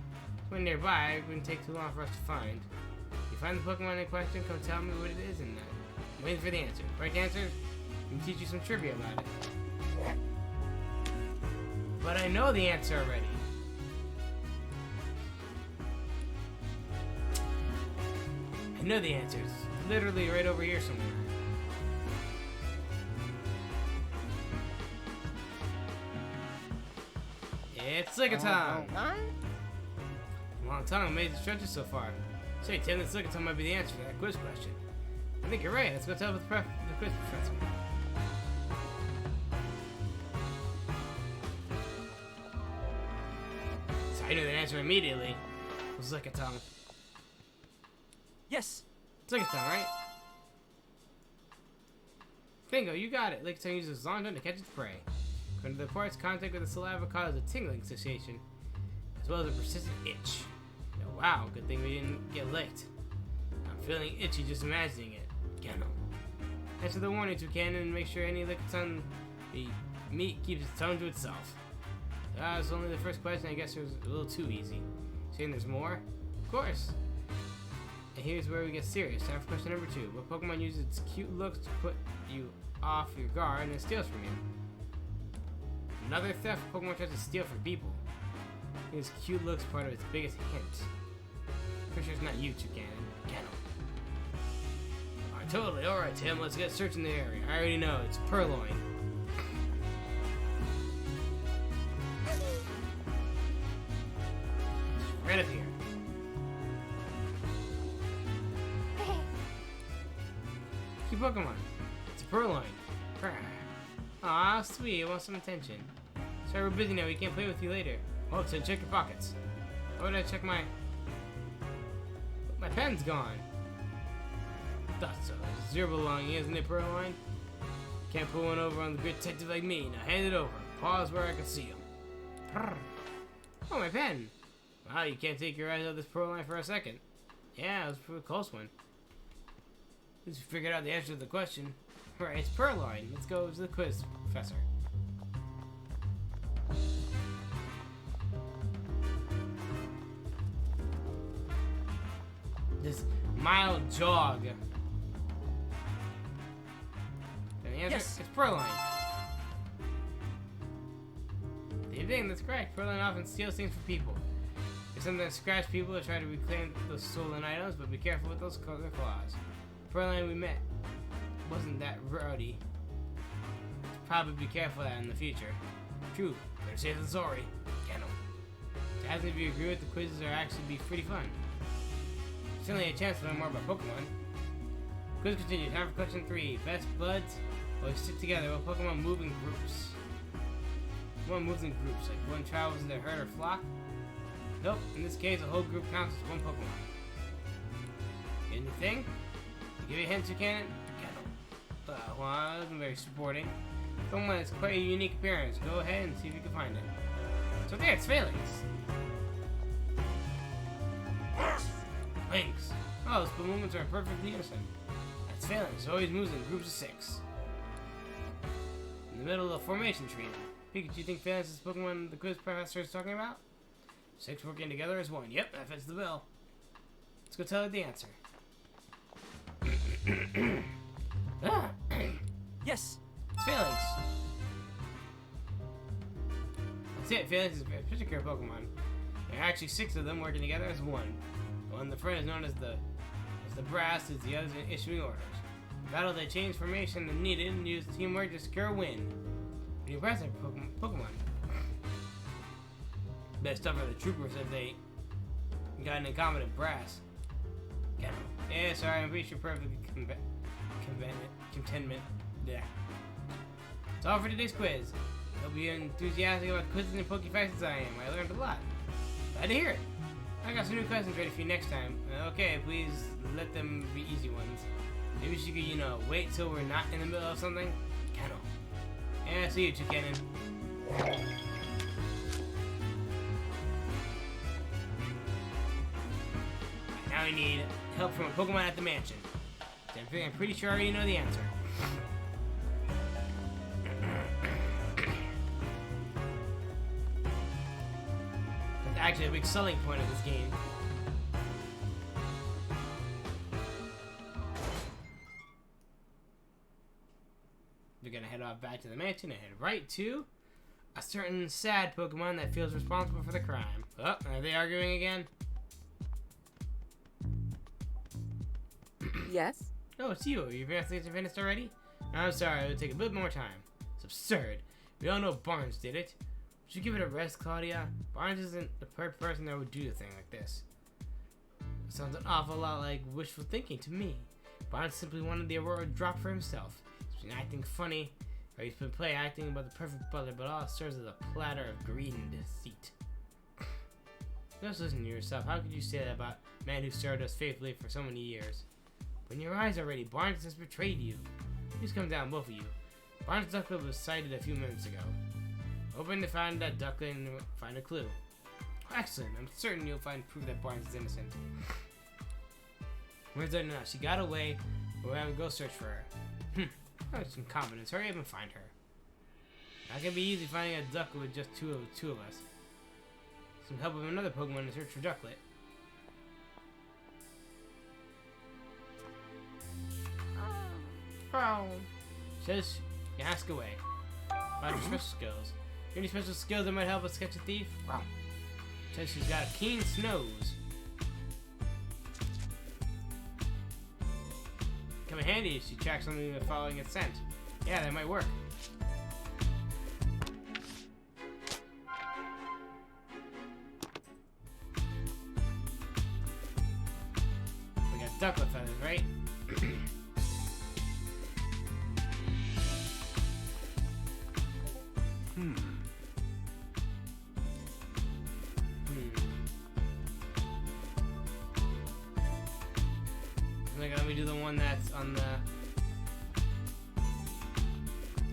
When nearby, it wouldn't take too long for us to find. If you find the Pokemon in question, come tell me what it is and I'm waiting for the answer. Correct answer? I can teach you some trivia about it. But I know the answer already. I know the answer. It's literally right over here somewhere. It's Lickitung! Long tongue made the stretches so far. Say, Tim, this Lickitung might be the answer to that quiz question. I think you're right. Let's go tell the quiz professor. So I knew the answer immediately. It was Lickitung. Yes! It's Lickitung, right? Bingo, you got it. Lickitung uses long tongue to catch its prey. According to the reports, contact with the saliva causes a tingling sensation, as well as a persistent itch. Oh, wow, good thing we didn't get licked. I'm feeling itchy just imagining it. Gano. Answer the warning, Toucanon, and make sure any Lickitung meat keeps its tongue to itself. That was only the first question. I guess it was a little too easy. Saying there's more? Of course. And here's where we get serious. Time for question number 2. What Pokemon uses its cute looks to put you off your guard and it steals from you? Another theft Pokemon tries to steal from people. His cute looks part of its biggest hint. Pretty sure it's not you, Toucanon. Gano. Alright, totally. Alright, Tim, let's get searching the area. I already know, it's Purloin. Right up here. Cute Pokemon. It's a Purloin. Aw, sweet. I want some attention. Sorry, we're busy now. We can't play with you later. Oh, so check your pockets. Why would I check my... My pen's gone. Thought so. Zero belonging, isn't it, Purloin? Can't pull one over on the good detective like me. Now hand it over. Pause where I can see him. Oh, my pen. Wow, you can't take your eyes off this Purloin for a second. Yeah, it was a pretty close one. At least we figured out the answer to the question. Alright, it's Purloin. Let's go to the quiz, Professor. This mild jog. And the answer? Yes. It's Purloin. The thing, that's correct. Purloin often steals things from people. They sometimes scratch people to try to reclaim those stolen items, but be careful with those claws. Purloin we met wasn't that rowdy. Probably be careful of that in the future. True, better safe than sorry. Gano. To ask if you agree with the quizzes are actually be pretty fun. Certainly a chance to learn more about Pokemon. Quiz continues. Time for question 3. Best buds always stick together while Pokemon move in groups. One moves in groups, like one travels in their herd or flock. Nope, in this case, a whole group counts as one Pokemon. Anything? Give you a hint, Toucanon? Well, that's very supporting. Pokemon has quite a unique appearance. Go ahead and see if you can find it. So there, it's Phalanx. Lynx. Oh, those movements are perfectly innocent. That's Phalanx. It always moves in groups of 6. In the middle of formation tree. Pikachu, do you think Phalanx is the Pokemon the quiz professor is talking about? 6 working together as one. Yep, that fits the bill. Let's go tell her the answer. Yes. It's Phalanx. That's it. Phalanx is a particular Pokemon. There are actually 6 of them working together as one. The one in the front is known as the Brass, as the others in issuing orders. In battle, they change formation when needed and use teamwork to secure a win. Pretty impressive Pokemon. Best stuff are the troopers if they got an incompetent Brass. Yeah, sorry, I'm pretty sure perfect contentment. Yeah. That's all for today's quiz. I hope you're enthusiastic about quizzes and Pokéfacts as I am. I learned a lot. Glad to hear it. I got some new questions ready for you next time. Okay, please let them be easy ones. Maybe she could, wait till we're not in the middle of something. Kennel. Yeah, see you, Toucannon. Now we need help from a Pokemon at the mansion. I'm pretty sure I already know the answer. That's actually a big selling point of this game. We're gonna head off back to the mansion and head right to a certain sad Pokemon that feels responsible for the crime. Oh, are they arguing again? Yes? Oh, it's you. Are your investigations finished already? I'm sorry, it would take a bit more time. It's absurd. We all know Barnes did it. Would you give it a rest, Claudia? Barnes isn't the perfect person that would do a thing like this. It sounds an awful lot like wishful thinking to me. Barnes simply wanted the Aurora drop for himself. He's been acting funny, or he's been play acting about the perfect butler, but all it serves as a platter of greed and deceit. Just listen to yourself. How could you say that about a man who served us faithfully for so many years? Open your eyes already. Barnes has betrayed you. Please come down, both of you. Barnes' duckling was sighted a few minutes ago. Open to find that duckling and find a clue. Excellent. I'm certain you'll find proof that Barnes is innocent. Where's her now? She got away. We'll have to go search for her. Oh, it's incompetence. Hurry up and find her. That can be easy finding a duckling with just two of us. Some help with another Pokemon to search for Ducklet. Oh. Says, you ask away. About her special skills. Any special skills that might help us catch a thief? Wow. Says she's got a keen nose. Come in handy if she tracks something by following its scent. Yeah, that might work. We got ducklet feathers, right? Let me do the one that's on the...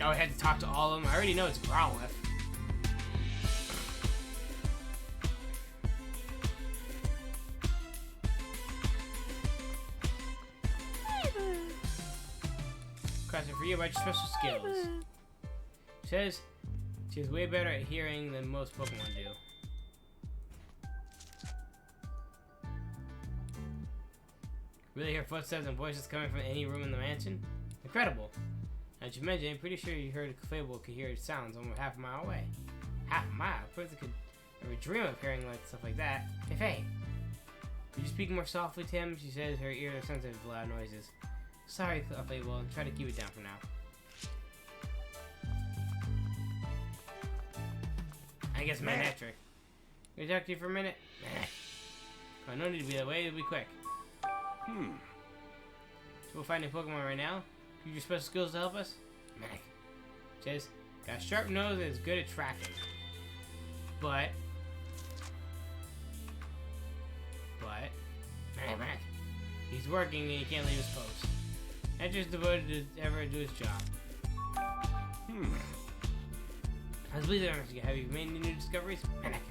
Oh, I had to talk to all of them. I already know it's Growlithe. Question for you about your special skills. Says she's way better at hearing than most Pokemon do. Really hear footsteps and voices coming from any room in the mansion? Incredible. As you mentioned, I'm pretty sure you heard Fable could hear sounds almost half a mile away. Half a mile? A person could never dream of hearing like stuff like that. Hey, could you speak more softly, Tim? She says her ears are sensitive to loud noises. Sorry, Fable, I'll try to keep it down for now. I guess Manectric. Can I talk to you for a minute? Oh, no need to be that way, it'll be quick. So we'll find a Pokemon right now. Use your special skills to help us. Mac. Says, got a sharp nose and is good at tracking. Mac. He's working and he can't leave his post. Edgar's devoted to ever do his job. I was pleased to have you made any new discoveries? Mac.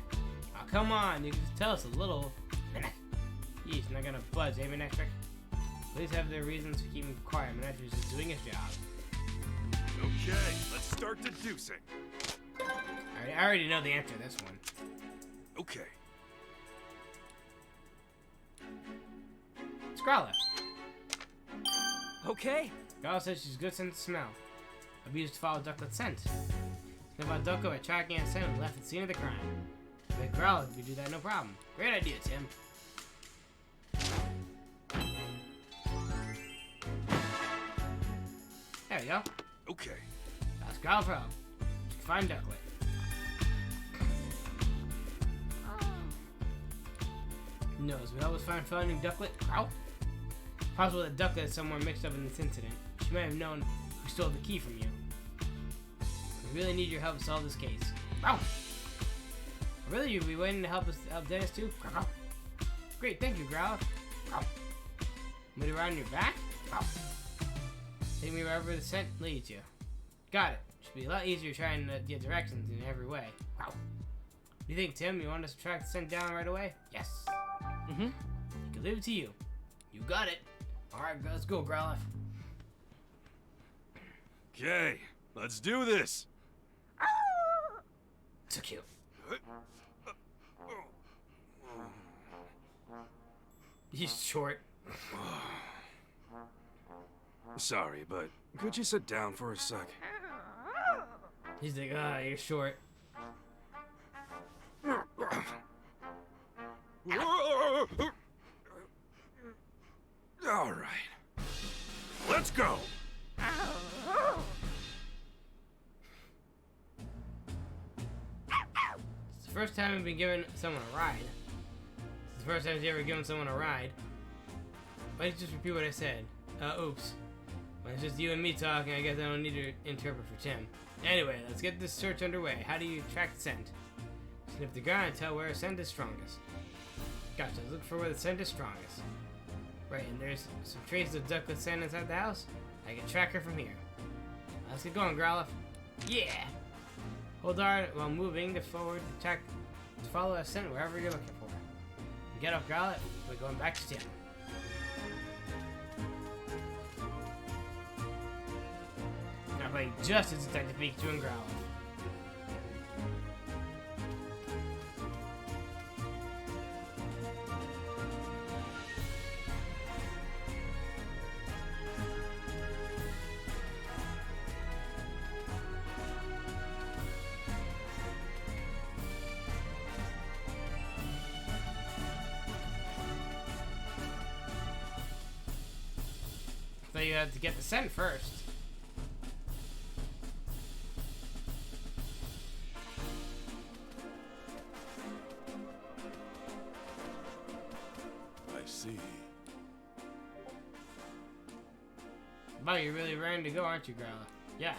Oh, come on, you can just tell us a little. Mac. He's not gonna budge, eh, Manectric? Please have their reasons for keeping quiet. Manectric's just doing his job. Okay, let's start deducing. I already know the answer to this one. Okay. It's Growlithe. Okay. Growlithe says she's good sense of smell. I'll be used to follow Ducklet's scent. Sniff out Ducklet by tracking a scent left at the scene of the crime. Big Growler, we do that no problem. Great idea, Tim. There we go. Okay. Ask Growler for help. Find Ducklet. Who knows? We always find finding Ducklet. Growl. Possible that Ducklet is somewhere mixed up in this incident. She might have known who stole the key from you. We really need your help to solve this case. Growl. Really? You'll be waiting to help Dennis too? Growl. Great, thank you, Growl. Growl. Want me to ride on your back? Growl. Take me wherever the scent leads you. Got it. Should be a lot easier trying to get directions in every way. Wow. What do you think, Tim? You want us to track the scent down right away? Yes. Mm-hmm. You can leave it to you. You got it. Alright, let's go, Growlithe. Okay, let's do this. So cute. He's short. Sorry, but could you sit down for a sec? He's like, you're short. All right, let's go. It's the first time we've been giving someone a ride. It's the first time he's ever given someone a ride. Why did you just repeat what I said? Oops. When it's just you and me talking, I guess I don't need to interpret for Tim. Anyway, let's get this search underway. How do you track the scent? Sniff the ground and tell where a scent is strongest. Gotcha, look for where the scent is strongest. Right, and there's some traces of Ducklet scent inside the house. I can track her from here. Let's get going, Growlithe. Yeah! Hold R while moving to forward to follow a scent wherever you're looking for. Get up, Growlithe. We're going back to Tim. Now play just as Detective Pikachu and Growlithe. So you have to get the scent first. I see. Wow, you're really ready to go, aren't you, Growlithe? Yeah.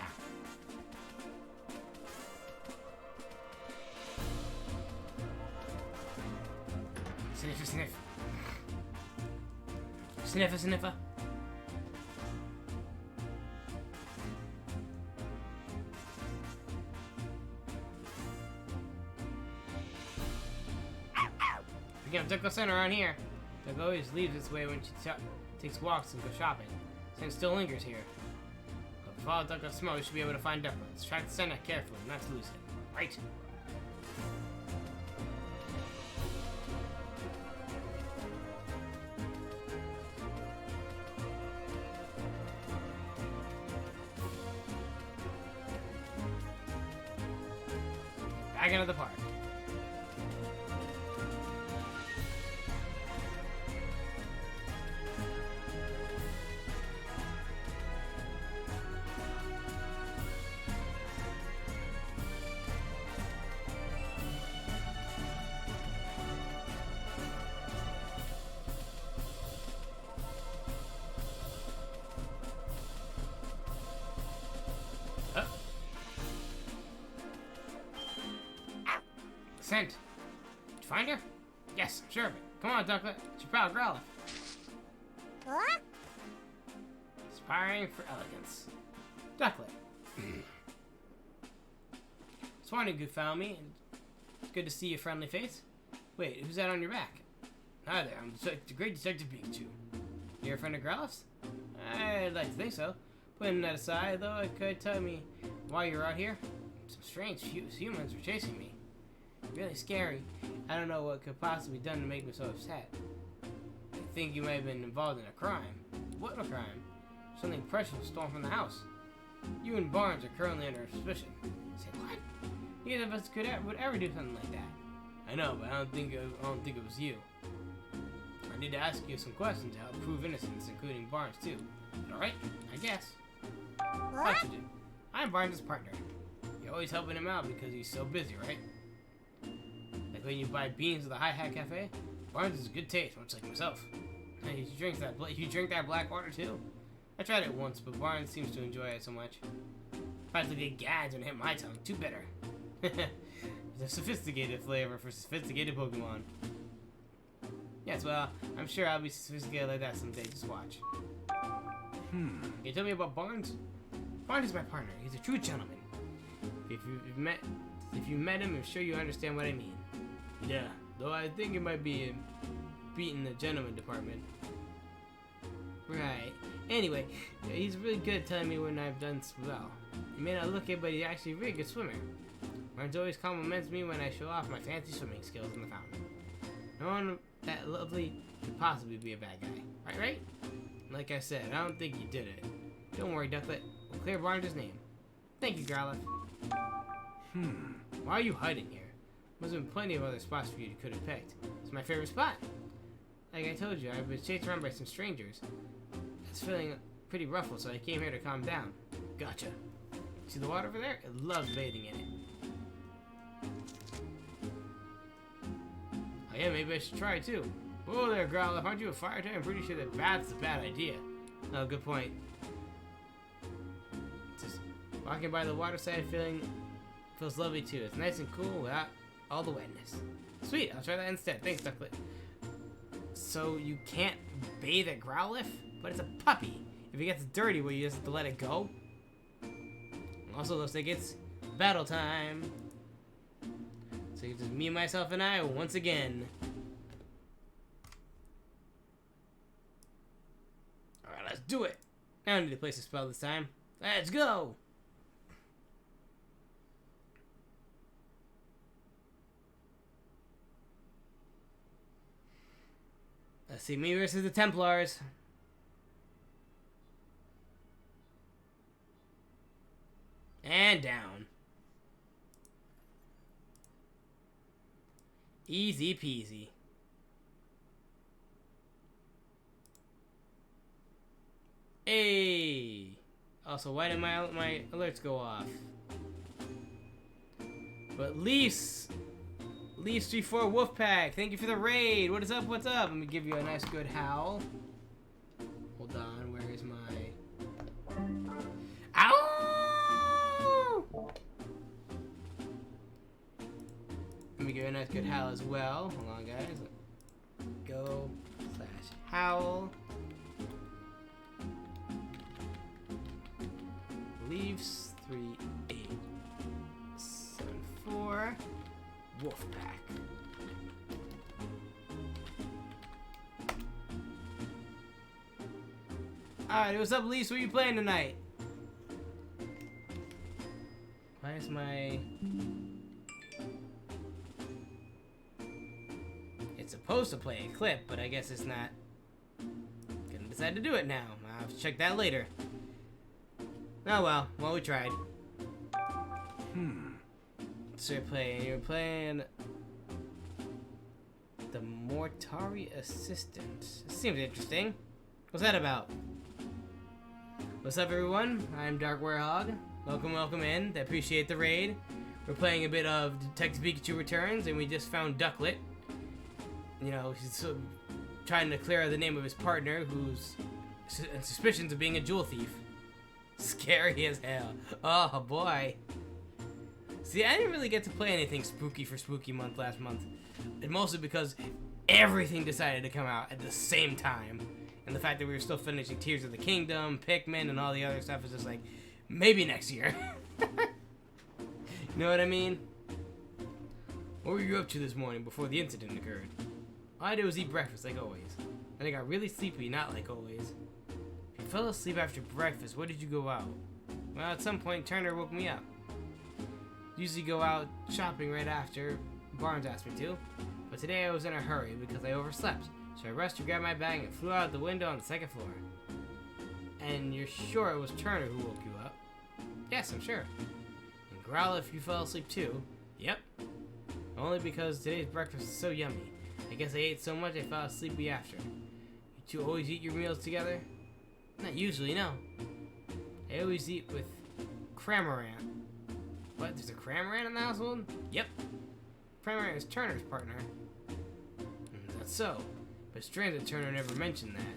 Sniffer, sniff. Sniffer, sniffer. We got Ducklet Center around here. Duck always leaves this way when she takes walks and goes shopping. Scent still lingers here. But if we follow Ducklet's smell, we should be able to find Ducklet. Let's track the scent carefully, not to lose it. Right? Back into the park. Scent. Did you find her? Yes, I'm sure of it. Come on, Ducklet. It's your proud Growlithe. What? Aspiring for elegance. Ducklet. It's wonderful you found me, and it's good to see your friendly face. Wait, who's that on your back? Hi there, I'm the great Detective Pikachu. You're a friend of Growlithe's? I'd like to think so. Putting that aside, though, could tell me why you're out here? Some strange humans were chasing me. Really scary. I don't know what could possibly be done to make me so upset. I think you may have been involved in a crime. What a crime? Something precious stolen from the house. You and Barnes are currently under suspicion. Say what? Neither of us would ever do something like that. I know, but I don't think it was you. I need to ask you some questions to help prove innocence, including Barnes too. Alright, I guess. What? I'm Barnes' partner. You're always helping him out because he's so busy, right? Like when you buy beans at the Hi Hat Cafe? Barnes has good taste, much like myself. Hey, you drink that black water too? I tried it once, but Barnes seems to enjoy it so much. Practically gags when it hit my tongue. Too bitter. It's a sophisticated flavor for sophisticated Pokemon. Yes, well, I'm sure I'll be sophisticated like that someday. Just watch. Can you tell me about Barnes? Barnes is my partner. He's a true gentleman. If you met him, I'm sure you understand what I mean. Yeah, though I think it might be beating the gentleman department. Right. Anyway, he's really good at telling me when I've done well. He may not look it, but he's actually a really good swimmer. Barnes always compliments me when I show off my fancy swimming skills in the fountain. No one that lovely could possibly be a bad guy. Right? Like I said, I don't think you did it. Don't worry, Ducklet. We'll clear Barnes' name. Thank you, Growlithe. Why are you hiding here? There's been plenty of other spots for you could have picked. It's my favorite spot. Like I told you, I've been chased around by some strangers. It's feeling pretty ruffled, so I came here to calm down. Gotcha. See the water over there? I love bathing in it. Oh yeah, maybe I should try it too. Whoa there, Growlithe. Aren't you a fire type? I'm pretty sure that bath's a bad idea. Oh, good point. Just walking by the waterside feels lovely too. It's nice and cool without all the wetness. Sweet, I'll try that instead. Thanks, Ducklet. So you can't bathe at Growlithe? But it's a puppy. If it gets dirty, will you just have to let it go? Also looks like it's battle time. So it's just me, myself, and I once again. Alright, let's do it. I don't need to place a spell this time. Let's go! Let's see, me versus the Templars. And down. Easy peasy. Hey! Also, why did my alerts go off? But Leafs 34 Wolfpack, thank you for the raid. What is up? What's up? Let me give you a nice good howl. Hold on, where is my... Ow! Let me give you a nice good howl as well. Hold on, guys. Go / howl. Leafs 3874 Wolfpack. Alright, what's up, Leafs? What are you playing tonight? Why is my... It's supposed to play a clip, but I guess it's not gonna decide to do it now. I'll have to check that later. Oh well, we tried. So you're playing the Mortari Assistant. This seems interesting. What's that about? What's up, everyone? I'm Dark Werehog. Welcome in. I appreciate the raid. We're playing a bit of Detective Pikachu Returns, and we just found Ducklet. You know, he's trying to clear the name of his partner, who's suspicions of being a jewel thief. Scary as hell. Oh boy. See, I didn't really get to play anything spooky for Spooky Month last month. And mostly because everything decided to come out at the same time. And the fact that we were still finishing Tears of the Kingdom, Pikmin, and all the other stuff is just like, maybe next year. You know what I mean? What were you up to this morning before the incident occurred? All I did was eat breakfast like always. And I got really sleepy, not like always. If you fell asleep after breakfast, where did you go out? Well, at some point, Turner woke me up. Usually go out shopping right after Barnes asked me to, but today I was in a hurry because I overslept, so I rushed to grab my bag and flew out the window on the second floor. And you're sure it was Turner who woke you up? Yes, I'm sure. And growl if you fell asleep too. Yep. Only because today's breakfast is so yummy. I guess I ate so much I fell sleepy after. You two always eat your meals together? Not usually, no. I always eat with Cramorant. What? There's a Cramorant in the household? Yep. Cramorant is Turner's partner. That's so. But strange that Turner never mentioned that.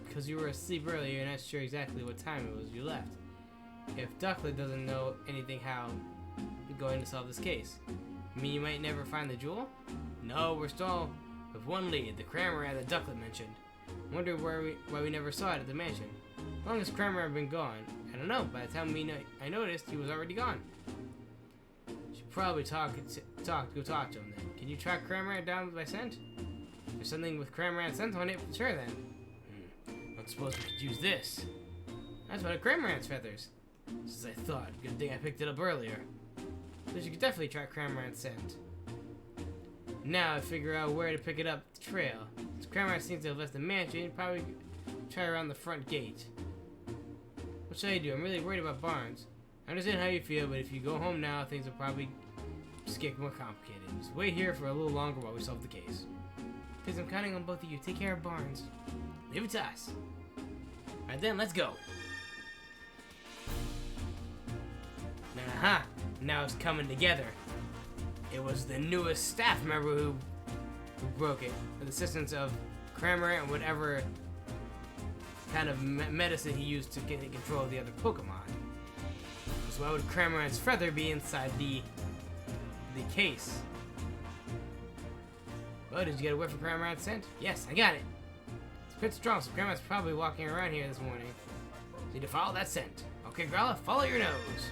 Because you were asleep earlier, you're not sure exactly what time it was you left. If Ducklet doesn't know anything how you're going to solve this case, you mean you might never find the jewel? No, we're still with one lead, the Cramorant that Ducklet mentioned. Wonder why we never saw it at the mansion. How long has Cramorant been gone? I don't know. By the time I noticed, he was already gone. Should probably go talk to him then. Can you track Cramorant down by scent? If there's something with Cramorant scent on it, sure then. I suppose we could use this. That's one of Cramorant's feathers. Just as I thought. Good thing I picked it up earlier. So you could definitely track Cramorant's scent. Now I figure out where to pick it up the trail. Since Cramorant seems to have left the mansion, probably try around the front gate. What should I do? I'm really worried about Barnes. I understand how you feel, but if you go home now, things will probably just get more complicated. Just wait here for a little longer while we solve the case. Because I'm counting on both of you. Take care of Barnes. Leave it to us. Alright then, let's go. Aha! Now it's coming together. It was the newest staff member who broke it, with the assistance of Cramorant and whatever kind of medicine he used to get control of the other Pokemon. So why would Cramorant's feather be inside the case? Oh, did you get a whiff of Cramorant's scent? Yes, I got it. It's pretty strong, so Cramorant's probably walking around here this morning. Need to follow that scent. Okay, Growlithe, follow your nose.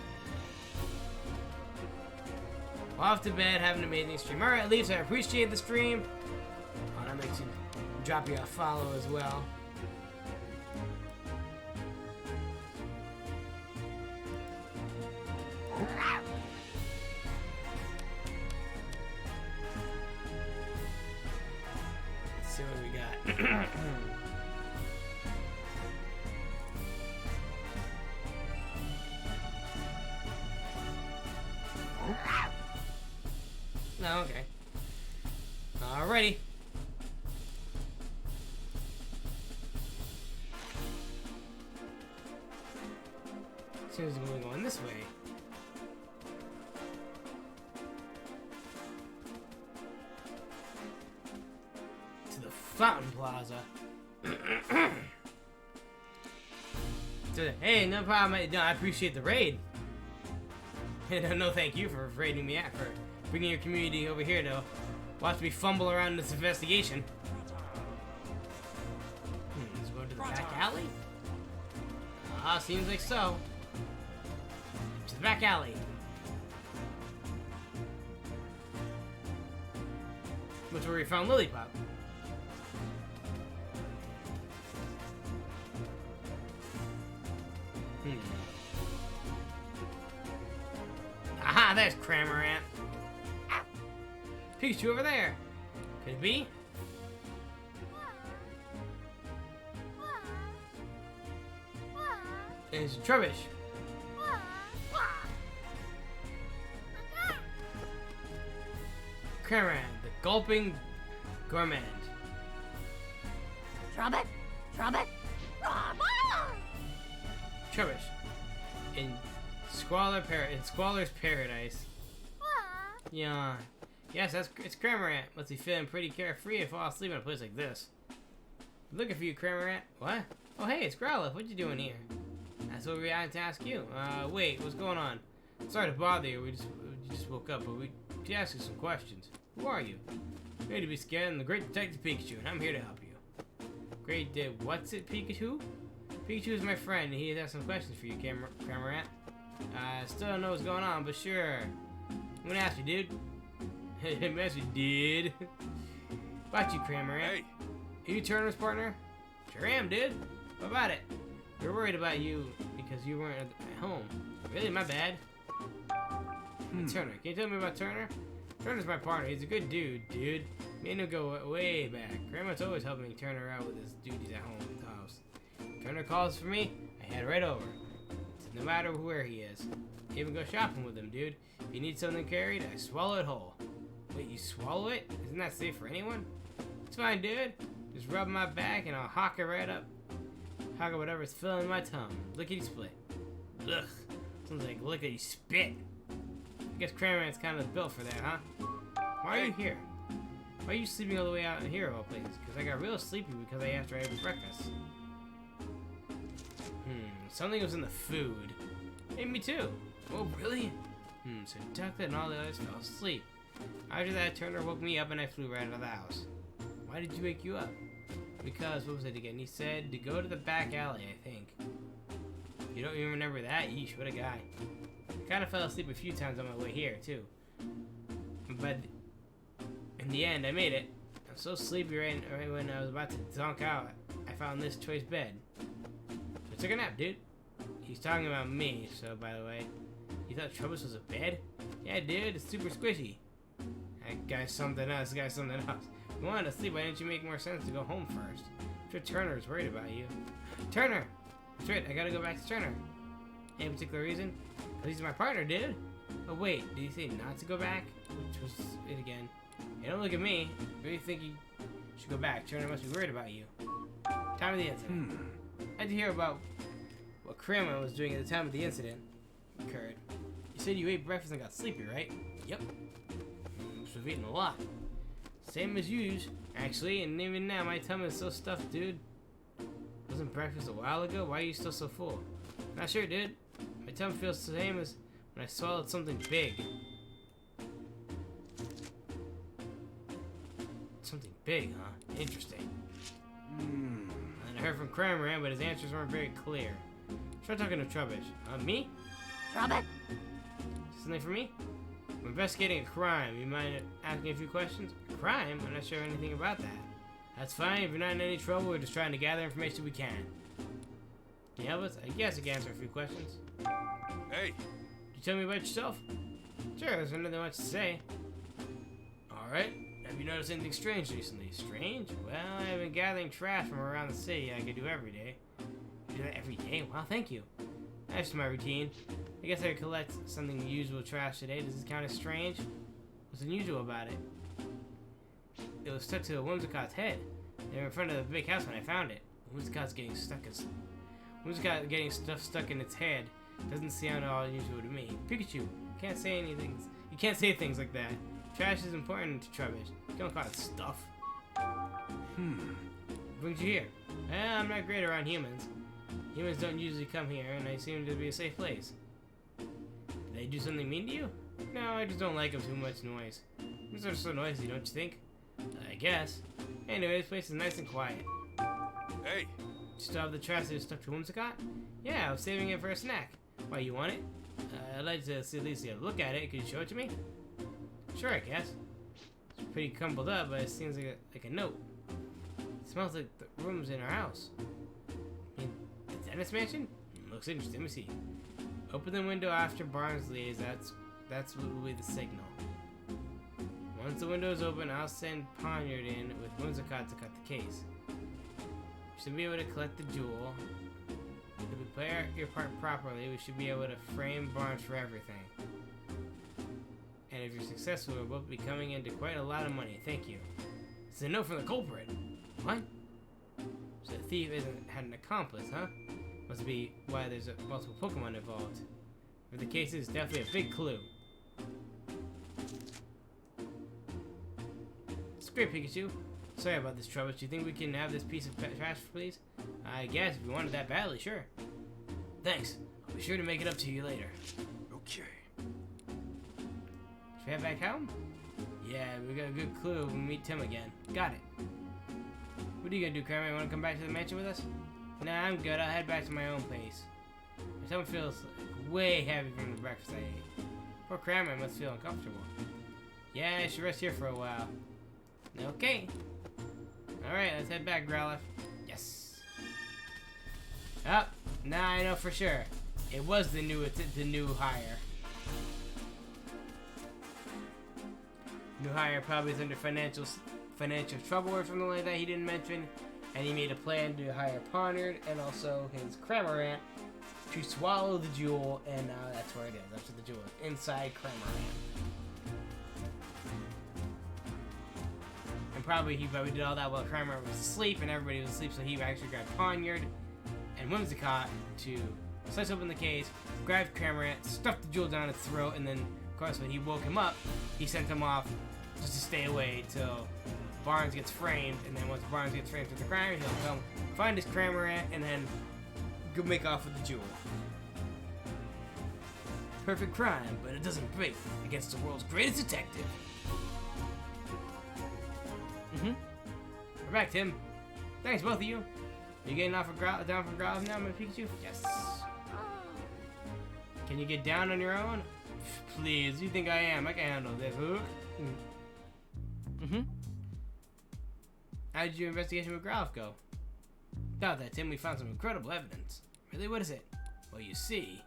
Off to bed, have an amazing stream. Alright, Leafs, I appreciate the stream. Oh, that makes you drop you a follow as well. Let's see what we got. No, okay. Alrighty. Seems we're going this way. To the Fountain Plaza. Hey, no problem. No, I appreciate the raid. No, thank you for raiding me out, for bringing your community over here to watch me fumble around in this investigation. Let's go to the back alley? Ah, seems like so. To the back alley. Which where we found Lillipup. Aha, there's Cramorant. Pikachu over there. Could it be? And it's Trubbish. Cramorant, the gulping gourmand. Trumpet! Trumpet! Trubbish. In Squalor's Paradise. Yeah. Yes, it's Cramorant. Must be feeling pretty carefree and fall asleep in a place like this. Looking for you, Cramorant. What? Oh, hey, it's Growlithe. What you doing here? That's what we had to ask you. Wait, what's going on? Sorry to bother you. We just woke up, but we to ask you some questions. Who are you? Ready to be scared? I'm the Great Detective Pikachu, and I'm here to help you. Great what's it, Pikachu? Pikachu is my friend, and he has some questions for you, Cramorant. I still don't know what's going on, but sure. I'm gonna ask you, dude. Mess you, dude. About you, Cramorant. Hey. Are you Turner's partner? Sure am, dude. What about it? We're worried about you because you weren't at home. Really? My bad. Turner. Can you tell me about Turner? Turner's my partner. He's a good dude, dude. Me and him go way back. Grandma's always helping Turner out with his duties at home at the house. Turner calls for me, I head right over. No matter where he is. Even go shopping with him, dude. If you need something carried, I swallow it whole. Wait, you swallow it? Isn't that safe for anyone? It's fine, dude. Just rub my back and I'll hawk it right up. Hawk whatever's filling my tongue. Lickety split. Ugh. Sounds like lickety spit. I guess Cranman's kind of built for that, huh? Why are you here? Why are you sleeping all the way out here of all places? Because I got real sleepy because after I ate breakfast. Something was in the food. Hey, me too. Oh, really? So Ducklet and all the others fell asleep. After that, Turner woke me up and I flew right out of the house. Why did you wake you up? Because, what was it again? He said to go to the back alley, I think. You don't even remember that? Yeesh, what a guy. I kind of fell asleep a few times on my way here, too. But in the end, I made it. I'm so sleepy right when I was about to zonk out, I found this choice bed. So I took a nap, dude. He's talking about me, so by the way. You thought Troubles was a bed? Yeah, dude, it's super squishy. That guy's something else, this guy's something else. If you wanted to sleep, why didn't you make more sense to go home first? I'm sure Turner was worried about you. Turner! That's right, I gotta go back to Turner. Any particular reason? Because he's my partner, dude. Oh wait, did he say not to go back? Which was it again? Hey, don't look at me. I really think you should go back. Turner must be worried about you. Time of the incident. I had to hear about what Cranman was doing at the time of the incident occurred. You said you ate breakfast and got sleepy, right? Yep. Must have eaten a lot. Same as usual, actually, and even now my tummy is so stuffed, dude. Wasn't breakfast a while ago? Why are you still so full? Not sure, dude. My tongue feels the same as when I swallowed something big. Something big, huh? Interesting. And I heard from Kramer, but his answers weren't very clear. Try talking to Trubbish. Me? Trubbish? Something for me? I'm investigating a crime. You mind asking a few questions? A crime? I'm not sure anything about that. That's fine. If you're not in any trouble, we're just trying to gather information we can. Can you help us? I guess I can answer a few questions. Hey! Can you tell me about yourself? Sure, there's nothing much to say. Alright. Have you noticed anything strange recently? Strange? Well, I've been gathering trash from around the city. I could do every day. You do that every day? Wow, thank you. That's my routine. I guess I collect something unusual trash today. Does this count as strange? What's unusual about it? It was stuck to a Whimsicott's head. They were in front of the big house when I found it. Whimsicott's getting Whimsicott getting stuff stuck in its head doesn't sound all unusual to me. Pikachu, can't say anything. You can't say things like that. Trash is important to Trubbish. You don't call it stuff. What brings you here? Well, I'm not great around humans. Humans don't usually come here, and I seem to be a safe place. Did they do something mean to you? No, I just don't like them too much noise. Humans are so noisy, don't you think? I guess. Anyway, this place is nice and quiet. Hey! You still have the trash that was stuck to Whimsicott? Yeah, I was saving it for a snack. Why, you want it? I'd like to at least look at it. Could you show it to me? Sure, I guess. It's pretty crumpled up, but it seems like a note. It smells like the rooms in our house. I mean, the Dennis mansion? Looks interesting. Let me see. Open the window after Barnsley. That's what will be the signal. Once the window is open, I'll send Poniard in with Whimsicott to cut the case. We should be able to collect the jewel. If we play your part properly, we should be able to frame Barnes for everything. And if you're successful, we'll both be coming into quite a lot of money. Thank you. It's a note from the culprit. What? So the thief had an accomplice, huh? Must be why there's multiple Pokemon involved. If the case is definitely a big clue. It's great, Pikachu. Sorry about this trouble. Do you think we can have this piece of trash, please? I guess if you wanted that badly, sure. Thanks. I'll be sure to make it up to you later. Okay. Should we head back home? Yeah, we got a good clue when we meet Tim again. Got it. What are you gonna do, Kramer? You wanna come back to the mansion with us? Nah, I'm good. I'll head back to my own place. My stomach feels like way heavy from the breakfast I ate. Poor Kramer must feel uncomfortable. Yeah, I should rest here for a while. Okay. Alright, let's head back, Growlithe. Yes. Oh, now I know for sure. It was the new hire. New hire probably is under financial trouble or something like that he didn't mention. and he made a plan to hire Poniard and also his Cramorant to swallow the jewel, and that's where it is. That's where the jewel is, inside Cramorant. And he probably did all that while Cramorant was asleep, and everybody was asleep, so he actually grabbed Poniard and Whimsicott to slice open the case, grabbed Cramorant, stuffed the jewel down his throat, and then, of course, when he woke him up, he sent him off just to stay away till Barnes gets framed, and then once Barnes gets framed for the crime, he'll come find his Cramorant and then go make off with the jewel. Perfect crime, but it doesn't break against the world's greatest detective. We're back, Tim. Thanks, both of you. Are you getting off down from Growlithe now, my Pikachu? Yes. Can you get down on your own? Please, you think I am? I can handle this. How did your investigation with Growlithe go? Without that, Tim, we found some incredible evidence. Really? What is it? Well, you see.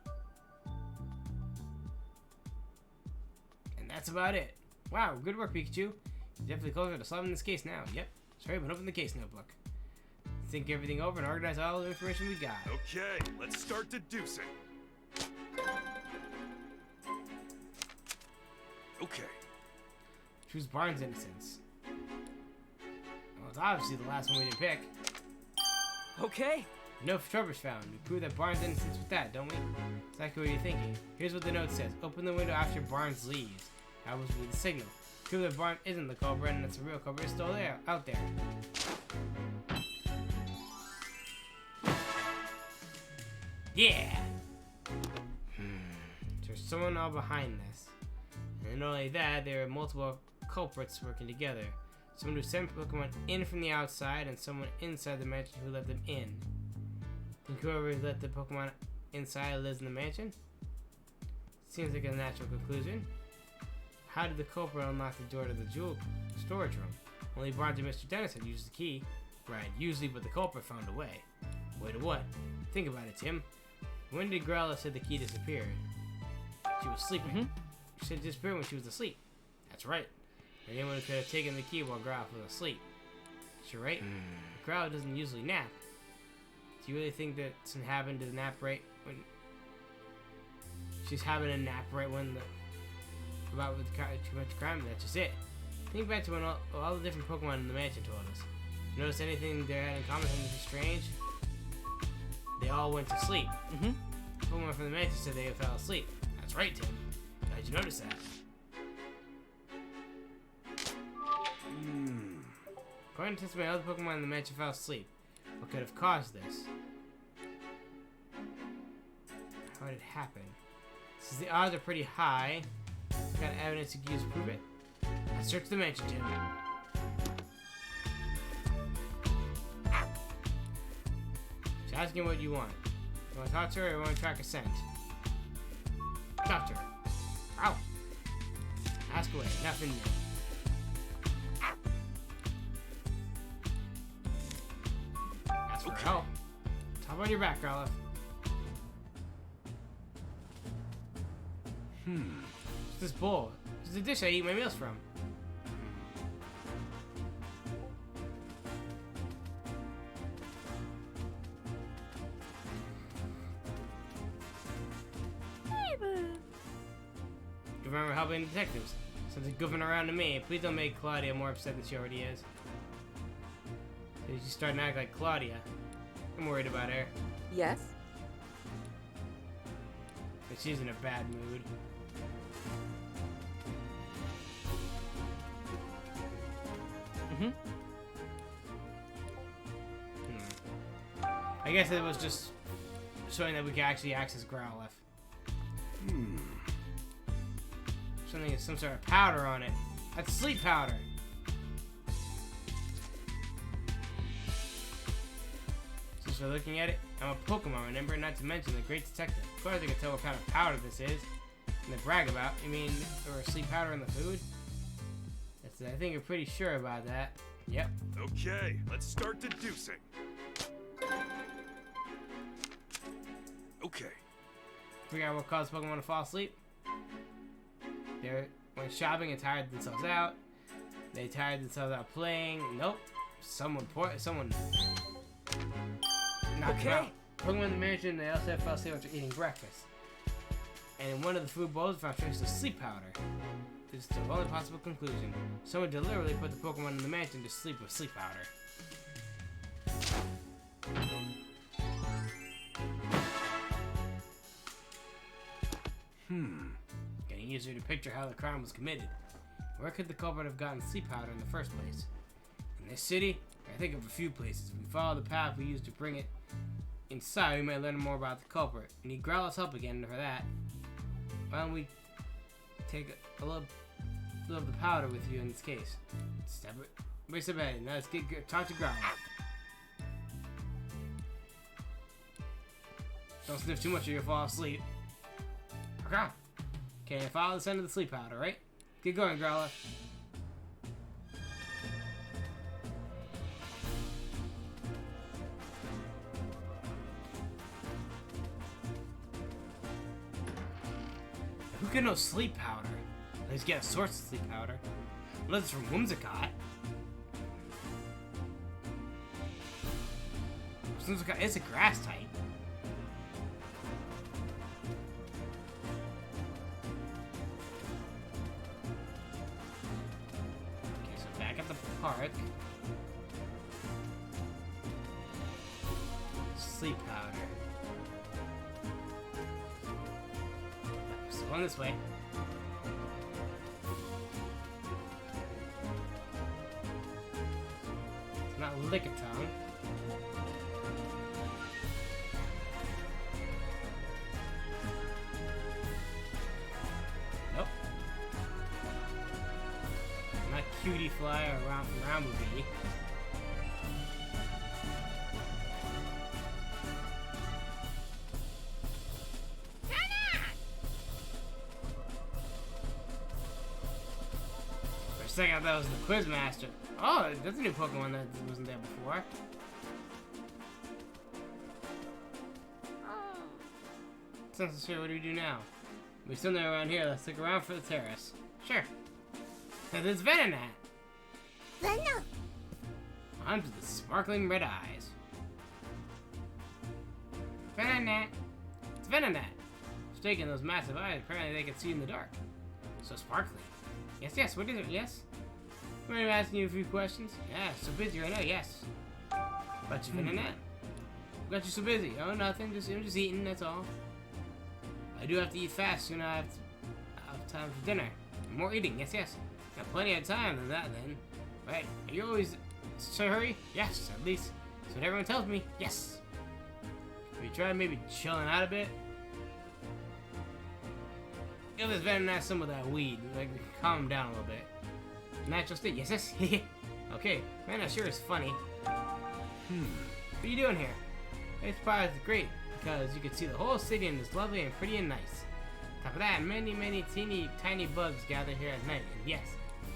And that's about it. Wow, good work, Pikachu. You're definitely closer to solving this case now. Yep. Sorry, but open the case notebook. Think everything over and organize all the information we got. Okay, let's start deducing. Okay. Choose Barnes' innocence. Well, it's obviously the last one we didn't pick. Okay. No tropers found. We proved that Barnes' innocence with that, don't we? Exactly what you're thinking. Here's what the note says. Open the window after Barnes leaves. That was with the signal. Prove that Barnes isn't the culprit and that's the real culprit is still there, out there. Yeah! There's someone all behind this. And not only that, there are multiple culprits working together. Someone who sent Pokemon in from the outside and someone inside the mansion who let them in. Think whoever let the Pokemon inside lives in the mansion? Seems like a natural conclusion. How did the culprit unlock the door to the jewel storage room? Only Barnes and Mr. Dennis had used the key. Right, usually, but the culprit found a way. Way to what? Think about it, Tim. When did Growlithe say the key disappeared? She was sleeping. She said it disappeared when she was asleep. That's right. Anyone could have taken the key while Growlithe was asleep. You're right. Growlithe doesn't usually nap. Do you really think that's happened to the nap right when she's having a nap right when the about with too much crime? That's just it. Think back to when all the different Pokemon in the mansion told us. Notice anything they had in common, anything strange? They all went to sleep. Pokemon from the mansion said they fell asleep. That's right, Tim. How did you notice that? According to testimony, other Pokemon in the mansion fell asleep. What could have caused this? How did it happen? Since the odds are pretty high, what kind of evidence you can use to prove it? Let's search the mansion, Tim. She's asking what you want. You want to talk to her or you want to track a scent? Talk to her. Ow! Ask away. Nothing new. Ask for help. Top on your back, Growlithe. What's this bowl? This is the dish I eat my meals from. You remember helping the detectives? Something goofing around to me. Please don't make Claudia more upset than she already is. She's starting to act like Claudia. I'm worried about her. Yes? But she's in a bad mood. I guess it was just showing that we can actually access Growlithe. Something with some sort of powder on it. That's sleep powder. Just for looking at it, I'm a Pokemon, remember? Not to mention the great detective. Of course I can tell what kind of powder this is. And they brag about. You mean, or sleep powder in the food? I think you're pretty sure about that. Yep. Okay, let's start deducing. Okay. Figure out what caused Pokemon to fall asleep. They went shopping and tired themselves out. They tired themselves out playing. Nope. someone knocked him out. Pokemon in the mansion, they also fell asleep after eating breakfast. And in one of the food bowls, found traces of sleep powder. This is the only possible conclusion. Someone deliberately put the Pokemon in the mansion to sleep with sleep powder. Getting easier to picture how the crime was committed. Where could the culprit have gotten sleep powder in the first place? In this city? I think of a few places. If we follow the path we used to bring it inside, we might learn more about the culprit. We need Growlithe's help again for that. Why don't we take a little of the powder with you in this case? Step it. Wait a minute. Now let's talk to Growlithe. Don't sniff too much or you'll fall asleep. Okay, follow the scent of the sleep powder, right? Get going, Growlithe. Who can know sleep powder? Let's get a source of sleep powder. Unless it's from Whimsicott. Whimsicott is a grass type. Okay, so back at the park. Sleep powder. Going this way. It's not Lickitung. Nope. Not Cutie Fly or Rambuvi. Second, I thought that was the Quizmaster. Oh, that's a new Pokemon that wasn't there before. Since sure, what do we do now? We still know around here. Let's stick around for the terrace. Sure. Now there's Venonat. Venom. Arms with the sparkling red eyes. Venonat. It's Venonat. Mistaken those massive eyes. Apparently they can see in the dark. So sparkly. Yes, what is it? Yes? I'm asking you a few questions. Yeah, so busy right now, yes. But you've been in that. Got you so busy? Oh, nothing. I'm just eating, that's all. I do have to eat fast soon. I have time for dinner. More eating, yes. Got plenty of time than that, then. Right, are you always so hurry? Yes, at least that's what everyone tells me. Yes. Have you tried maybe chilling out a bit? Give this Venonat some of that weed, like calm him down a little bit. Natural state, yes. Okay, man, that sure is funny. What are you doing here? This spot is great because you can see the whole city and it's lovely and pretty and nice. Top of that, many teeny tiny bugs gather here at night, and yes,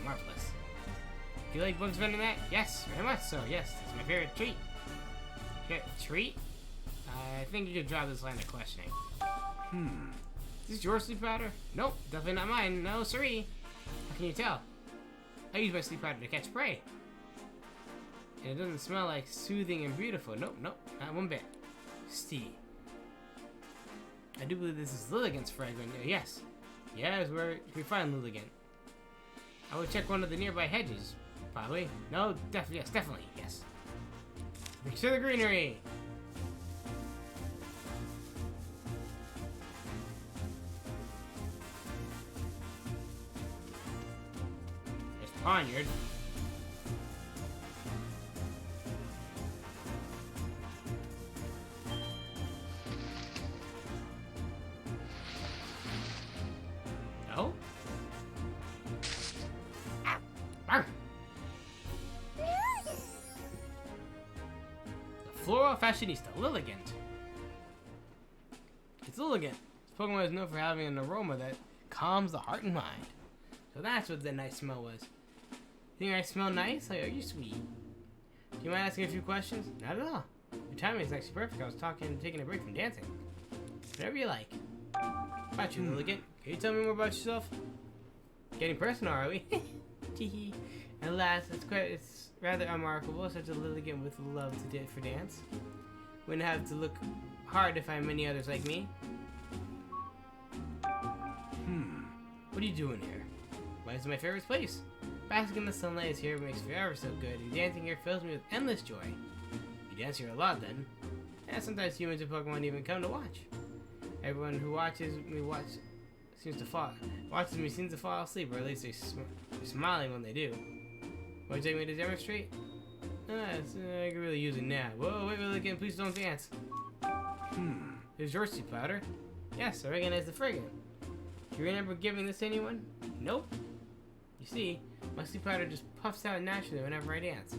marvelous. Do you like bugs, Venonat? Yes, very much so. Yes, it's my favorite treat. Treat? I think you could drop this line of questioning. Is this your sleep powder? Nope, definitely not mine. No, siree. How can you tell? I use my sleep powder to catch prey. And it doesn't smell like soothing and beautiful. Nope, not one bit. Steve. I do believe this is Lilligant's fragrance. Yes. Yeah, it's where we find Lilligant. I would check one of the nearby hedges. Probably. No, definitely, yes. Reach to the greenery. Poniard. No? Arr. The Floral Fashionista, Lilligant. It's Lilligant. This Pokemon is known for having an aroma that calms the heart and mind. So that's what the nice smell was. Think I smell nice? Like, are you sweet? Do you mind asking a few questions? Not at all. Your timing is actually perfect. I was taking a break from dancing. Whatever you like. About you, Lilligant. Can you tell me more about yourself? Getting personal, are we? Teehee. Alas, it's rather unremarkable, such a Lilligant with love for dance. Wouldn't have to look hard to find many others like me. What are you doing here? Why is it my favorite place? Basking in the sunlight is here makes me ever so good, and dancing here fills me with endless joy. You dance here a lot then. And sometimes humans and Pokemon even come to watch. Everyone who watches me seems to fall asleep, or at least they're smiling when they do. Want to take me to demonstrate? I can really use it now. Whoa, wait, again, please don't dance. There's your Sleep Powder. Yes, I recognize the fragrance. Do you remember giving this to anyone? Nope. You see, my Sleep Powder just puffs out naturally whenever I dance.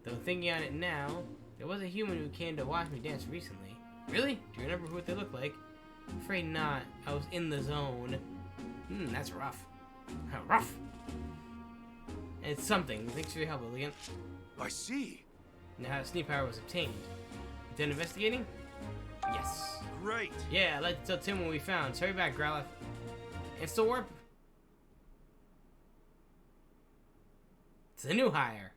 Though thinking on it now, there was a human who came to watch me dance recently. Really? Do you remember what they looked like? Afraid not. I was in the zone. That's rough. Rough! It's something. Thanks for your help, Lilligant. I see. Now how Sleep Powder was obtained. You done investigating? Yes. Great. Yeah, I'd like to tell Tim what we found. Sorry back, Growlithe. Instant warp. It's a new hire.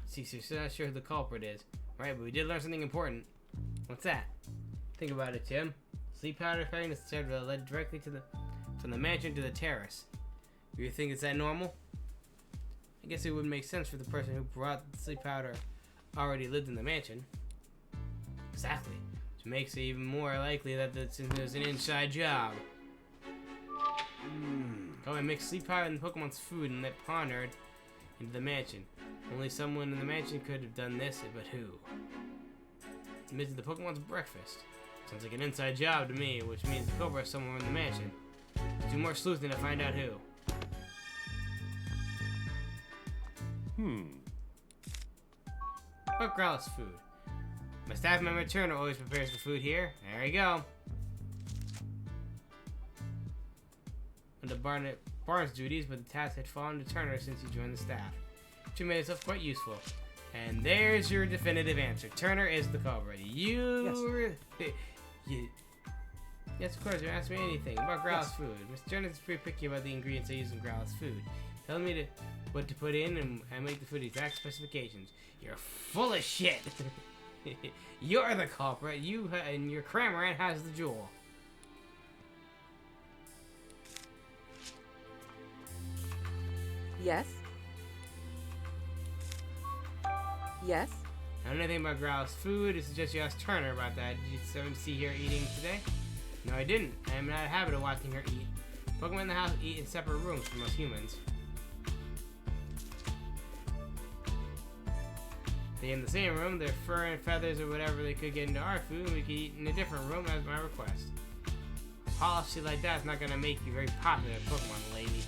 See, so you're not sure who the culprit is. Right, but we did learn something important. What's that? Think about it, Tim. Sleep Powder fragment is said to have led directly from the mansion to the terrace. Do you think it's that normal? I guess it would make sense for the person who brought the Sleep Powder already lived in the mansion. Exactly. Which makes it even more likely that there's an inside job. Go and mix Sleep Powder and Pokemon's food and let Pondered into the mansion. Only someone in the mansion could have done this, but who? Amidst the Pokemon's breakfast. Sounds like an inside job to me, which means the Cobra is somewhere in the mansion. Let's do more sleuthing to find out who. But Growlithe's food. My staff member Turner always prepares the food here. There we go. Under Barnes' duties, but the task had fallen to Turner since he joined the staff. She made herself quite useful. And there's your definitive answer. Turner is the culprit. Yes, of course, you asked me anything about Growlithe's food. Mr. Turner's pretty picky about the ingredients I use in Growlithe's food. Telling me what to put in, and I make the food exact specifications. You're full of shit. You're the culprit. And your Cramorant has the jewel. Yes? Yes? I don't know anything about Growlithe's food. I suggest you ask Turner about that. Did you see her eating today? No, I didn't. I am not in the habit of watching her eat. Pokemon in the house eat in separate rooms from us humans. They in the same room, their fur and feathers or whatever they could get into our food, we could eat in a different room as my request. Policy like that's not gonna make you very popular, Pokemon lady.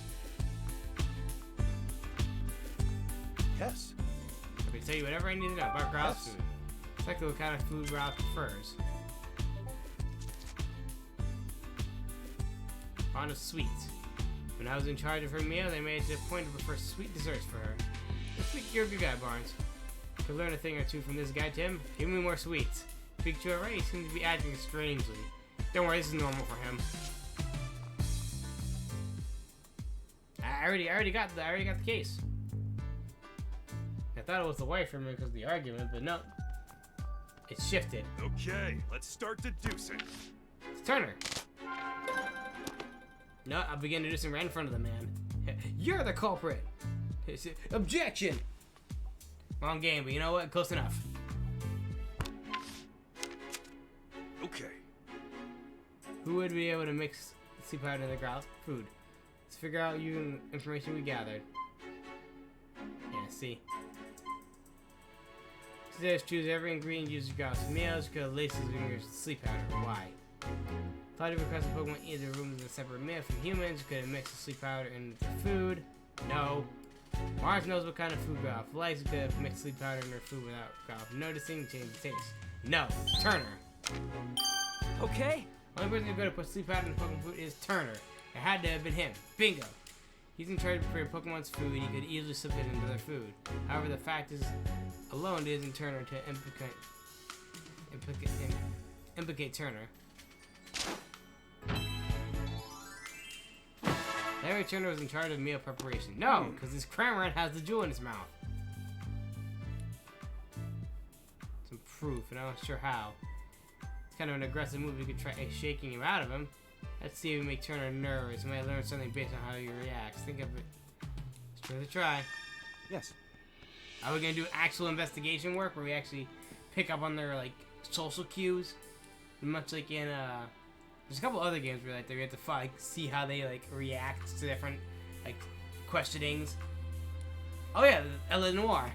Yes. I can tell you whatever I need to know about Growlithe's food. Exactly what kind of food Growlithe prefers. On to sweets. When I was in charge of her meals, I made it a point to prefer sweet desserts for her. Let's speak your guy, Barnes. Could learn a thing or two from this guy, Tim. Give me more sweets. Pikachu already seems to be acting strangely. Don't worry, this is normal for him. I already got the case. I thought it was the wife for me because of the argument, but no. It's shifted. Okay, let's start deducing. It's Turner. No, I'll begin deducing right in front of the man. You're the culprit. Objection. Wrong game, but you know what? Close enough. Okay. Who would be able to mix Sleep Powder in the Growlithe food? Let's figure out using information we gathered. Yeah, see. Today, choose every ingredient used in Growlithe's meals. You could have laces in your Sleep Powder. Why? Thought you requested Pokemon eat their rooms in a separate meal from humans. You could have mixed the Sleep Powder into food. No. Mars knows what kind of food Growlithe likes. You could have mixed Sleep Powder in her food without Growlithe noticing. Change the taste. No. Turner. Okay. Only person who could have put Sleep Powder in Pokemon food is Turner. It had to have been him. Bingo. He's in charge of preparing Pokemon's food. He could easily slip it into their food. However, the fact is alone isn't Turner to implicate Turner. Harry Turner was in charge of meal preparation. No, because this Cramorant has the jewel in his mouth. Some proof, and I'm not sure how. It's kind of an aggressive move. We could try shaking him out of him. Let's see if we make Turner nervous. We might learn something based on how he reacts. Think of it. Let's give it a try. Yes. Are we gonna do actual investigation work where we actually pick up on their like social cues, much like in there's a couple other games where like we have to like see how they like react to different like questionings. Oh yeah, L.A. Noire.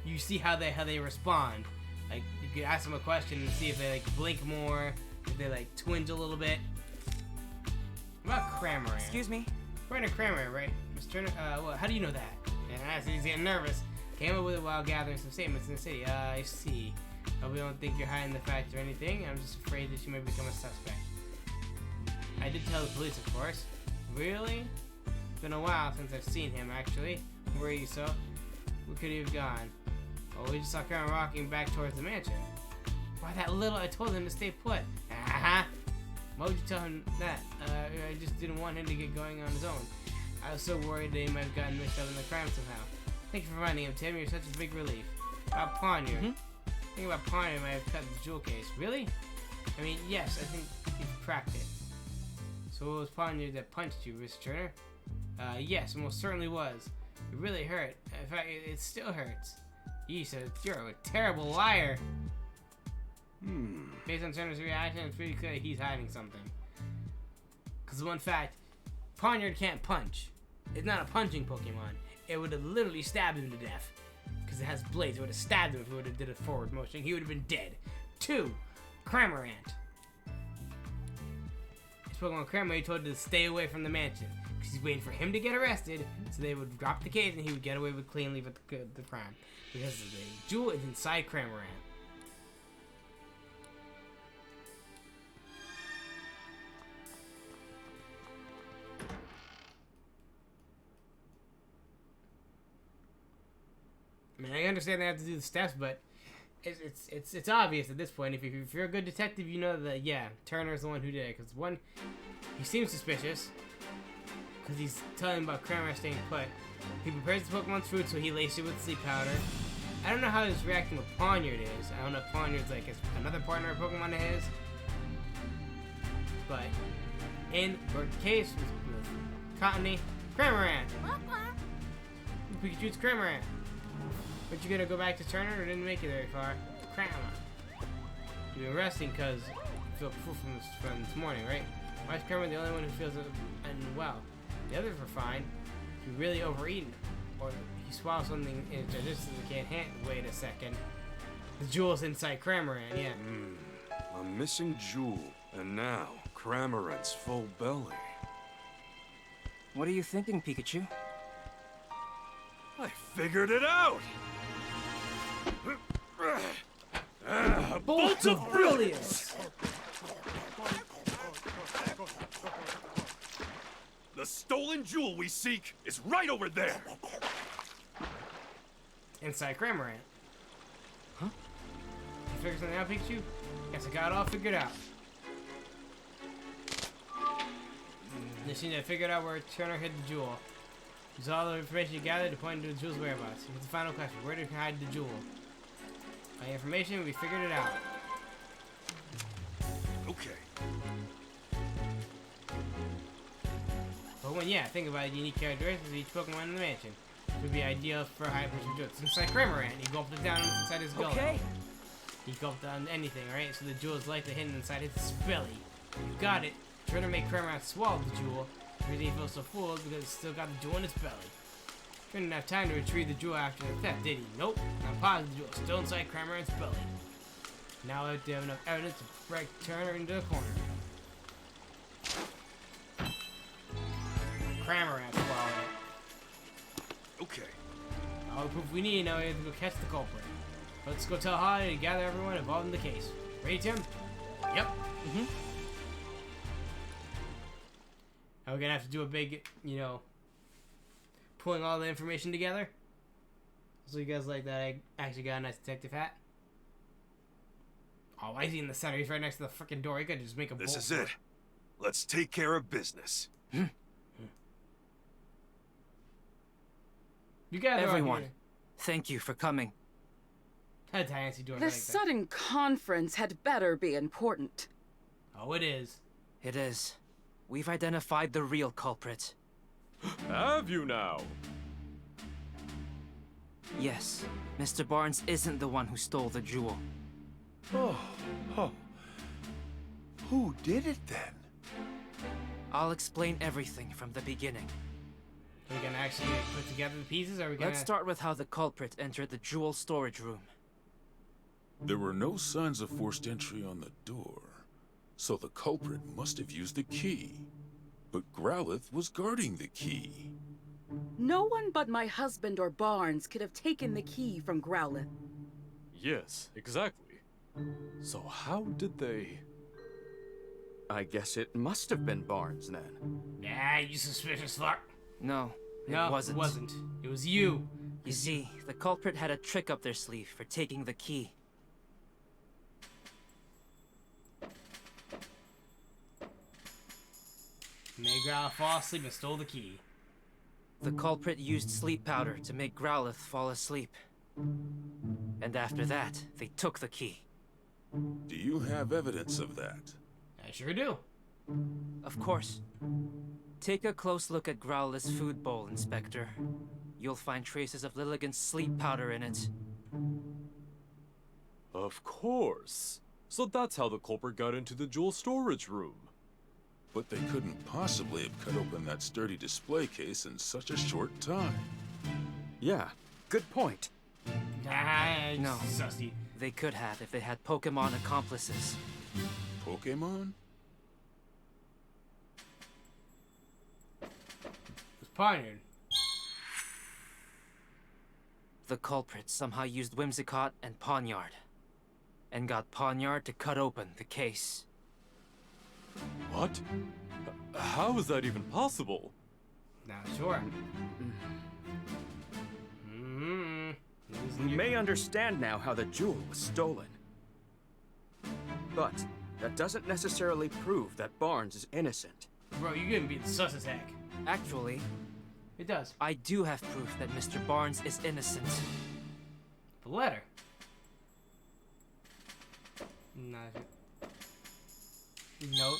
You see how they respond. Like you could ask them a question and see if they like blink more, if they like twinge a little bit. What about Cramorant? Excuse me. We're in a Cramorant, right? Mr. Turner, well, how do you know that? And I see he's getting nervous. Came up with it while gathering some statements in the city. I see. We don't think you're hiding the fact or anything. I'm just afraid that you may become a suspect. I did tell the police, of course. Really? It's been a while since I've seen him, actually. Where are you, so? Where could he have gone? Oh, we just saw Karen walking back towards the mansion. Why that little? I told him to stay put. Why would you tell him that? I just didn't want him to get going on his own. I was so worried that he might have gotten mixed up in the crime somehow. Thank you for finding him, Tim. You're such a big relief. About Poniard. Think about Poniard might have cut the jewel case. Really? I mean, yes, I think you've cracked it. So it was Poniard that punched you, Mr. Turner? Yes, it most certainly was. It really hurt. In fact, it still hurts. You said you're a terrible liar. Based on Turner's reaction, it's pretty clear he's hiding something. Because one fact, Poniard can't punch. It's not a punching Pokemon. It would have literally stabbed him to death. Because it has blades. It would have stabbed him if it would have did a forward motion. He would have been dead. 2. Cramorant. His Pokemon Cramorant, he told to stay away from the mansion. Because he's waiting for him to get arrested. So they would drop the case and he would get away with clean leave with the crime. Because the jewel is inside Cramorant. I mean, I understand they have to do the steps, but it's obvious at this point. If you're a good detective, you know that, yeah, Turner's the one who did it. Because, one, he seems suspicious. Because he's telling about Cramorant staying put. He prepares the Pokemon's food, so he laced it with sleep powder. I don't know how he's reacting with Poniard is. I don't know if Poniard's like another partner of Pokemon of his. But, in the case with Cottony, Cramorant! Pikachu's Cramorant! But you gonna go back to Turner or didn't make it very far? Cramorant. You're resting because you feel proof from this morning, right? Why is Cramorant the only one who feels unwell? The others were fine. He really overeaten. Or he swallowed something in his digestion he can't handle. Wait a second. The jewel's inside Cramorant, yeah. A missing jewel. And now, Cramorant's full belly. What are you thinking, Pikachu? I figured it out! Bolts of Brilliance! The stolen jewel we seek is right over there! Inside Cramorant. Huh? You figured something out, Pikachu? Guess I got it all figured out. Just need to figure out where Turner hid the jewel. Use all the information you gathered to point to the jewel's whereabouts. Here's the final question. Where did he hide the jewel? By information, we figured it out. Okay. But when, yeah, think about it, unique characteristics of each Pokemon in the mansion. It would be ideal for a high pressure jewel. It's inside Cramorant. He gulped it down inside his gullet. Okay. He gulped down anything, right? So the jewel is likely hidden inside his belly. You got it. Turner made Cramorant swallow the jewel. He didn't feel so fooled because it's still got the jewel in its belly. He didn't have time to retrieve the jewel after the theft, did he? Nope. I'm positive the jewel is still inside Cramorant's belly. Now I have to have enough evidence to break Turner into the corner. Cramorant swallowed it. Okay. All the proof we need now is to go catch the culprit. Let's go tell Holly to gather everyone involved in the case. Ready, Tim? Yep. Are we gonna have to do a big, you know, pulling all the information together? So you guys like that I actually got a nice detective hat? Oh, why is he in the center? He's right next to the freaking door. He could just make a bolt. This is it. Let's take care of business. You guys are Everyone, here. thank you for coming. Had Nancy doing This like that. sudden conference had better be important. Oh, it is. It is. We've identified the real culprit. Have you now? Yes, Mr. Barnes isn't the one who stole the jewel. Oh. Who did it then? I'll explain everything from the beginning. Are we gonna actually put together the pieces, or are we gonna... Let's start with how the culprit entered the jewel storage room. There were no signs of forced entry on the door, so the culprit must have used the key. But Growlithe was guarding the key. No one but my husband or Barnes could have taken the key from Growlithe. Yes, exactly. So how did they... I guess it must have been Barnes then. Nah, you suspicious fuck. No, it No, wasn't. it wasn't. It was you. You see, the culprit had a trick up their sleeve for taking the key. Made Growlithe fall asleep and stole the key. The culprit used sleep powder to make Growlithe fall asleep. And after that, they took the key. Do you have evidence of that? I sure do. Of course. Take a close look at Growlithe's food bowl, Inspector. You'll find traces of Lilligant's sleep powder in it. Of course. So that's how the culprit got into the jewel storage room. But they couldn't possibly have cut open that sturdy display case in such a short time. Yeah, good point. Nah, No. sussy. They could have if they had Pokemon accomplices. Pokemon? It was pioneered. The culprit somehow used Whimsicott and Pawniard. And got Pawniard to cut open the case. What? How is that even possible? Not sure. We may understand now how the jewel was stolen. But that doesn't necessarily prove that Barnes is innocent. Bro, you're gonna be the sus as heck. Actually, it does. I do have proof that Mr. Barnes is innocent. The letter. Not note.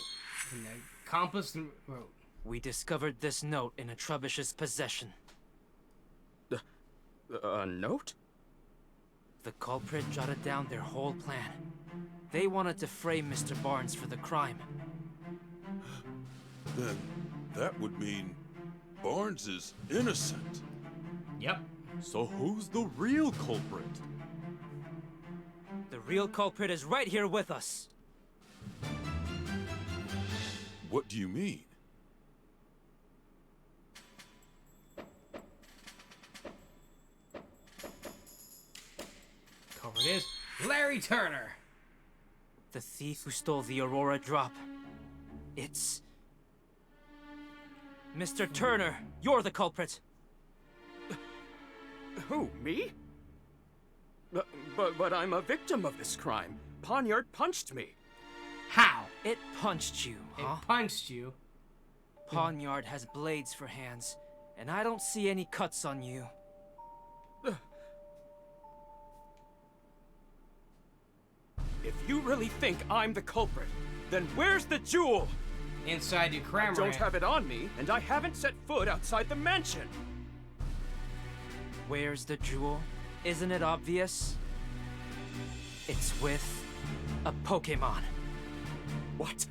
And the compass wrote. We discovered this note in a Trubbish's possession. A note? The culprit jotted down their whole plan. They wanted to frame Mr. Barnes for the crime. Then that would mean Barnes is innocent. Yep. So who's the real culprit? The real culprit is right here with us. What do you mean? Culprit is Larry Turner. The thief who stole the Aurora Drop. It's... Mr. Turner, you're the culprit. Who, me? But I'm a victim of this crime. Pawniard punched me. How? It punched you, huh? It punched you. Pawniard has blades for hands, and I don't see any cuts on you. If you really think I'm the culprit, then where's the jewel? Inside your Cramorant. I don't have it on me, and I haven't set foot outside the mansion. Where's the jewel? Isn't it obvious? It's with a Pokemon. What?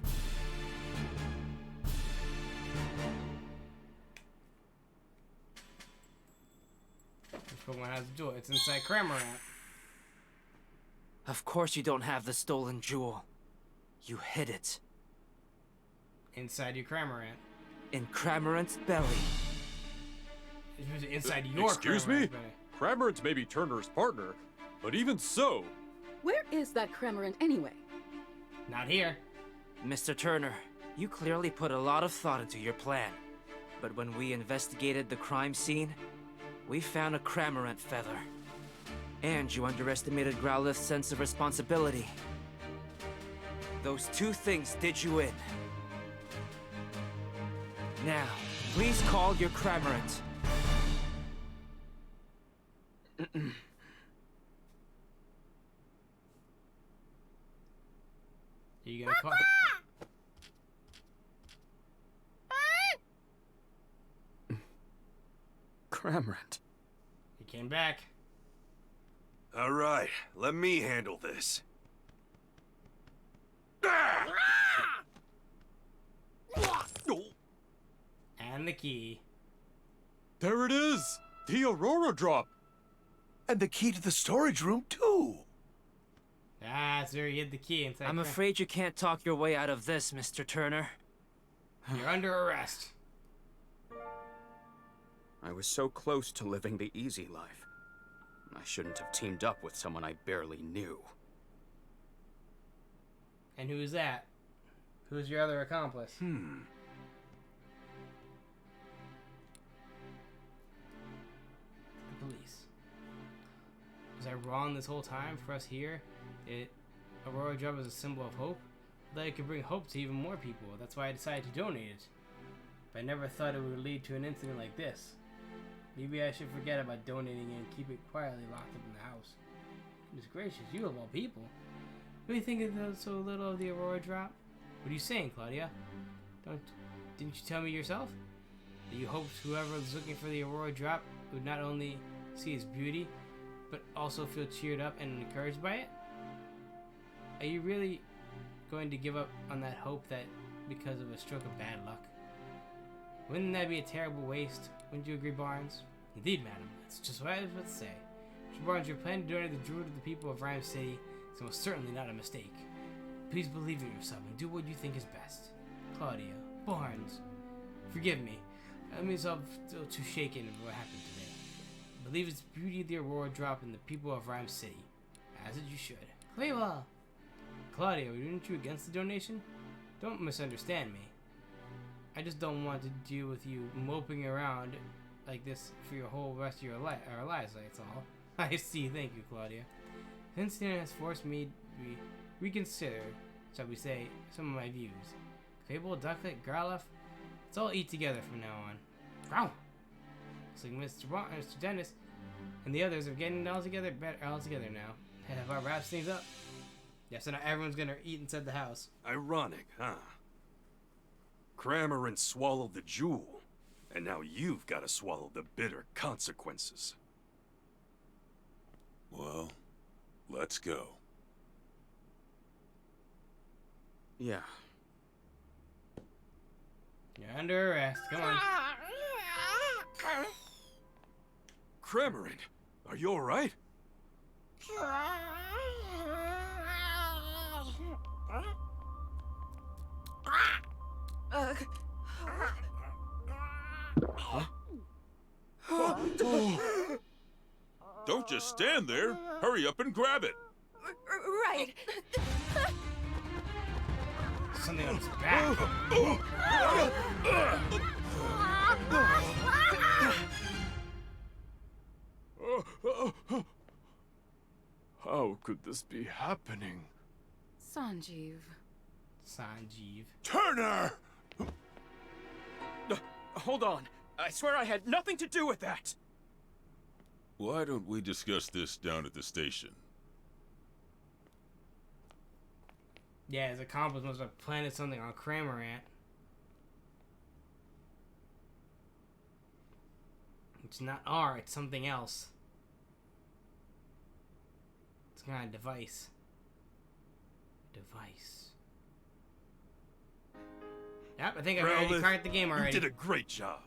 Which Pokemon has the jewel? It's inside Cramorant. Of course you don't have the stolen jewel. You hid it. Inside your Cramorant. In Cramorant's belly. It was inside your Excuse me? Cramorant belly. Cramorant may be Turner's partner, but even so... Where is that Cramorant anyway? Not here. Mr. Turner, you clearly put a lot of thought into your plan. But when we investigated the crime scene, we found a Cramorant feather. And you underestimated Growlithe's sense of responsibility. Those two things did you in. Now, please call your Cramorant. You gonna call? Cramorant. He came back. All right, let me handle this. And the key. There it is! The Aurora Drop! And the key to the storage room, too. Ah, so he hid the key inside. I'm afraid you can't talk your way out of this, Mr. Turner. You're under arrest. I was so close to living the easy life. I shouldn't have teamed up with someone I barely knew. And who's that? Who's your other accomplice? The police. Was I wrong this whole time for us here? Aurora Drop is a symbol of hope. That it could bring hope to even more people. That's why I decided to donate it. But I never thought it would lead to an incident like this. Maybe I should forget about donating it and keep it quietly locked up in the house. Goodness gracious, you of all people. Really think so little of the Aurora Drop? What are you saying, Claudia? Didn't you tell me yourself? That you hoped whoever was looking for the Aurora Drop would not only see its beauty, but also feel cheered up and encouraged by it? Are you really going to give up on that hope that because of a stroke of bad luck? Wouldn't that be a terrible waste? Wouldn't you agree, Barnes? Indeed, madam. That's just what I was about to say. Mr. Barnes, your plan to donate the jewel to the people of Rhyme City is most certainly not a mistake. Please believe in yourself and do what you think is best. Claudia, Barnes, forgive me. I myself still too shaken of what happened today. Believe its beauty of the Aurora Drop in the people of Rhyme City. As it you should. Cleva! Claudia, weren't you against the donation? Don't misunderstand me. I just don't want to deal with you moping around like this for your whole rest of our lives, that's all. I see, thank you, Claudia. This incident has forced me to reconsider, shall we say, some of my views. Fable, Ducklet, Garloff, let's all eat together from now on. Growl! Looks like Mr. Dennis and the others are getting all together now. Have our wraps things up. Yeah, so now everyone's gonna eat inside the house. Ironic, huh? Cramorant swallowed the jewel, and now you've got to swallow the bitter consequences. Well, let's go. Yeah. You're under arrest. Come on. Cramorant, are you alright? Don't just stand there. Hurry up and grab it. Right. Something on his back. How could this be happening? Sanjeev. Turner! Hold on. I swear I had nothing to do with that. Why don't we discuss this down at the station? Yeah, his accomplice must have planted something on Cramorant. It's not R, it's something else. It's kind of device. Yep, I think I've already cracked the game already. You did a great job.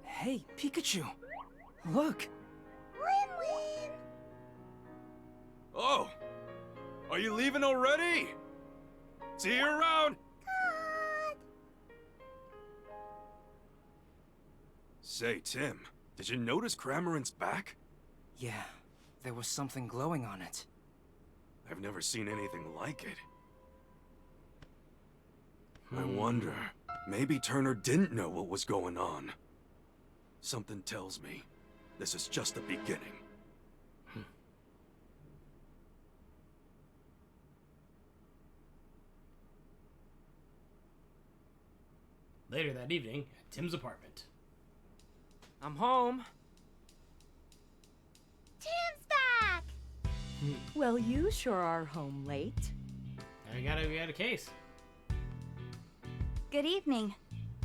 Hey, Pikachu! Look! Oh! Are you leaving already? See you around! Say, Tim, did you notice Cramorant's back? Yeah, there was something glowing on it. I've never seen anything like it. I wonder, maybe Turner didn't know what was going on. Something tells me this is just the beginning. Later that evening, at Tim's apartment. I'm home. Tim's back! Well, you sure are home late. We got a case. Good evening.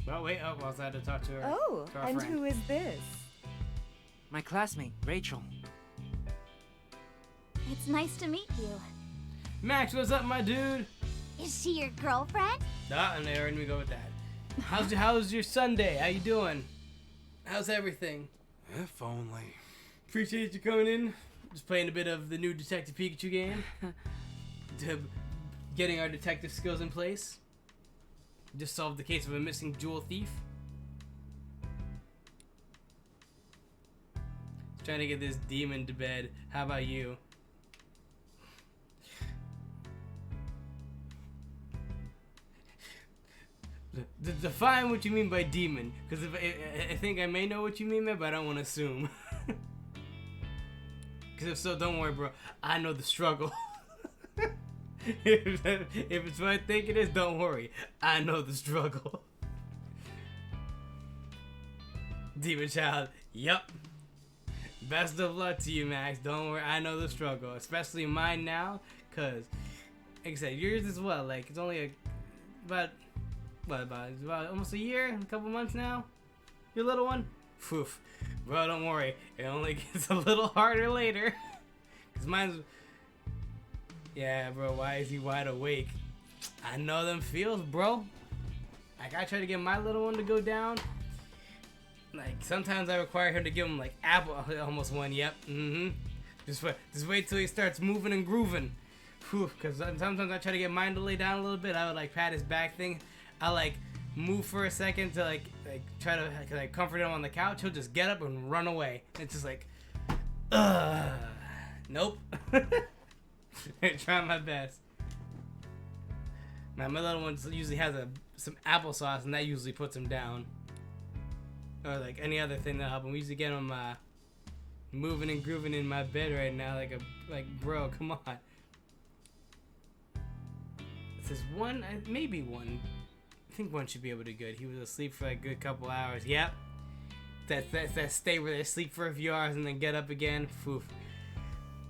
Well, wait. Oh, well, I had to talk to her. Oh, to our and friend. who is this? My classmate, Rachel. It's nice to meet you. Max, what's up, my dude? Is she your girlfriend? And there, and we go with that. How's your Sunday? How you doing? How's everything? If only. Appreciate you coming in. Just playing a bit of the new Detective Pikachu game. Getting our detective skills in place. Just solved the case of a missing jewel thief. Trying to get this demon to bed. How about you? Define what you mean by demon, because I think I may know what you mean, but I don't want to assume. Because if so, don't worry, bro. I know the struggle. If it's what I think it is, don't worry. I know the struggle. Demon child, yup. Best of luck to you, Max. Don't worry, I know the struggle, especially mine now, because, like I said, yours as well. Like, it's only about almost a year, a couple months now. Your little one? Phew. Bro, don't worry. It only gets a little harder later. Because mine's... Yeah, bro, why is he wide awake? I know them feels, bro. Like, I try to get my little one to go down. Like, sometimes I require him to give him, like, apple... Almost one, yep. Just wait till he starts moving and grooving. Phew, because sometimes I try to get mine to lay down a little bit. I would, like, pat his back thing. I like move for a second to like try to like comfort him on the couch. He'll just get up and run away. It's just like, nope. Try my best. My little one usually has some applesauce, and that usually puts him down. Or like any other thing that help him. We usually get him moving and grooving in my bed right now, like bro, come on. It says one, maybe one. I think one should be able to good. He was asleep for like a good couple hours. Yep. That's that stay where they sleep for a few hours and then get up again. Poof.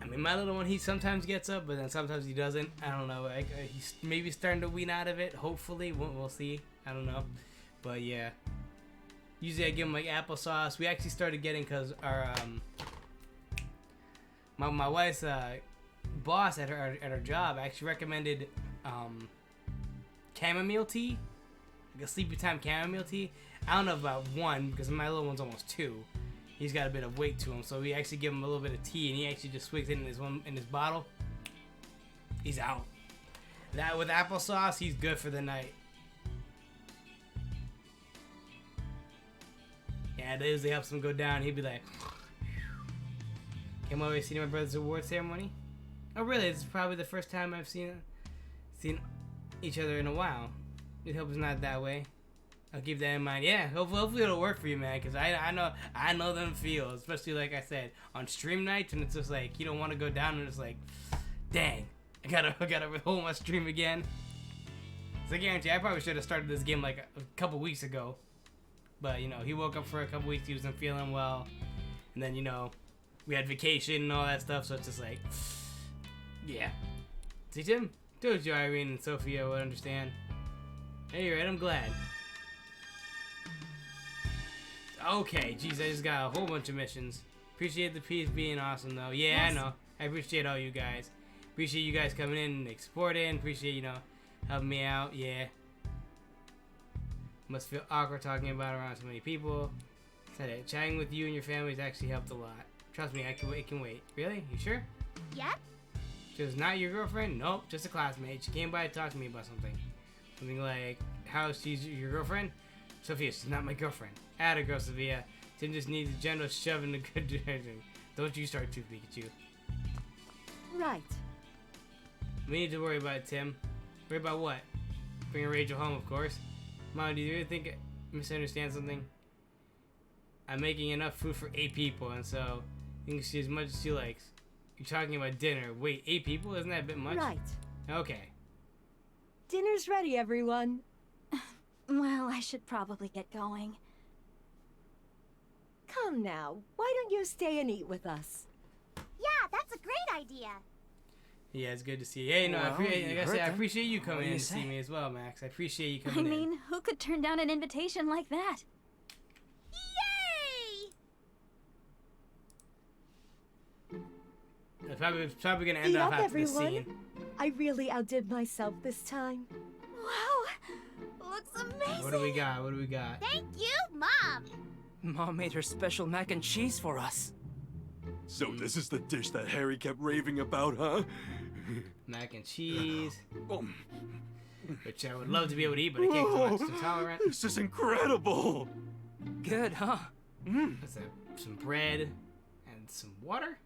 I mean, my little one, he sometimes gets up, but then sometimes he doesn't. I don't know. He's maybe starting to wean out of it. Hopefully. We'll see. I don't know. But yeah. Usually I give him like applesauce. We actually started getting, because our, my wife's boss at her job actually recommended chamomile tea. Like a sleepy time chamomile tea. I don't know about one, because my little one's almost 2. He's got a bit of weight to him, so we actually give him a little bit of tea, and he actually just swigs it in his bottle. He's out. That with applesauce, he's good for the night. Yeah, that usually helps him go down. He'd be like, came over to see my brother's award ceremony. Oh really? This is probably the first time I've seen each other in a while. We hope it's not that way. I'll keep that in mind. Yeah, hopefully it'll work for you, man. Cause I know them feels, especially like I said on stream nights, and it's just like you don't want to go down, and it's like, dang, I gotta hold my stream again. So I guarantee I probably should have started this game like a couple weeks ago, but you know he woke up for a couple weeks, he wasn't feeling well, and then you know we had vacation and all that stuff, so it's just like, yeah. See Tim? Told you Irene and Sophia would understand. Anyway, I'm glad. Okay, geez, I just got a whole bunch of missions. Appreciate the peace being awesome, though. Yeah, yes. I know. I appreciate all you guys. Appreciate you guys coming in and exporting. Appreciate, you know, helping me out. Yeah. Must feel awkward talking about it around so many people. Said it. Chatting with you and your families actually helped a lot. Trust me, it can wait. Really? You sure? Yep. She was not your girlfriend? Nope, just a classmate. She came by to talk to me about something. Something like, how she's your girlfriend? Sophia, she's not my girlfriend. Atta girl, Sophia. Tim just needs a gentle shove in the good direction. Don't you start to, Pikachu. Right. We need to worry about it, Tim. Worry about what? Bringing Rachel home, of course. Mom, do you really think I misunderstand something? I'm making enough food for 8 people, and so I think she as much as she likes. You're talking about dinner. Wait, 8 people? Isn't that a bit much? Right. Okay. Dinner's ready, everyone. Well, I should probably get going. Come now, why don't you stay and eat with us? Yeah, that's a great idea. Yeah, it's good to see you. Hey, no, Well, I gotta say, I them. appreciate you What coming do in you to see say? me as well, Max. I appreciate you I coming in. mean, who could turn down an invitation like that? Yay! It's probably gonna end Eat up up, after this everyone. scene. I really outdid myself this time. Wow, looks amazing. What do we got? What do we got? Thank you, Mom. Mom made her special mac and cheese for us. So this is the dish that Harry kept raving about, huh? Mac and cheese. Which I would love to be able to eat, but I can't because I'm intolerant. This is incredible! Good, huh? That's some bread and some water.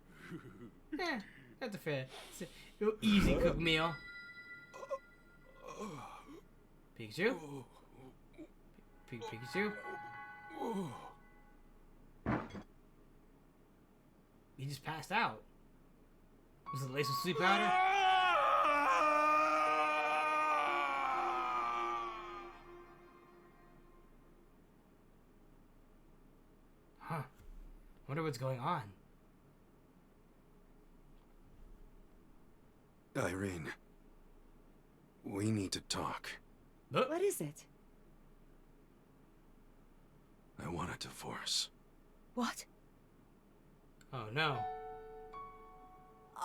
Yeah, that's a fair. It's a real easy cooked meal. Pikachu? Pikachu? He just passed out. Was it laced with sleep powder? Huh. Wonder what's going on. Irene, we need to talk. What is it? I want a divorce. What? Oh no.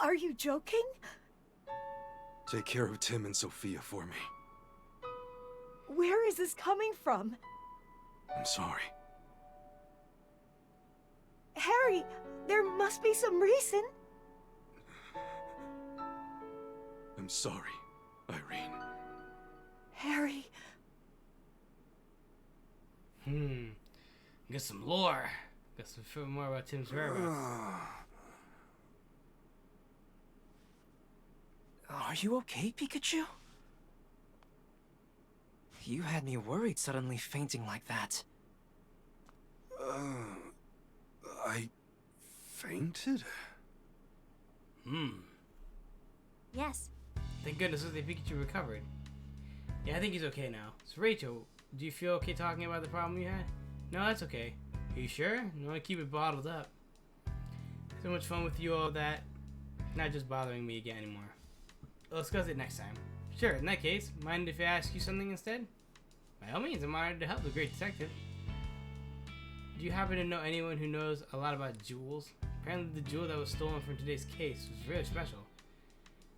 Are you joking? Take care of Tim and Sophia for me. Where is this coming from? I'm sorry. Harry, there must be some reason. I'm sorry, Irene. Harry. Get some lore. Got some feel more about Tim's whereabouts. Are you okay, Pikachu? You had me worried suddenly fainting like that. I fainted? Yes. Thank goodness that the Pikachu recovered. Yeah, I think he's okay now. So Rachel, do you feel okay talking about the problem you had? No, that's okay. Are you sure? You want to keep it bottled up. So much fun with you all that. Not just bothering me again anymore. We'll discuss it next time. Sure, in that case, mind if I ask you something instead? By all means, I'm honored to help the great detective. Do you happen to know anyone who knows a lot about jewels? Apparently the jewel that was stolen from today's case was really special.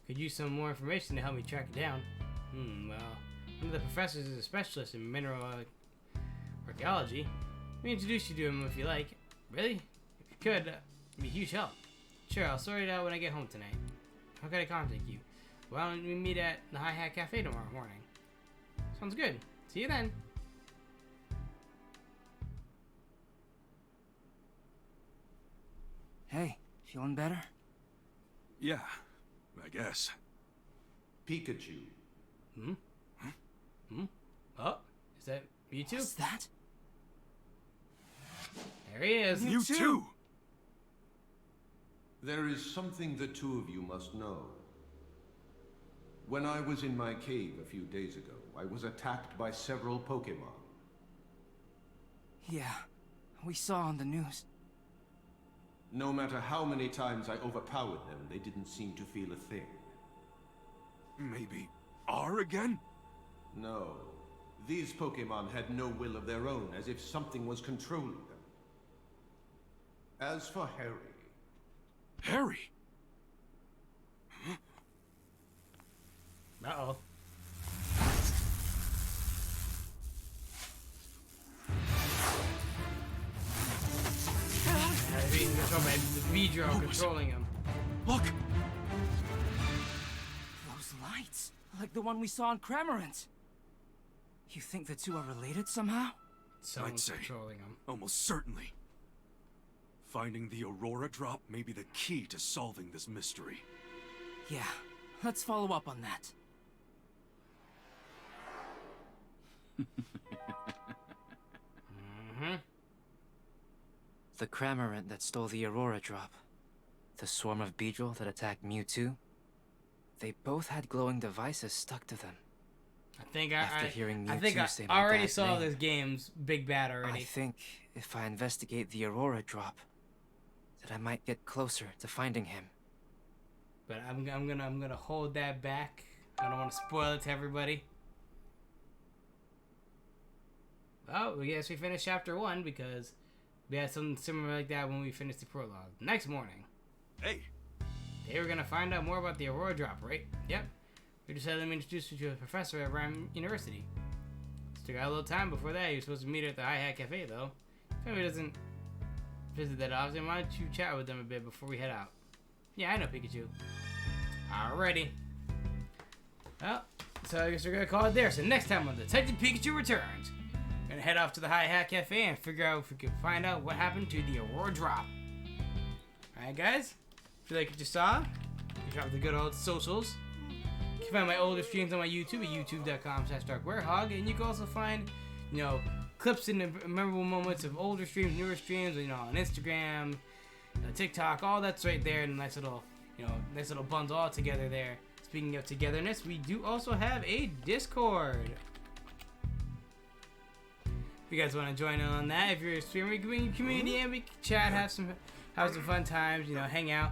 Could use some more information to help me track it down. Well, one of the professors is a specialist in mineral archaeology. Let me introduce you to him if you like. Really? If you could, it'd be a huge help. Sure, I'll sort it out when I get home tonight. How can I contact you? Why don't we meet at the Hi Hat Cafe tomorrow morning? Sounds good. See you then. Hey, feeling better? Yeah, I guess. Pikachu. Oh, is that you two? What's that? There he is. You too! There is something the two of you must know. When I was in my cave a few days ago, I was attacked by several Pokémon. Yeah, we saw on the news. No matter how many times I overpowered them, they didn't seem to feel a thing. Maybe R again? No. These Pokémon had no will of their own, as if something was controlling them. As for Harry... Harry? Uh-oh. He's being controlled by the Beedrill controlling him. Look! Those lights, like the one we saw in Cramorant. You think the two are related somehow? Someone's I'd say controlling him. almost certainly. Finding the Aurora Drop may be the key to solving this mystery. Yeah, let's follow up on that. The Cramorant that stole the Aurora Drop. The swarm of Beedrill that attacked Mewtwo. They both had glowing devices stuck to them. After hearing I Mewtwo think say I my already dad's saw name, this game's big bad already. I think if I investigate the Aurora drop, that I might get closer to finding him. But I'm gonna hold that back. I don't want to spoil it to everybody. Oh, I guess we finished chapter 1 because we had something similar like that when we finished the prologue. Next morning. Hey. They were gonna find out more about the Aurora drop, right? Yep. We just had them introduce you to a professor at Rhyme University. Still got a little time before that. You're supposed to meet her at the Hi Hat Cafe, though. If anybody doesn't visit that often, why don't you chat with them a bit before we head out? Yeah, I know Pikachu. Alrighty. Well, so I guess we're gonna call it there. So next time on Detective Pikachu Returns, we're gonna head off to the Hi Hat Cafe and figure out if we can find out what happened to the Aurora drop. Alright, guys? If you like what you saw, you drop the good old socials. You can find my older streams on my YouTube at youtube.com/darkwarehog, and you can also find, you know, clips and memorable moments of older streams, newer streams, you know, on Instagram, TikTok, all that's right there in a nice little, you know, nice little bundle all together there. Speaking of togetherness, we do also have a Discord. If you guys want to join in on that, if you're a streamer, community, and we can chat, have some fun times, you know, hang out.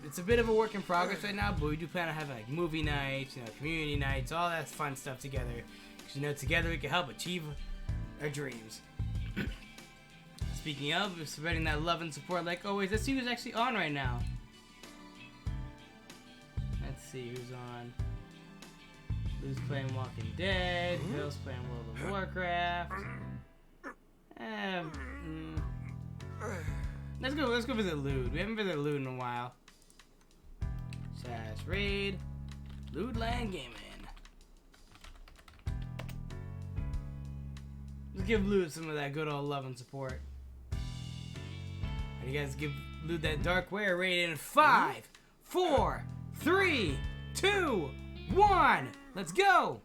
It's a bit of a work in progress right now, but we do plan on having like movie nights, you know, community nights, all that fun stuff together. Because, you know, together we can help achieve our dreams. Speaking of, spreading that love and support like always, let's see who's actually on right now. Let's see who's on. Lou's playing Walking Dead, Phil's playing World of Warcraft. Let's go visit Lude. We haven't visited Lude in a while. Sass Raid. Lude Land Gaming. Let's give Lude some of that good old love and support. And you guys give Lude that Dark Ware rating in 5, 4, 3, 2, 1. Let's go!